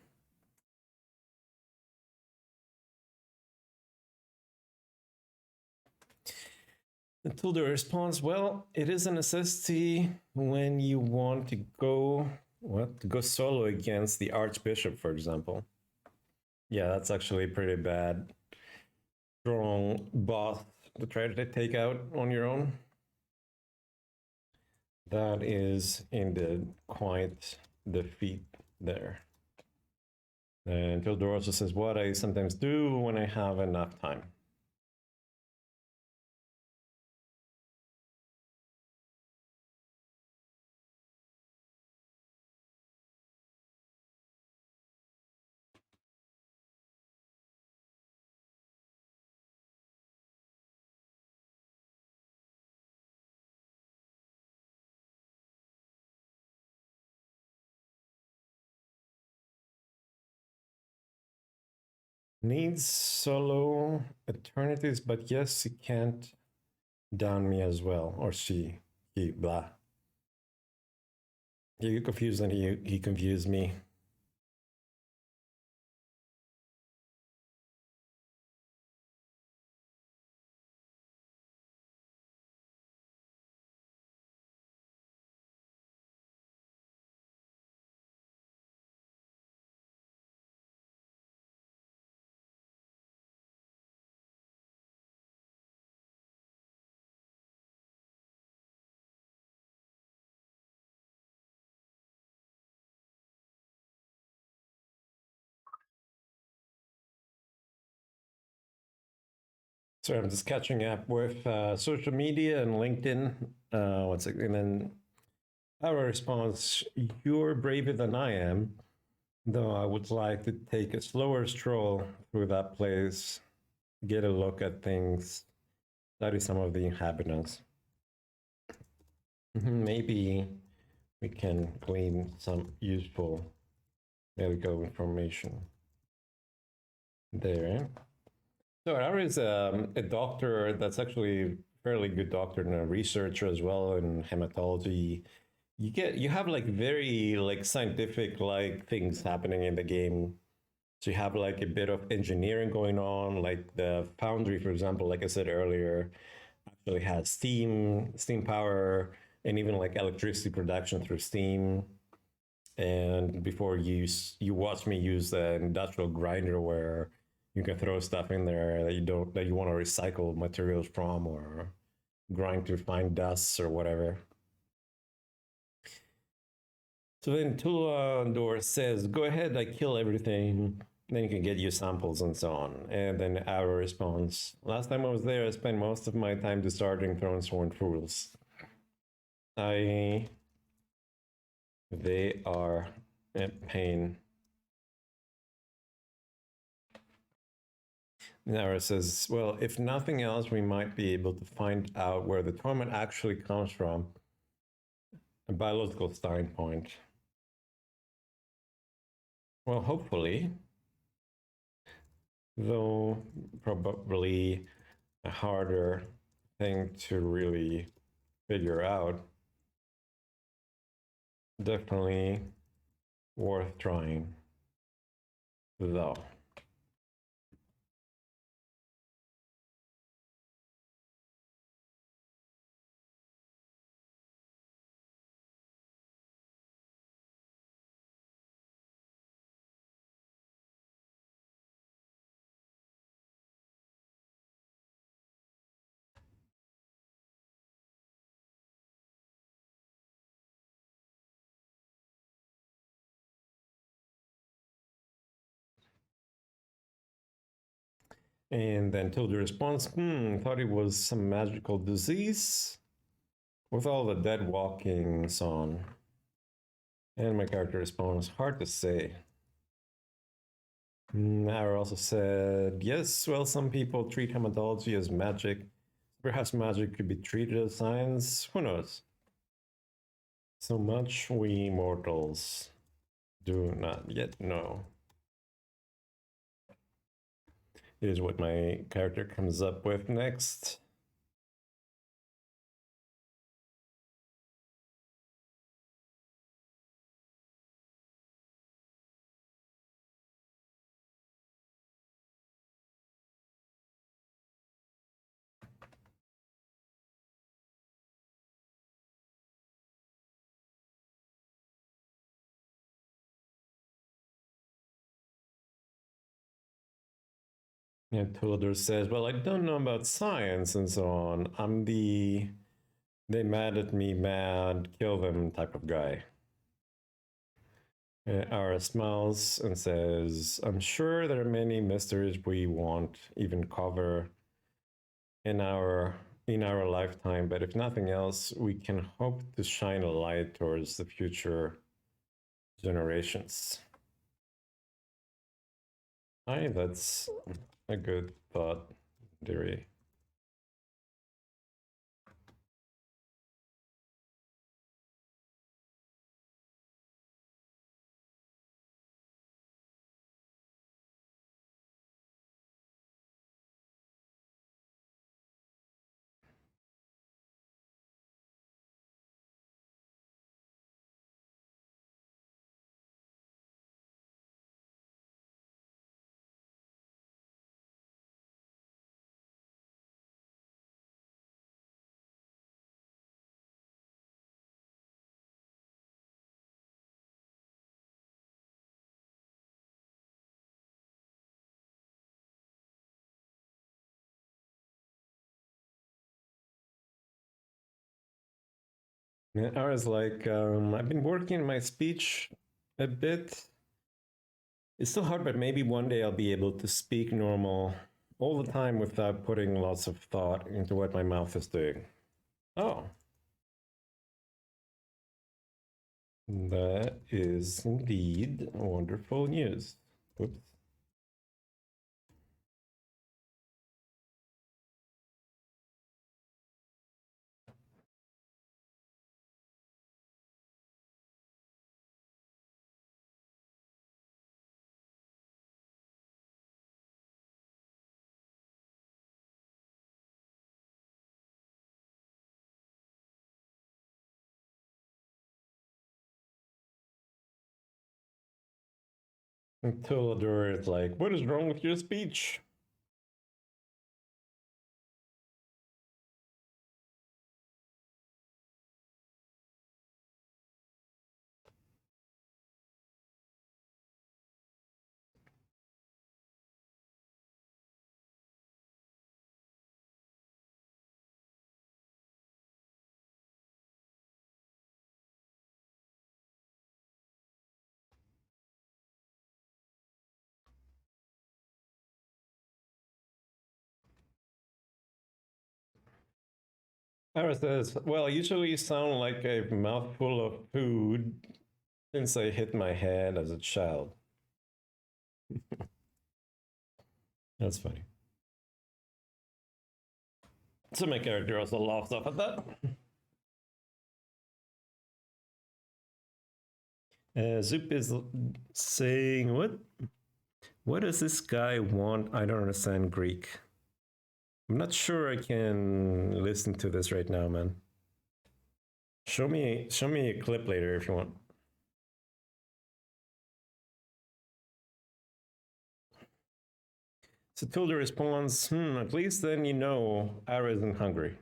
Until the response, well, it is a necessity when you want to go solo against the Archbishop, for example. Yeah, that's actually pretty bad. Strong boss to try to take out on your own. That is indeed quite the feat there. And Tildor also says, what I sometimes do when I have enough time. Needs solo eternities, but yes, he can't down me as well, or she, he, blah. You confused and he confused me. So I'm just catching up with social media and LinkedIn. One second, and then our response, you're braver than I am, though I would like to take a slower stroll through that place, get a look at things, study some of the inhabitants. Maybe we can glean some useful medical information there. So Ara is a doctor that's actually a fairly good doctor and a researcher as well in hematology. You have like very like scientific like things happening in the game. So you have like a bit of engineering going on, like the foundry, for example, like I said earlier, actually has steam power, and even like electricity production through steam. And before you watch me use the industrial grinder where you can throw stuff in there that you want to recycle materials from or grind to find dusts or whatever. So then Tulandor says, go ahead, I kill everything. Then you can get your samples and so on. And then Arrow responds, last time I was there, I spent most of my time discarding Thronesworn fools. They are a pain. Nara says, well, if nothing else, we might be able to find out where the torment actually comes from. A biological standpoint. Well, hopefully. Though probably a harder thing to really figure out. Definitely worth trying, though. And then Tilda responds, thought it was some magical disease with all the dead walkings on. And my character responds, hard to say. Nara also said, yes, well, some people treat hematology as magic. Perhaps magic could be treated as science. Who knows? So much we mortals do not yet know. Is what my character comes up with next. And Tudor says, well, I don't know about science and so on. I'm the they mad at me, mad, kill them type of guy. Ara smiles and says, I'm sure there are many mysteries we won't even cover in our lifetime, but if nothing else, we can hope to shine a light towards the future generations. That's a good thought, Deary. Ara's like, I've been working my speech a bit. It's still hard, but maybe one day I'll be able to speak normal all the time without putting lots of thought into what my mouth is doing. Oh. That is indeed wonderful news. Whoops. And Tolador is like, what is wrong with your speech? Ara says, well, usually you sound like a mouthful of food since I hit my head as a child. That's funny. So my character also laughs off at that. Zoop is saying, what? What does this guy want? I don't understand Greek. I'm not sure I can listen to this right now, man. Show me a clip later if you want. So Tilda responds, at least then you know Ara isn't hungry.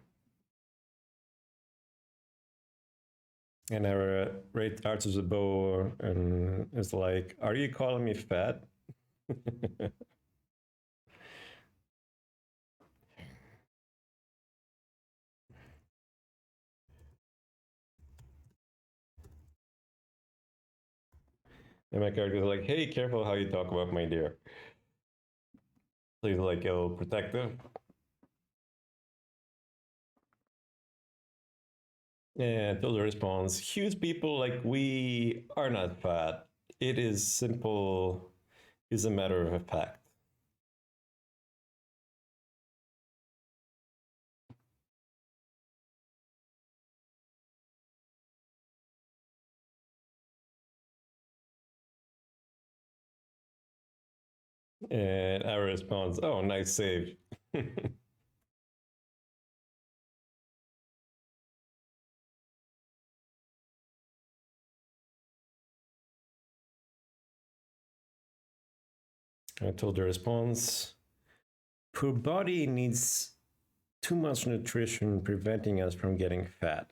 And Ara right arches a bow and is like, are you calling me fat? And my character's like, hey, careful how you talk about my dear. Please, like, a little protective. And Tilda responds, huge people like we are not fat. It is simple, is a matter of a fact. And Ara responds, oh, nice save. I told her response, poor body needs too much nutrition preventing us from getting fat.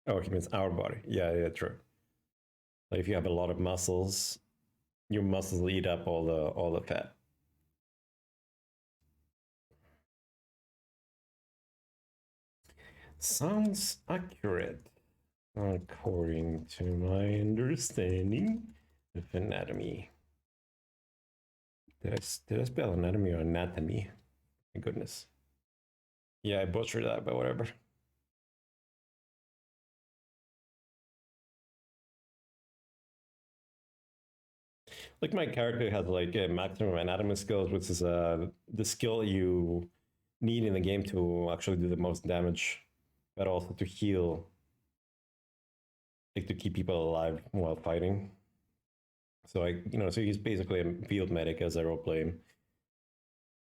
Oh, he means our body. Yeah, true. Like if you have a lot of muscles, your muscles eat up all the fat. Sounds accurate, according to my understanding of anatomy. Did I spell anatomy or anatomy? My goodness. Yeah, I butchered that, but whatever. Like my character has like a maximum anatomy skills, which is the skill you need in the game to actually do the most damage, but also to heal, like to keep people alive while fighting. So so he's basically a field medic as I roleplay him.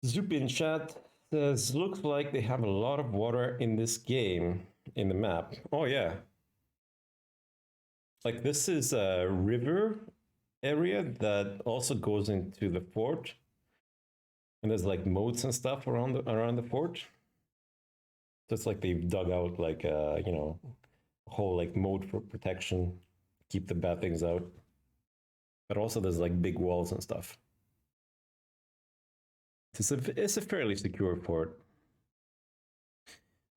Zoop in chat says, looks like they have a lot of water in this game, in the map. Oh yeah. Like this is a river area that also goes into the fort. And there's like moats and stuff around the fort. So it's like they've dug out like a whole like moat for protection, keep the bad things out. But also there's like big walls and stuff. It's a fairly secure fort.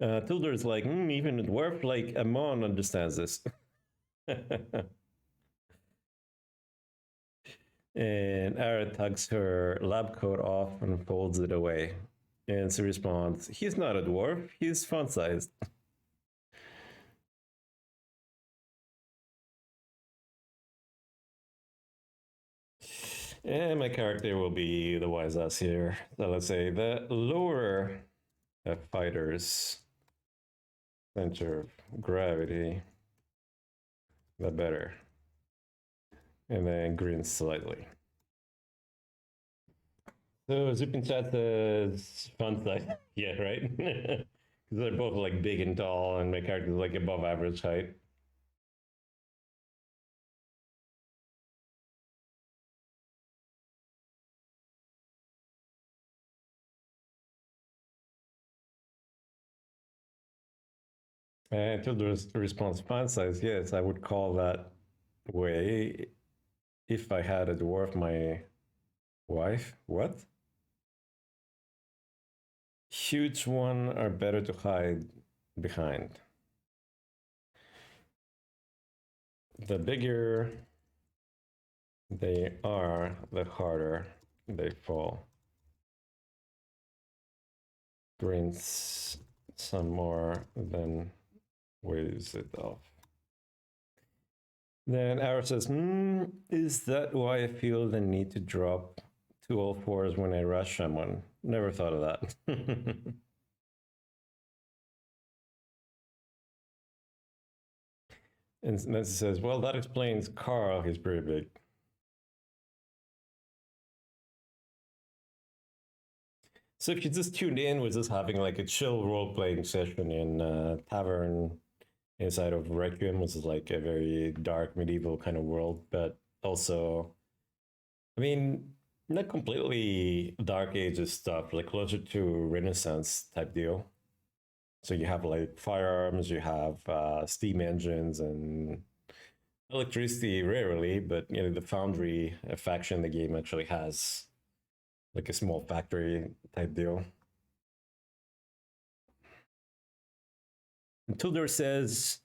Tilda is like, even a dwarf like Amon understands this. And Ara tugs her lab coat off and folds it away. And she responds, he's not a dwarf, he's font-sized. And my character will be the wise ass here. So let's say the lower fighter's center of gravity, the better. And then grins slightly. So Zip in chat says fun size. Yeah, right? Because they're both like big and tall, and my character's like above average height. Until the response font size, yes, I would call that way if I had a dwarf, my wife. What? Huge one are better to hide behind. The bigger they are, the harder they fall. Grins some more, then waves it off. Then Ara says, is that why I feel the need to drop to all fours when I rush someone? Never thought of that. And Nancy says, well, that explains Carl, he's pretty big. So if you just tuned in, we're just having like a chill role-playing session in Tavern inside of Requiem, which is like a very dark medieval kind of world, but also, I mean, not completely Dark Ages stuff, like closer to Renaissance type deal. So you have like firearms, you have steam engines and electricity rarely, but you know the Foundry faction in the game actually has like a small factory type deal. And Tudor says,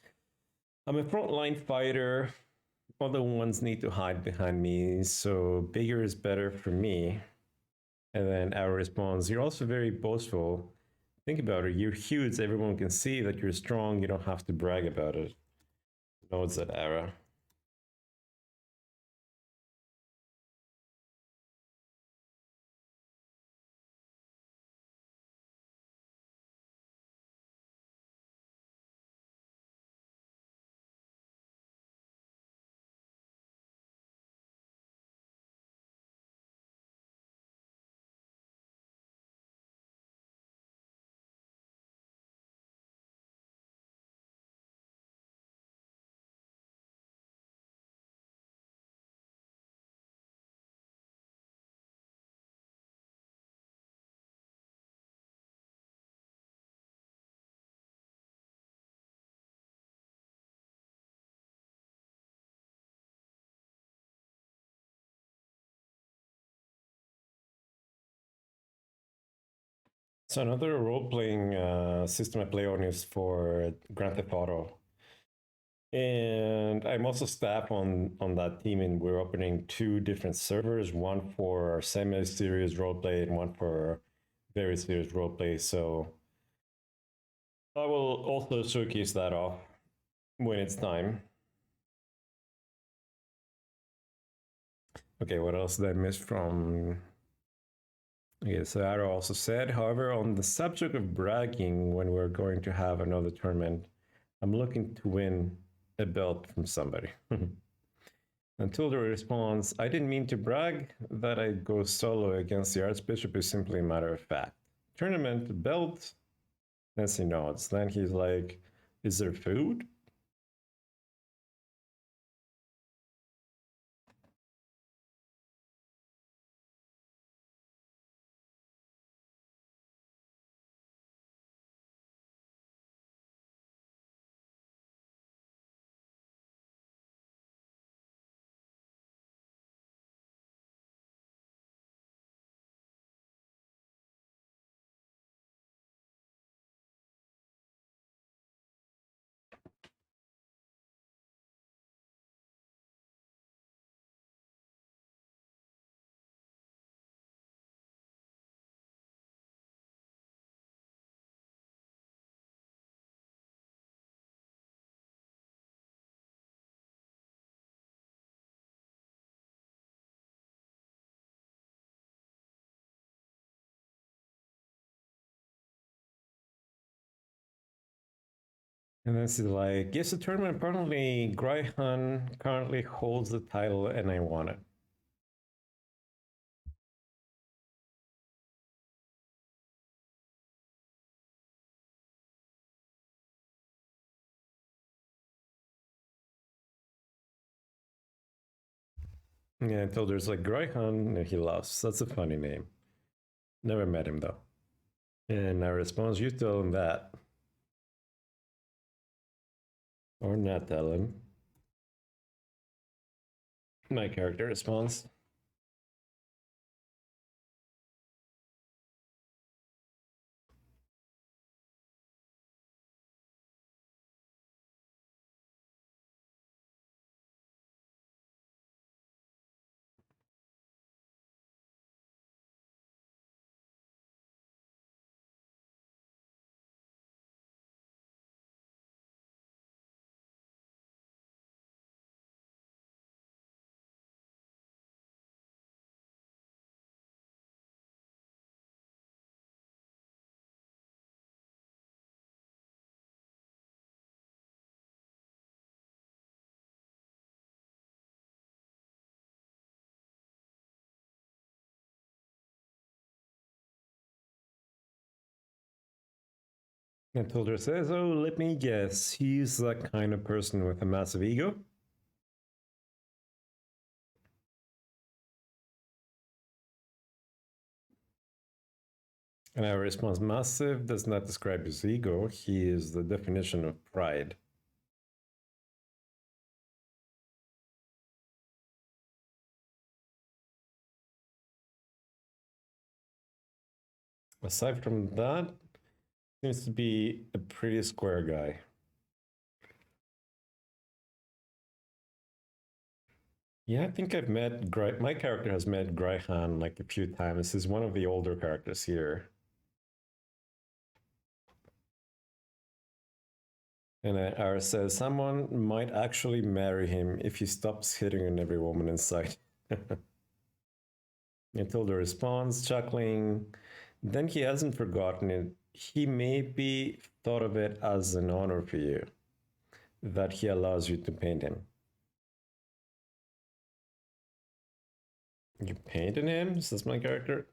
I'm a frontline fighter. Other ones need to hide behind me, so bigger is better for me. And then Ara responds, you're also very boastful. Think about it, you're huge, everyone can see that you're strong, you don't have to brag about it. Notes that Ara. So another role-playing system I play on is for Grand Theft Auto. And I'm also staff on that team, and we're opening two different servers, one for semi-serious roleplay and one for very serious roleplay. So I will also showcase that off when it's time. Okay, what else did I miss from? Okay, so Arrow also said, however, on the subject of bragging, when we're going to have another tournament, I'm looking to win a belt from somebody. Until the response, I didn't mean to brag, that I go solo against the Archbishop is simply a matter of fact. Tournament, belt, Nancy nods. Then he's like, is there food? And then she's like, yes, the tournament apparently Gryhan currently holds the title and I want it. Yeah, I told her it's like Gryhan, he lost. That's a funny name. Never met him though. And I responds, you tell him that. Or not tell him. My character responds, And Tilda says, oh, let me guess, he's that kind of person with a massive ego. And our response, massive does not describe his ego, he is the definition of pride. Aside from that, seems to be a pretty square guy. Yeah, I think I've met my character has met Graihan like a few times. He's one of the older characters here. And Ara says someone might actually marry him if he stops hitting on every woman in sight. Matilda responds, chuckling. Then he hasn't forgotten it. He maybe thought of it as an honor for you, that he allows you to paint him. You painted him? Is this my character?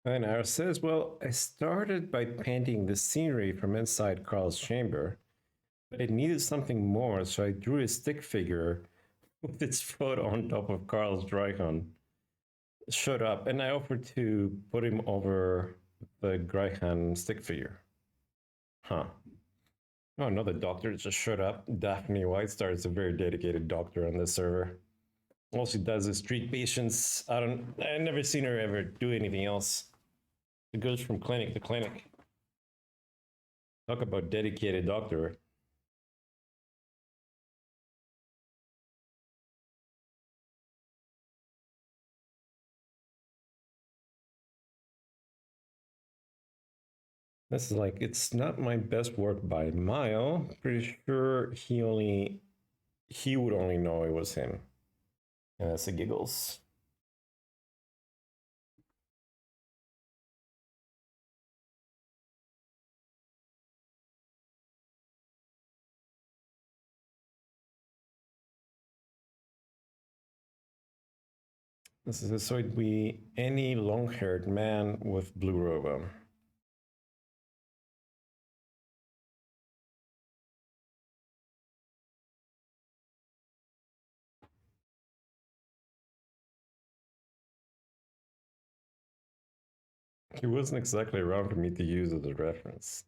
And Ara says, well, I started by painting the scenery from inside Carl's chamber, but it needed something more, so I drew a stick figure with its foot on top of Carl's Drycon. Shut up, and I offered to put him over the Graihan stick figure. Huh. Oh, another doctor just shut up. Daphne Whitestar is a very dedicated doctor on this server. All she does is treat patients. I've never seen her ever do anything else. It goes from clinic to clinic. Talk about dedicated doctor. This is like, it's not my best work by a mile. Pretty sure he would only know it was him. And that's the giggles. This is so it'd be any long-haired man with blue robe on. He wasn't exactly around for me to use as a reference.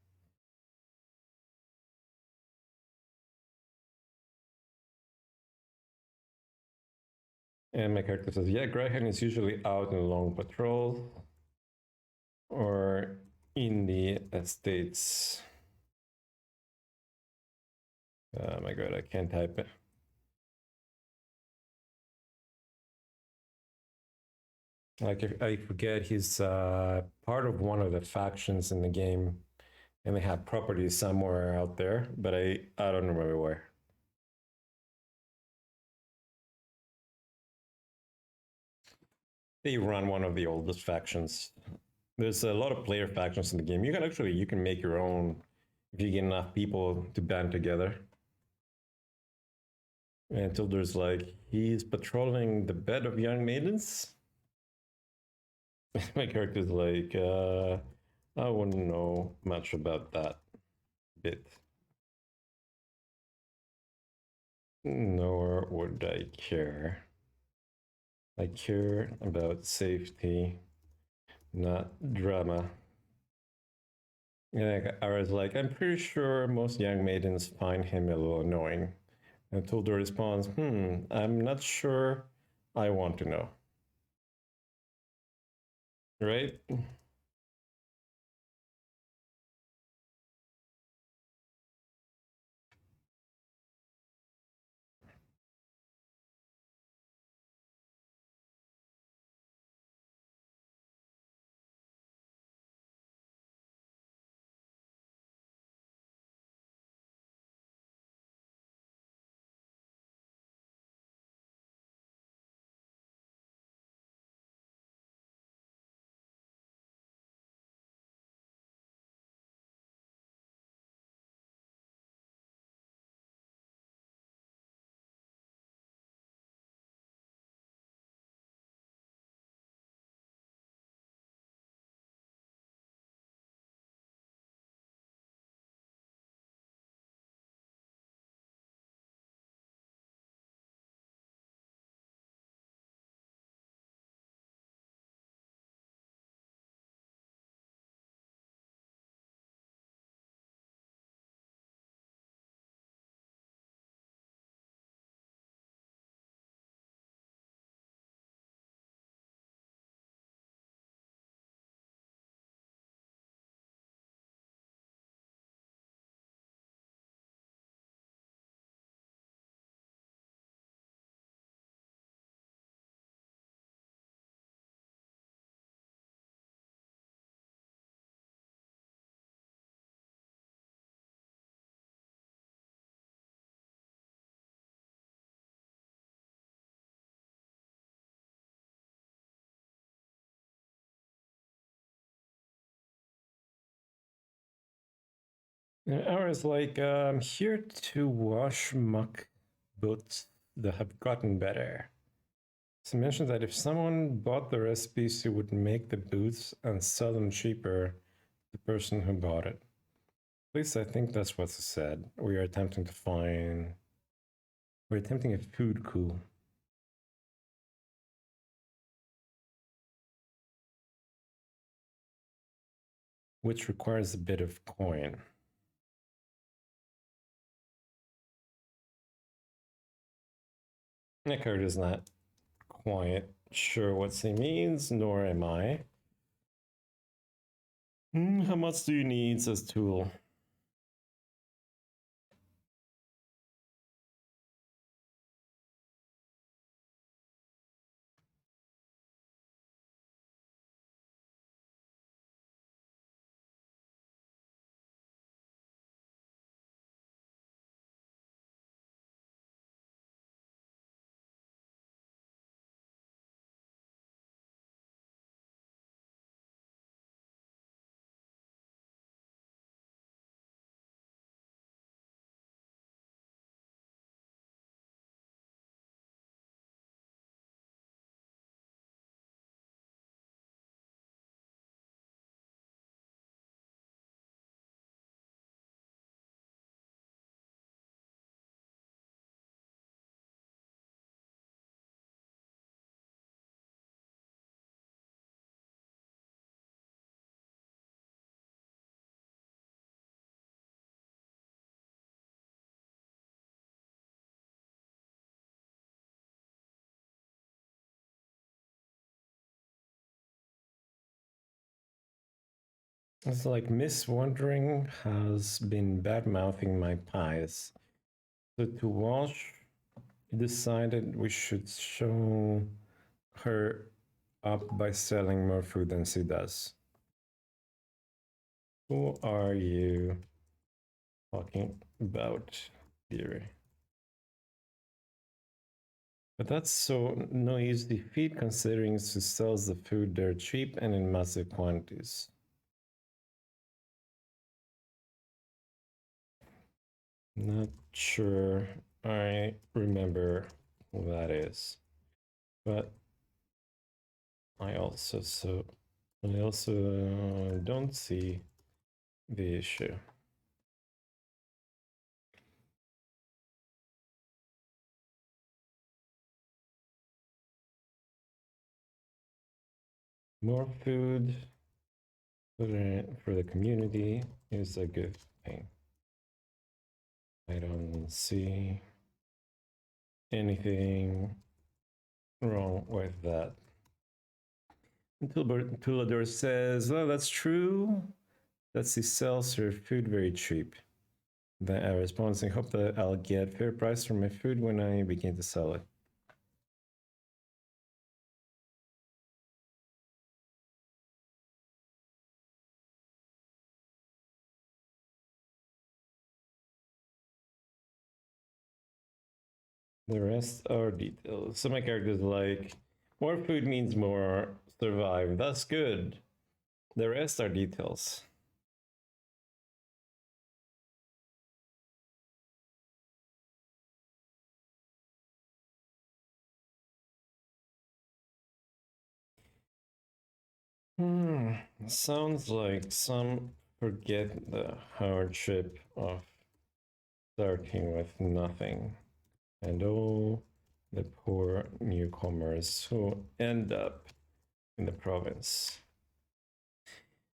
And my character says, yeah, Graihan is usually out on a long patrol or in the estates. Oh my god, I can't type it. Like, if I forget, he's part of one of the factions in the game, and they have properties somewhere out there, but I don't remember where. They run one of the oldest factions. There's a lot of player factions in the game. You can make your own if you get enough people to band together. Until there's like, he's patrolling the bed of young maidens. My character's like, I wouldn't know much about that bit. Nor would I care. I care about safety, not drama. And I was like, I'm pretty sure most young maidens find him a little annoying. Until the response, I'm not sure I want to know. Right? And ours like here to wash muck boots that have gotten better. So mentioned that if someone bought the recipes, he would make the boots and sell them cheaper to the person who bought it. At least I think that's what's said. We're attempting a food coup. Which requires a bit of coin. Eckhart is not quite sure what he means, nor am I. How much do you need, says Tool. It's like Miss Wondering has been bad mouthing my pies. So to wash, decided we should show her up by selling more food than she does. Who are you talking about, dearie? But that's so no easy feat considering she sells the food there cheap and in massive quantities. Not sure I remember who that is, but I also don't see the issue. More food for the community is a good thing. I don't see anything wrong with that. Tulador says, "Oh, that's true. That's he sells her food very cheap." Then I respond saying, "Hope that I'll get fair price for my food when I begin to sell it." The rest are details. So my character's like, more food means more survive. That's good. The rest are details. Sounds like some forget the hardship of starting with nothing. And all the poor newcomers who end up in the province.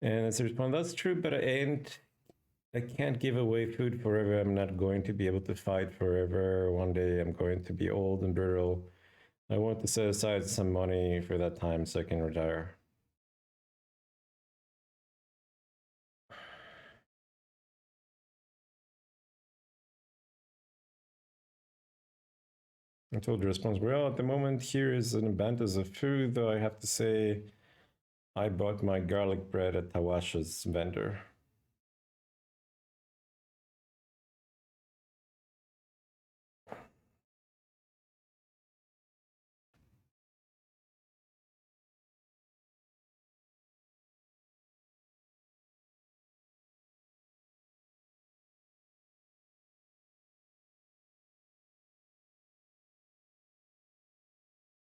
And as a response, that's true, but I can't give away food forever. I'm not going to be able to fight forever. One day I'm going to be old and brittle. I want to set aside some money for that time so I can retire. I told the response, well, at the moment here is an abundance of food, though I have to say I bought my garlic bread at Tawasha's vendor.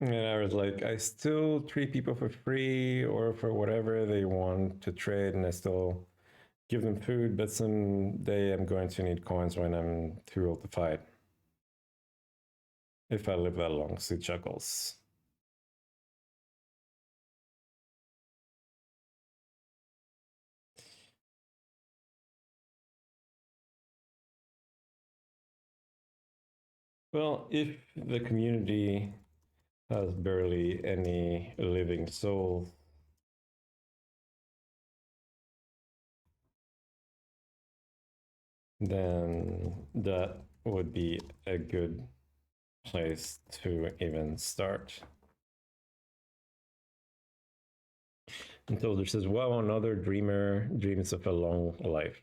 And I was like, I still treat people for free or for whatever they want to trade, and I still give them food, but someday I'm going to need coins when I'm too old to fight. If I live that long, she chuckles. Well, if the community has barely any living soul, then that would be a good place to even start. And Tolder says, wow, another dreamer dreams of a long life.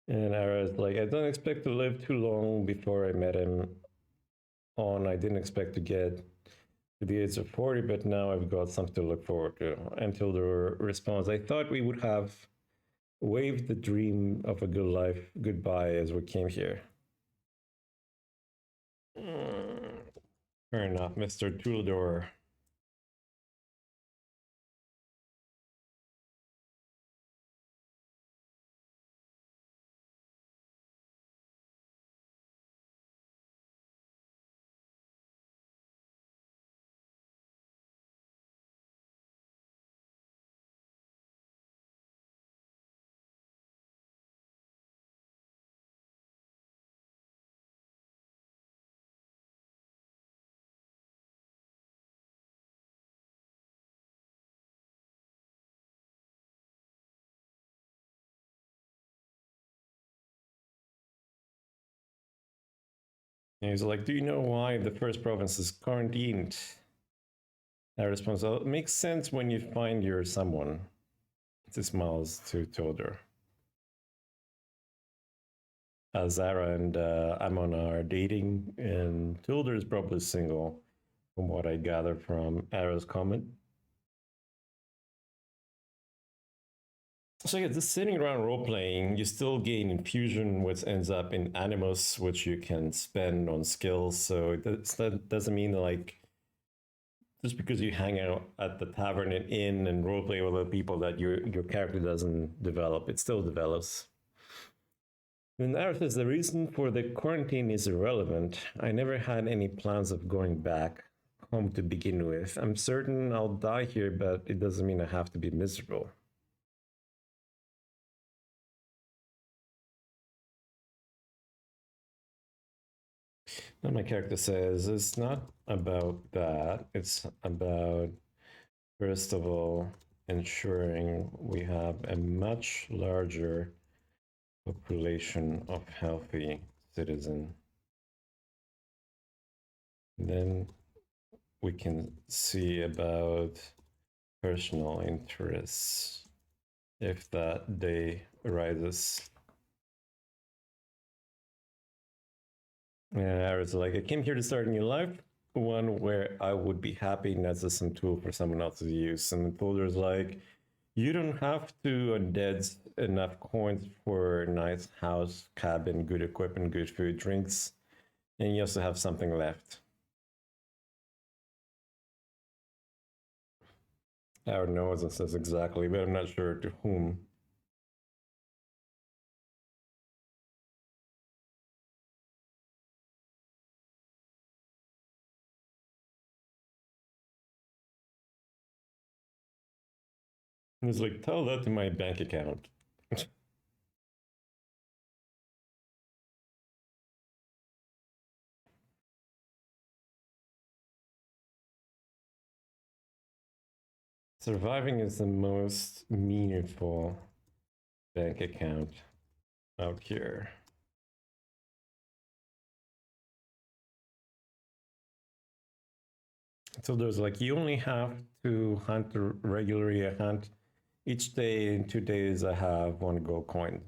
And Ara's like, I don't expect to live too long before I met him on. I didn't expect to get to the age of 40, but now I've got something to look forward to. Until the response, I thought we would have waved the dream of a good life goodbye as we came here. Fair enough, Mr. Tulador. And he's like, do you know why the first province is quarantined? I respond, well, it makes sense when you find your someone. He smiles to Todor. Zara and Amon are dating, and Todor is probably single, from what I gather from Ara's comment. So yeah, just sitting around role playing, you still gain infusion, which ends up in animus, which you can spend on skills. So that doesn't mean like just because you hang out at the tavern and inn and role play with other people that your character doesn't develop. It still develops. And Ara says the reason for the quarantine is irrelevant. I never had any plans of going back home to begin with. I'm certain I'll die here, but it doesn't mean I have to be miserable. And my character says it's not about that. It's about, first of all, ensuring we have a much larger population of healthy citizens. Then we can see about personal interests if that day arises. And I was like, I came here to start a new life, one where I would be happy not just some tool for someone else's use. And the folder's like, you don't have to undead enough coins for a nice house, cabin, good equipment, good food, drinks, and you also have something left. I don't know what it says exactly, but I'm not sure to whom. He's like, tell that to my bank account. Surviving is the most meaningful bank account out here. So there's like, you only have to hunt regularly. I hunt each day. In 2 days, I have 1 gold coin.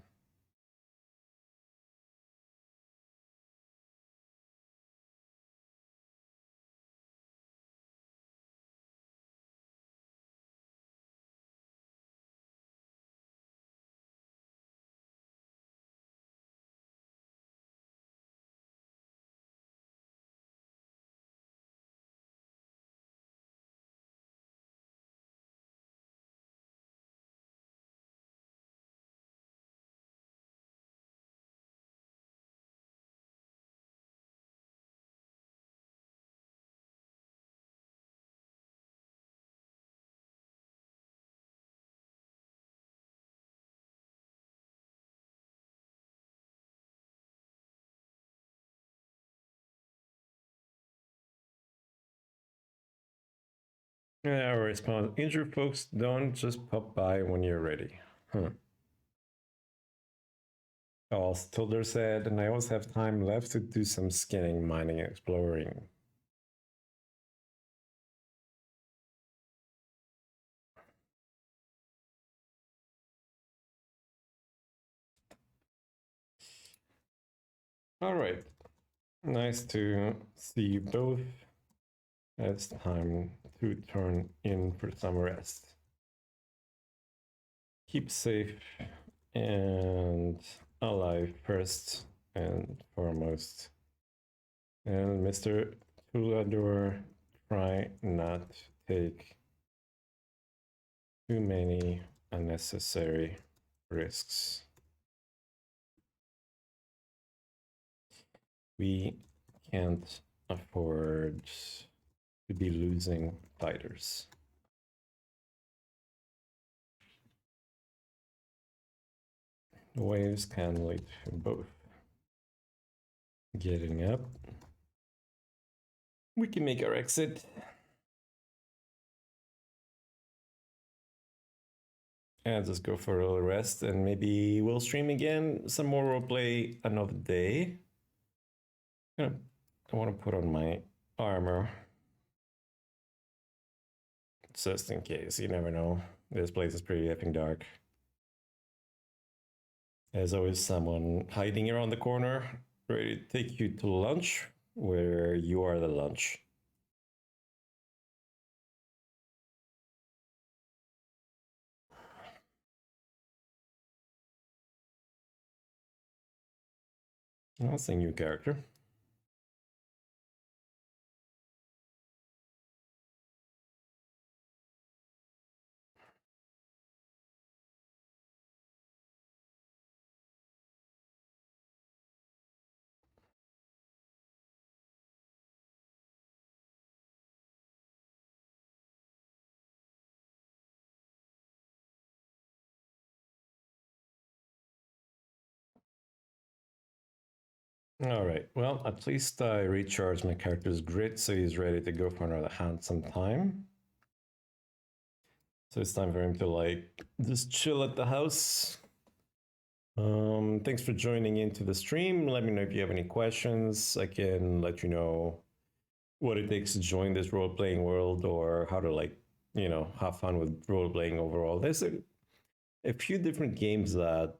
Yeah, I respond. Injured folks don't just pop by when you're ready. Huh. Tilder said, and I always have time left to do some skinning, mining, and exploring. All right. Nice to see you both. It's time to turn in for some rest. Keep safe and alive first and foremost. And Mr. Tulador, try not to take too many unnecessary risks. We can't afford to be losing fighters. Waves can lead to both. Getting up. We can make our exit. And just go for a little rest, and maybe we'll stream again, some more roleplay another day. I want to put on my armor. Just in case, you never know. This place is pretty effing dark. There's always someone hiding around the corner, ready to take you to lunch, where you are the lunch. I'll sing you a character. All right. Well, at least I recharged my character's grit, so he's ready to go for another handsome time. So it's time for him to like just chill at the house. Thanks for joining into the stream. Let me know if you have any questions. I can let you know what it takes to join this role-playing world, or how to like, have fun with role-playing overall. There's a few different games that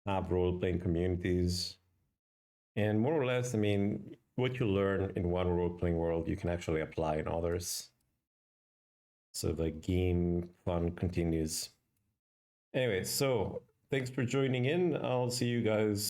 have role-playing communities. And more or less, I mean, what you learn in one role-playing world, you can actually apply in others. So the game fun continues. Anyway, so thanks for joining in. I'll see you guys